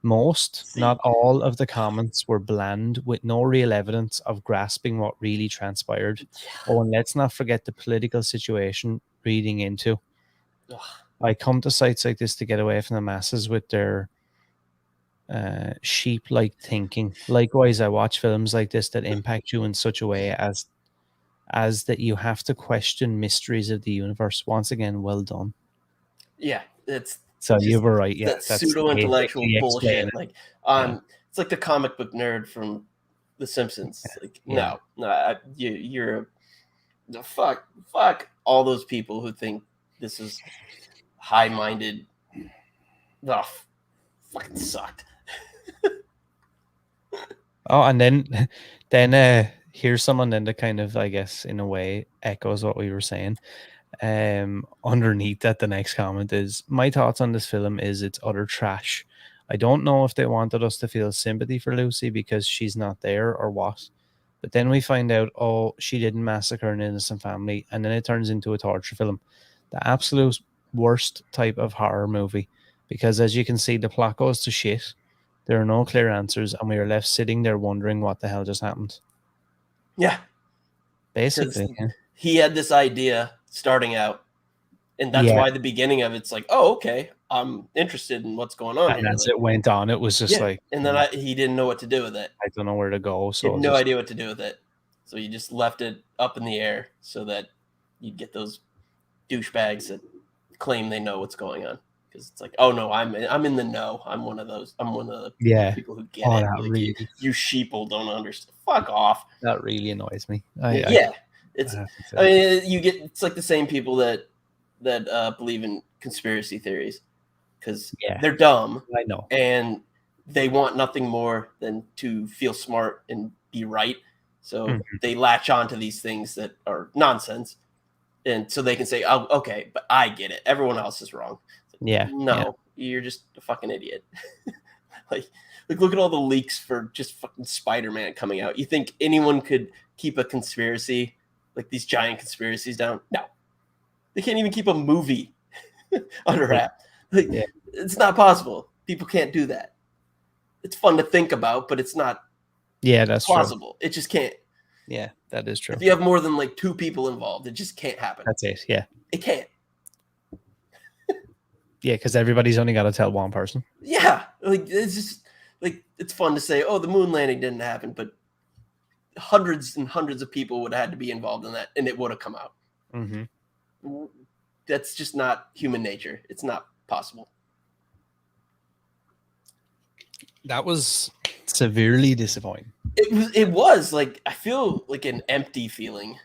Most, not all, of the comments were bland, with no real evidence of grasping what really transpired. Oh, and let's not forget the political situation reading into. I come to sites like this to get away from the masses with their sheep-like thinking. Likewise, I watch films like this that impact you in such a way as that you have to question mysteries of the universe. Once again, well done. Yeah, it's so you were right. Yeah, that's pseudo-intellectual bullshit. Like, it's like the comic book nerd from The Simpsons. Like, no, you're fuck all those people who think this is high-minded. Oh, fucking sucked. Oh, and then here's someone then that kind of, I guess, in a way echoes what we were saying. Underneath that, the next comment is, my thoughts on this film is it's utter trash. I don't know if they wanted us to feel sympathy for Lucy because she's not there or what. But then we find out, oh, she didn't massacre an innocent family, and then it turns into a torture film. The absolute worst type of horror movie. Because as you can see, the plot goes to shit. There are no clear answers, and we are left sitting there wondering what the hell just happened. Yeah. Basically. Yeah. He had this idea starting out, and that's why the beginning of it's like, oh, okay, I'm interested in what's going on and here. As it went on, it was just like... And then he didn't know what to do with it. I don't know where to go. So he had no idea what to do with it. So he just left it up in the air so that you'd get those douchebags that claim they know what's going on. Because it's like, oh no, I'm in the know. I'm one of those. I'm one of the people who get it. Like, really... you sheeple don't understand. Fuck off. That really annoys me. It's. I mean, you get. It's like the same people that believe in conspiracy theories because they're dumb. I know, and they want nothing more than to feel smart and be right. So they latch on to these things that are nonsense, and so they can say, "Oh, okay, but I get it. Everyone else is wrong." You're just a fucking idiot. like look at all the leaks for just fucking Spider-Man coming out. You think anyone could keep a conspiracy like these giant conspiracies down? No, They can't even keep a movie under wrap. Like, Yeah. it's not possible. People can't do that. It's fun to think about, but it's not that's true. plausible. It just can't. Yeah, that is true. If you have more than like 2 people involved, it just can't happen. That's it. Yeah. It can't. Yeah, because everybody's only got to tell one person. Yeah, like it's just like it's fun to say, oh, the moon landing didn't happen, but hundreds and hundreds of people would have had to be involved in that, and it would have come out. Mm-hmm. That's just not human nature. It's not possible. That was severely disappointing. It was like I feel like an empty feeling.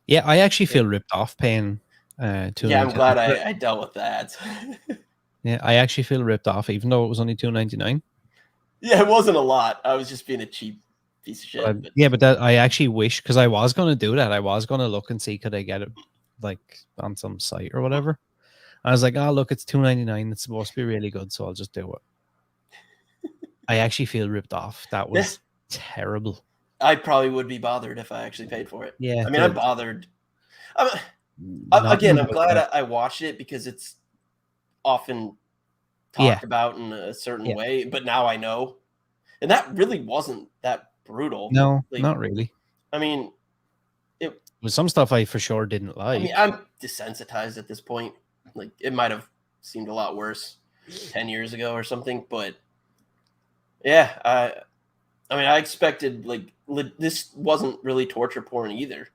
Yeah, I actually feel ripped off paying. Yeah, I'm glad I dealt with that. Yeah, I actually feel ripped off, even though it was only $2.99. Yeah, it wasn't a lot. I was just being a cheap piece of shit. Yeah, but that I actually wish, because I was going to do that. I was going to look and see could I get it like on some site or whatever. I was like, oh look, it's $2.99. It's supposed to be really good, so I'll just do it. I actually feel ripped off. That was terrible. I probably would be bothered if I actually paid for it. Yeah, I mean, I'm bothered. Again, I'm glad I watched it because it's often talked about in a certain way, but now I know. And that really wasn't that brutal. No, not really. I mean, it was some stuff I for sure didn't like. I mean, I'm desensitized at this point. Like, it might have seemed a lot worse 10 years ago or something, but yeah, I mean, I expected, like, this wasn't really torture porn either.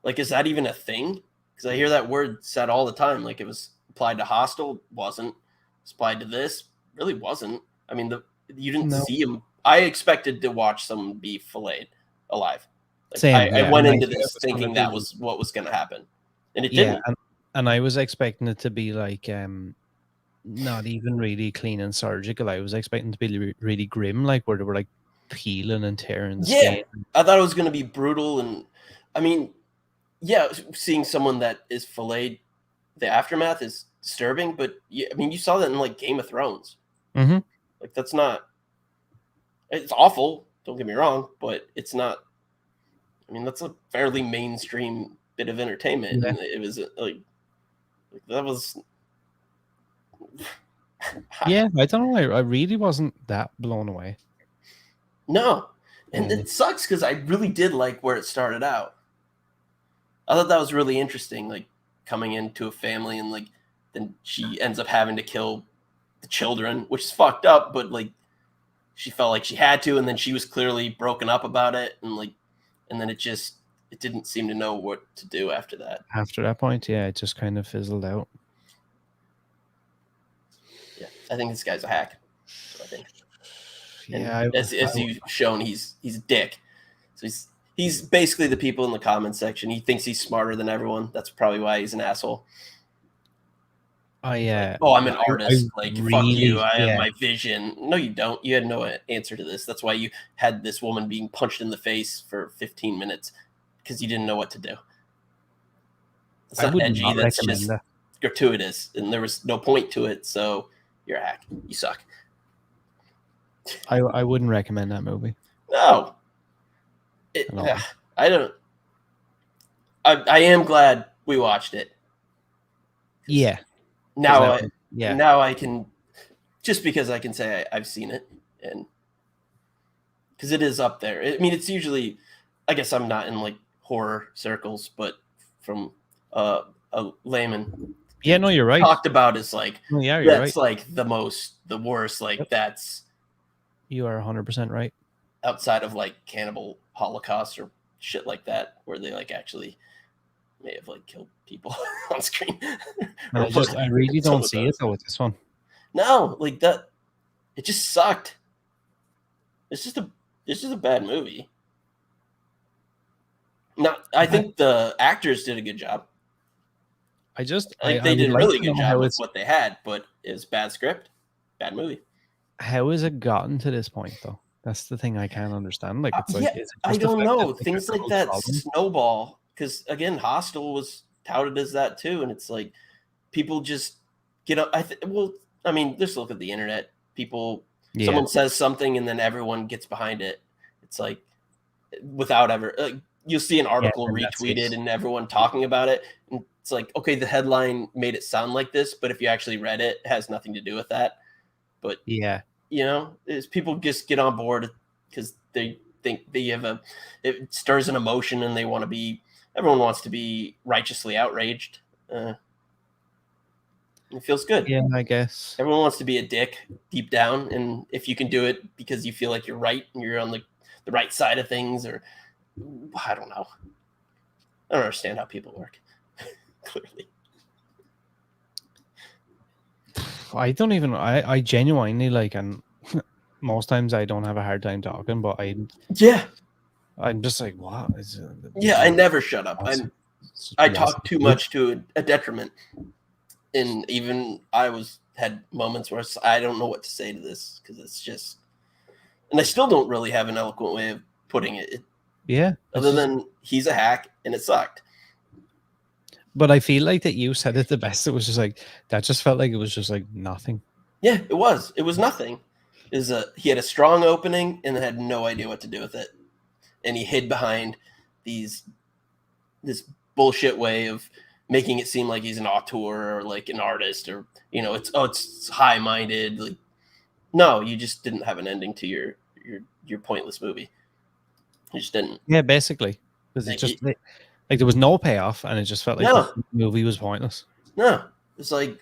Like, is that even a thing? Because I hear that word said all the time. Like, it was applied to Hostel, wasn't. It was applied to this, really wasn't. I mean, you didn't see him. I expected to watch someone be filleted alive. Like, Same, I went into this thinking that was what was going to happen, and it didn't. And I was expecting it to be like not even really clean and surgical. I was expecting it to be really grim, like where they were like peeling and tearing the skin. I thought it was going to be brutal, and I mean, yeah, seeing someone that is filleted, the aftermath is disturbing. But yeah, I mean, you saw that in like Game of Thrones. Mm-hmm. Like, that's not. It's awful. Don't get me wrong, but it's not. I mean, that's a fairly mainstream bit of entertainment, and it was like that was. Yeah, I don't know. I really wasn't that blown away. No, and it sucks because I really did like where it started out. I thought that was really interesting, like coming into a family and like then she ends up having to kill the children, which is fucked up, but like she felt like she had to, and then she was clearly broken up about it, and then it didn't seem to know what to do after that. After that point, yeah, it just kind of fizzled out. Yeah, I think this guy's a hack. I think. Yeah, as you've shown, he's a dick. So he's basically the people in the comment section. He thinks he's smarter than everyone. That's probably why he's an asshole. I'm an artist. Fuck you. I have my vision. No, you don't. You had no answer to this. That's why you had this woman being punched in the face for 15 minutes because you didn't know what to do. It's not edgy. That's just gratuitous, and there was no point to it. So you're a hack. You suck. I wouldn't recommend that movie. No. I don't. I am glad we watched it. Yeah. Now I can, just because I can say I've seen it, and because it is up there. I mean, it's usually, I guess I'm not in like horror circles, but from a layman. Yeah, no, you're right. Talked about is like, you're that's right. like the worst. Like that's. You are 100% right. Outside of like cannibal holocaust or shit like that, where they like actually may have like killed people on screen. I really don't see it though with this one. No, like that. It just sucked. It's just a bad movie. No, I think the actors did a good job. They did a really good job with what they had, but it was bad script, bad movie. How has it gotten to this point though? That's the thing I can't understand. Like, it's like I don't know. Things like that snowball, because again, Hostel was touted as that too, and it's like people just get up. I mean, just look at the internet. Someone says something, and then everyone gets behind it. It's like without ever you'll see an article and that's it. retweeted and everyone talking about it. And it's like, okay, the headline made it sound like this, but if you actually read it, it has nothing to do with that. But Yeah. you know, is people just get on board because they think it stirs an emotion and everyone wants to be righteously outraged. It feels good. Yeah, I guess. Everyone wants to be a dick deep down, and if you can do it because you feel like you're right and you're on the right side of things, or I don't know. I don't understand how people work. Clearly. I don't even. I genuinely like, and most times I don't have a hard time talking, but I'm just like, what is it? Yeah, I never shut up. I talk too good. much to a detriment. And even I had moments where I don't know what to say to this because it's just, and I still don't really have an eloquent way of putting it. Yeah. Other than he's a hack and it sucked. But I feel like that you said it the best. It was just like, that just felt like it was just like nothing. Yeah, it was. It was nothing. He had a strong opening and had no idea what to do with it. And he hid behind this bullshit way of making it seem like he's an auteur or like an artist, or it's high-minded. Like, no, you just didn't have an ending to your pointless movie. You just didn't. Yeah, basically, because it just like there was no payoff, and it just felt like the movie was pointless. No, it's like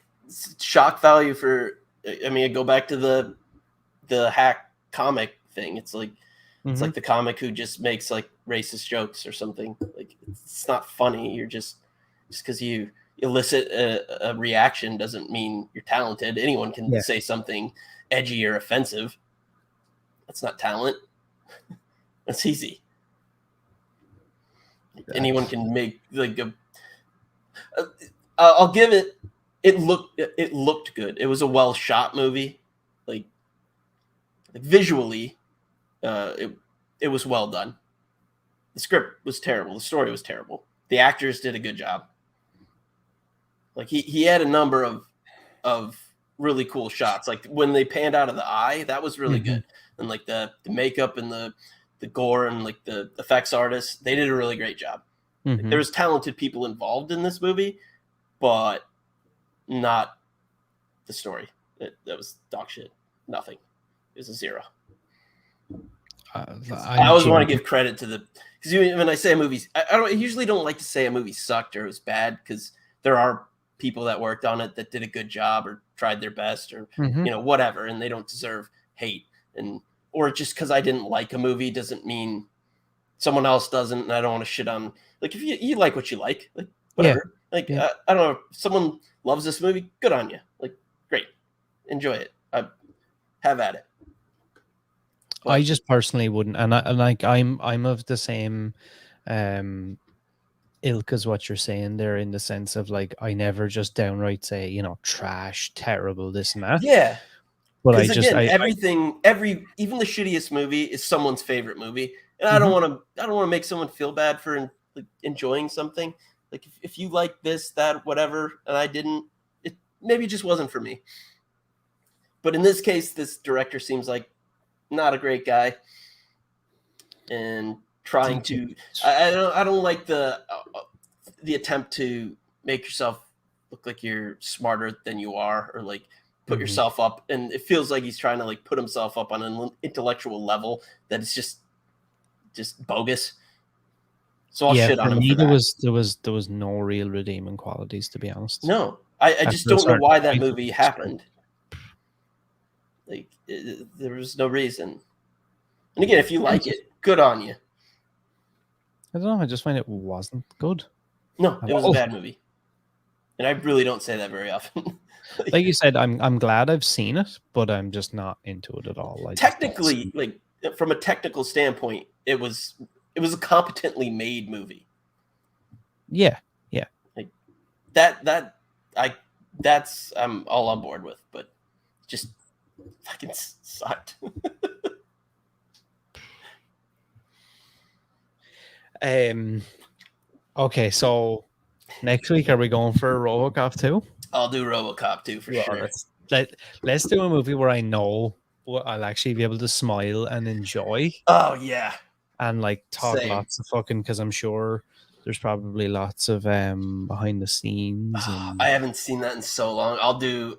shock value for. I mean, I go back to the hack comic thing. It's like it's like the comic who just makes like racist jokes or something. Like, it's not funny. You're just because you elicit a reaction doesn't mean you're talented. Anyone can say something edgy or offensive. That's not talent. That's easy. Anyone can make like I'll give it. It looked good. It was a well shot movie. Like visually, it was well done. The script was terrible. The story was terrible. The actors did a good job. Like he had a number of really cool shots. Like when they panned out of the eye, that was really good. And like the makeup and the gore and like the effects artists, they did a really great job. Like, there was talented people involved in this movie, but not the story. That was dog shit. Nothing. It was a 0. I always want to give credit to because when I say a movie, I usually don't like to say a movie sucked or it was bad, because there are people that worked on it that did a good job or tried their best or whatever, and they don't deserve hate. Or just because I didn't like a movie doesn't mean someone else doesn't, and I don't want to shit on. Like, if you like what you like whatever. I don't know, if someone loves this movie, good on you. Like, great, enjoy it. Have at it. But I just personally wouldn't, and I'm of the same ilk as what you're saying there, in the sense of like, I never just downright say, trash, terrible, this and that. Yeah. But even the shittiest movie is someone's favorite movie, and I don't want to make someone feel bad for enjoying something. Like, if you like this, that, whatever, and I didn't, it maybe just wasn't for me. But in this case, this director seems like not a great guy, and trying to. I don't like the attempt to make yourself look like you're smarter than you are, or like put yourself up, and it feels like he's trying to like put himself up on an intellectual level that is just bogus. So I'll shit on him for that. There was no real redeeming qualities, to be honest. No, I just don't know why that movie happened. Like, there was no reason. And again, if you like it, good on you. I don't know. I just find it wasn't good. No, it was a bad movie. And I really don't say that very often. Like you said, I'm glad I've seen it, but I'm just not into it at all. Technically, like from a technical standpoint, it was a competently made movie. Yeah. Like that's I'm all on board with, but just fucking sucked. Okay, so next week, are we going for RoboCop 2? I'll do RoboCop 2 for sure. Let's do a movie where I know I'll actually be able to smile and enjoy. Oh yeah, and like talk Same. lots of fucking, because I'm sure there's probably lots of behind the scenes. And I haven't seen that in so long.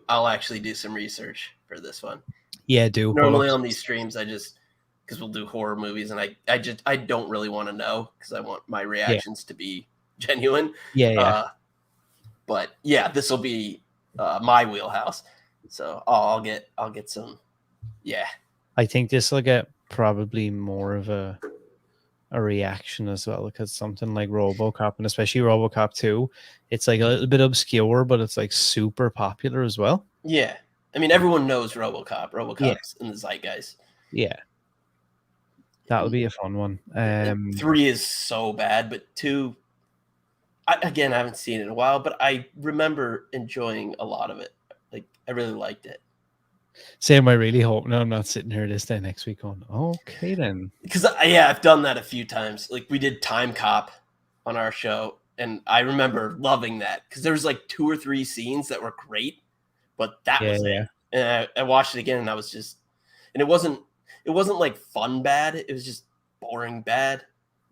I'll actually do some research for this one. yeah, do Normally on these streams, because we'll do horror movies, and I don't really want to know because I want my reactions to be genuine. Yeah. But yeah, this will be my wheelhouse. So I'll get some. Yeah, I think this will get probably more of a reaction as well, because something like RoboCop, and especially RoboCop 2, it's like a little bit obscure, but it's like super popular as well. Yeah, I mean everyone knows RoboCop. RoboCop's in the zeitgeist. Yeah, that would be a fun one. 3 is so bad, but 2, I haven't seen it in a while, but I remember enjoying a lot of it. Like I really liked it. Same. I really hope. No, I'm not sitting here this day next week going, okay then. Because I've done that a few times. Like we did Time Cop on our show, and I remember loving that because there was like 2 or 3 scenes that were great, but that was it. And I watched it again, and I was just, and it wasn't like fun bad. It was just boring bad.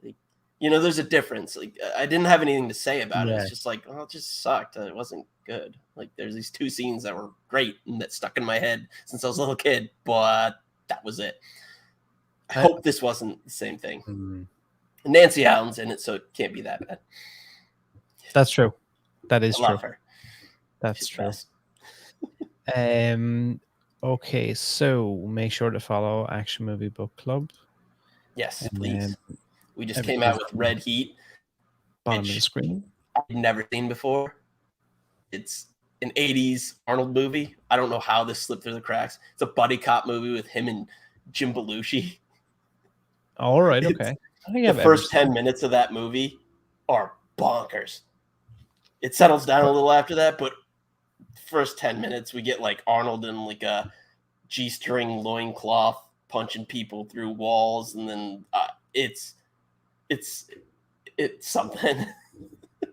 Like, there's a difference. Like I didn't have anything to say about it. It's just like, it just sucked. It wasn't good. Like there's these 2 scenes that were great and that stuck in my head since I was a little kid, but that was it. I hope this wasn't the same thing. Nancy Allen's in it, so it can't be that bad. That's true. That is I true. love her. That's She's true. best. Okay, so make sure to follow Action Movie Book Club. Yes, please. We just came out with Red Heat. Bottom of the screen. I've never seen before. It's an 80s Arnold movie. I don't know how this slipped through the cracks. It's a buddy cop movie with him and Jim Belushi. All right, okay. The first 10 minutes of that movie are bonkers. It settles down a little after that, but first 10 minutes we get like Arnold in like a G-string loincloth punching people through walls, and then it's something.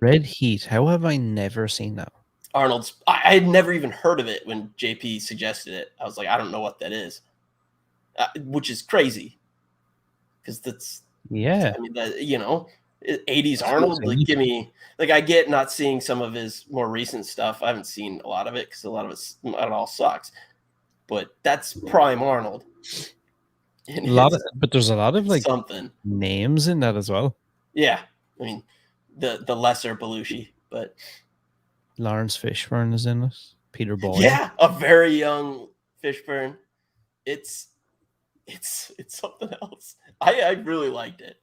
Red Heat. How have I never seen that? I had never even heard of it when JP suggested it. I was like, I don't know what that is, which is crazy because that's, I mean, 80s Arnold. Like, give me, like, I get not seeing some of his more recent stuff. I haven't seen a lot of it because a lot of it all sucks. But that's prime Arnold. But there's a lot of like something names in that as well. Yeah, I mean, the lesser Belushi, but Lawrence Fishburne is in it. Peter Boyle. Yeah, a very young Fishburne. It's something else. I really liked it.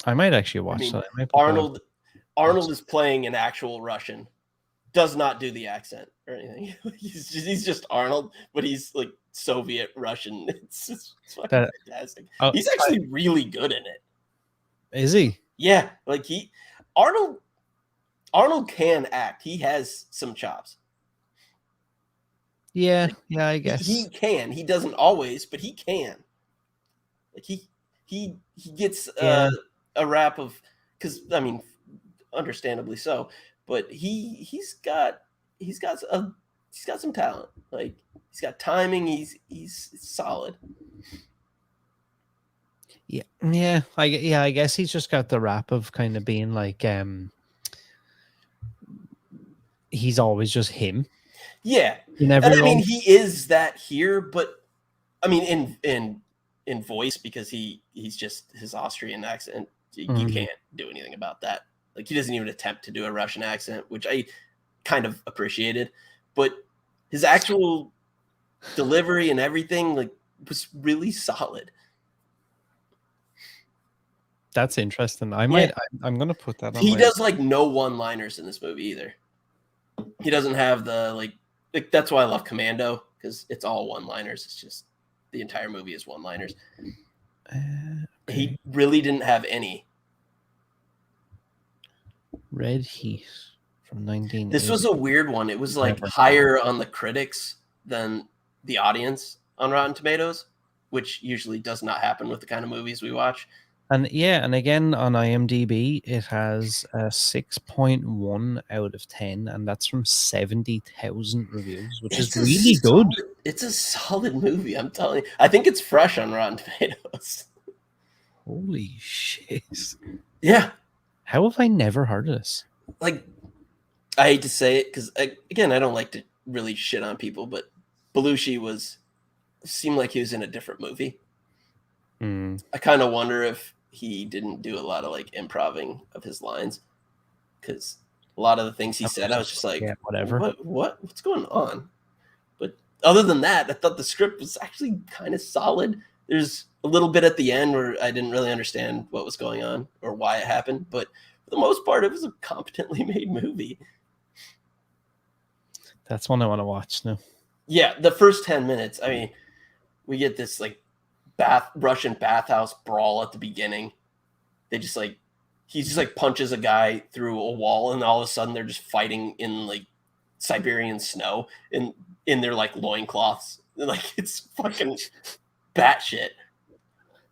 I might actually watch that. Arnold is playing an actual Russian. Does not do the accent or anything. He's just Arnold, but he's like Soviet Russian. It's fucking fantastic. He's actually really good in it. Is he? Yeah, like Arnold can act. He has some chops. Yeah, I guess he can. He doesn't always, but he can. Like he gets a rap of, because I mean, understandably so. But he's got some talent. Like he's got timing. He's solid. Yeah. I guess he's just got the rap of kind of being like he's always just him. Yeah, I mean he is that here, but I mean in voice, because he's just his Austrian accent. You can't do anything about that. Like, he doesn't even attempt to do a Russian accent, which I kind of appreciated. But his actual delivery and everything, like, was really solid. That's interesting. I'm going to put that on. He does, like, no one-liners in this movie either. He doesn't have the, like that's why I love Commando, because it's all one-liners. It's just the entire movie is one-liners. He really didn't have any. Red Heat from 1980. This was a weird one. It was like higher on the critics than the audience on Rotten Tomatoes, which usually does not happen with the kind of movies we watch. And again on IMDb, it has a 6.1 out of 10, and that's from 70,000 reviews, which is really good. It's a solid movie, I'm telling you. I think it's fresh on Rotten Tomatoes. Holy shit! Yeah, How have I never heard of this? like I hate to say it because again, I don't like to really shit on people, but Belushi seemed like he was in a different movie. Mm. I kind of wonder if he didn't do a lot of like improving of his lines, because a lot of the things he said, I was just like, yeah, whatever. What's going on? But other than that, I thought the script was actually kind of solid. There's a little bit at the end where I didn't really understand what was going on or why it happened, but for the most part, it was a competently made movie. That's one I want to watch now. Yeah, the first 10 minutes, I mean, we get this like Russian bathhouse brawl at the beginning. They just like, he just like punches a guy through a wall, and all of a sudden they're just fighting in like Siberian snow in their like loincloths. Like, it's fucking batshit.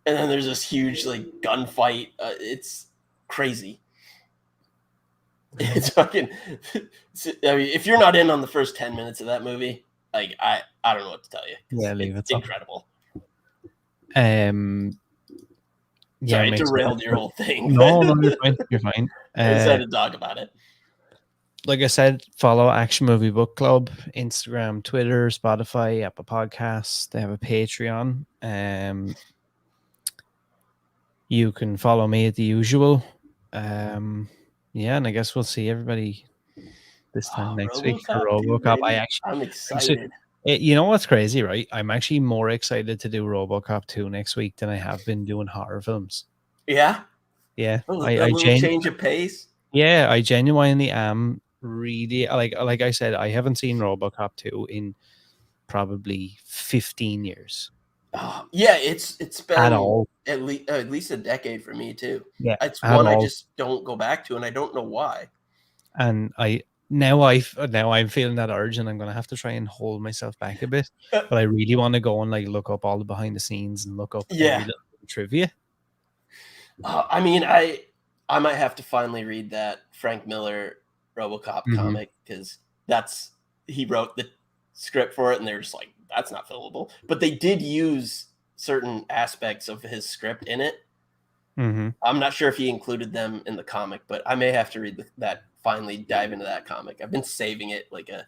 And then there's this huge like gunfight. It's crazy. It's fucking. I mean, if you're not in on the first 10 minutes of that movie, like I don't know what to tell you. Yeah, leave it's it. Incredible. Yeah, sorry, I derailed your whole thing. No, you're fine. You're fine. I decided to talk about it. Like I said, follow Action Movie Book Club, Instagram, Twitter, Spotify, Apple Podcasts. They have a Patreon. You can follow me at the usual. Yeah, and I guess we'll see everybody this time next week for RoboCop. I'm excited. You know what's crazy, right? I'm actually more excited to do RoboCop 2 next week than I have been doing horror films. Yeah? Yeah. A little change of pace? Yeah, I genuinely am really, like I said, I haven't seen RoboCop 2 in probably 15 years. Yeah, it's been at all. At least a decade for me too. Yeah, it's one I just don't go back to, and I don't know why. And now I'm feeling that urge, and I'm gonna have to try and hold myself back a bit. But I really want to go and like look up all the behind the scenes and look up every little trivia. I mean, I might have to finally read that Frank Miller RoboCop comic, because he wrote the script for it, and they're just like, that's not fillable. But they did use certain aspects of his script in it. I'm not sure if he included them in the comic, but I may have to read that. Finally dive into that comic. I've been saving it like a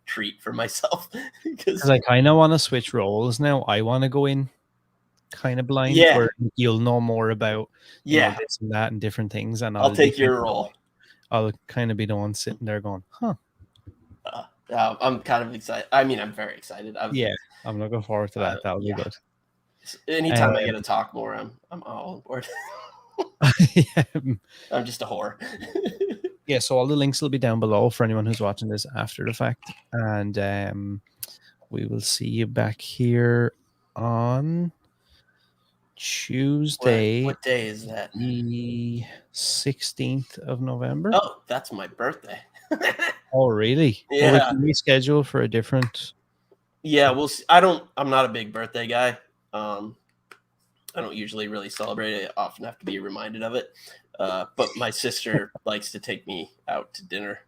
treat for myself, because I kind of want to switch roles now. I want to go in kind of blind, where you'll know more about this and that and different things, and I'll take your role. I'll kind of be the one sitting there going, huh. I'm kind of excited. I mean, I'm very excited. I'm looking forward to that. That'll be good. Anytime I get to talk more, I'm all on board. I'm just a whore. Yeah, so all the links will be down below for anyone who's watching this after the fact. And we will see you back here on Tuesday. What day is that? The 16th of November. Oh, that's my birthday. Oh, really? Yeah. Well, we can reschedule for a different. Yeah, we'll see. I'm not a big birthday guy. I don't usually really celebrate it. I often have to be reminded of it. But my sister likes to take me out to dinner.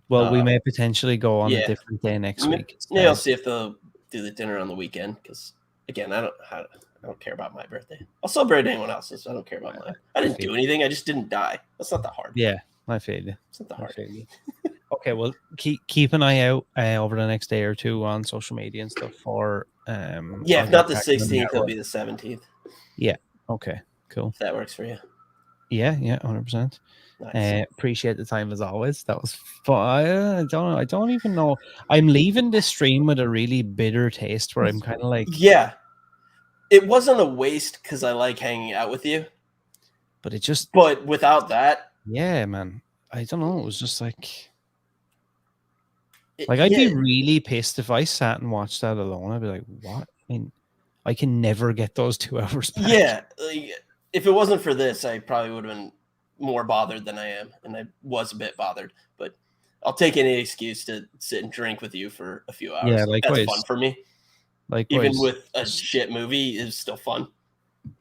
Well, we may potentially go on a different day next week. Yeah, I'll see if they'll do the dinner on the weekend, because again, I don't care about my birthday. I'll celebrate anyone else's. I don't care about mine. I didn't do anything. I just didn't die. That's not that hard. Yeah, I feel you. It's not that hard. Okay, well, keep an eye out over the next day or two on social media and stuff for. If not the 16th, it'll be the 17th. Yeah. Okay. Cool. If that works for you. Yeah. 100%. Nice. Appreciate the time as always. That was fun. I don't even know. I'm leaving this stream with a really bitter taste, where I'm kind of like, it wasn't a waste because I like hanging out with you. But without that, yeah, man, I don't know. It was just like I'd be really pissed if I sat and watched that alone. I'd be like, what? I can never get those 2 hours back. Yeah. If it wasn't for this, I probably would have been more bothered than I am. And I was a bit bothered. But I'll take any excuse to sit and drink with you for a few hours. Yeah, likewise. That's fun for me. Likewise. Even with a shit movie, is still fun.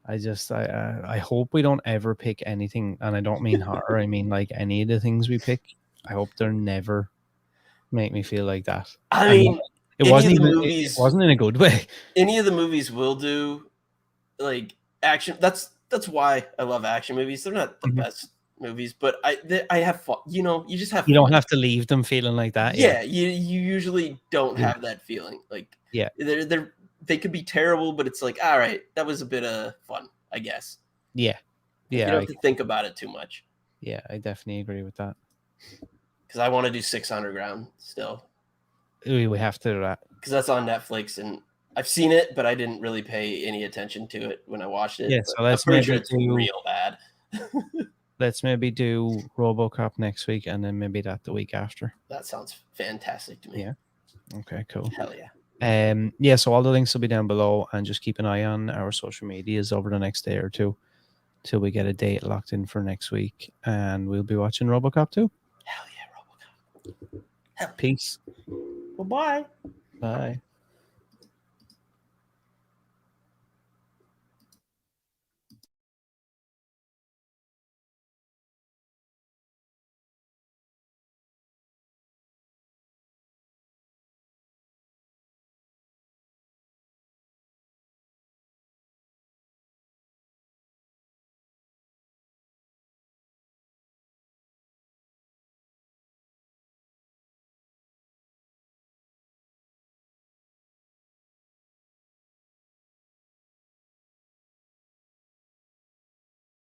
I hope we don't ever pick anything. And I don't mean horror. I mean, like, any of the things we pick. I hope they're never make me feel like that. I mean, it wasn't in a good way. Any of the movies we'll do, like, action. That's why I love action movies. They're not the best movies, but I have fun. You just have. You fun. don't have to leave them feeling like that. Yeah, you usually don't have that feeling. Like yeah, they could be terrible, but it's like, all right, that was a bit of fun, I guess. Yeah. You don't have to think about it too much. Yeah, I definitely agree with that. Because I want to do 6 Underground still. We have to do that. Because that's on Netflix, and I've seen it, but I didn't really pay any attention to it when I watched it. Yeah, so let's I'm pretty maybe sure it's real bad. Let's maybe do RoboCop next week, and then maybe that the week after. That sounds fantastic to me. Yeah. Okay, cool. Hell yeah. Yeah, so all the links will be down below, and just keep an eye on our social medias over the next day or two till we get a date locked in for next week, and we'll be watching RoboCop 2. Hell yeah, RoboCop. Peace. Bye-bye. Bye.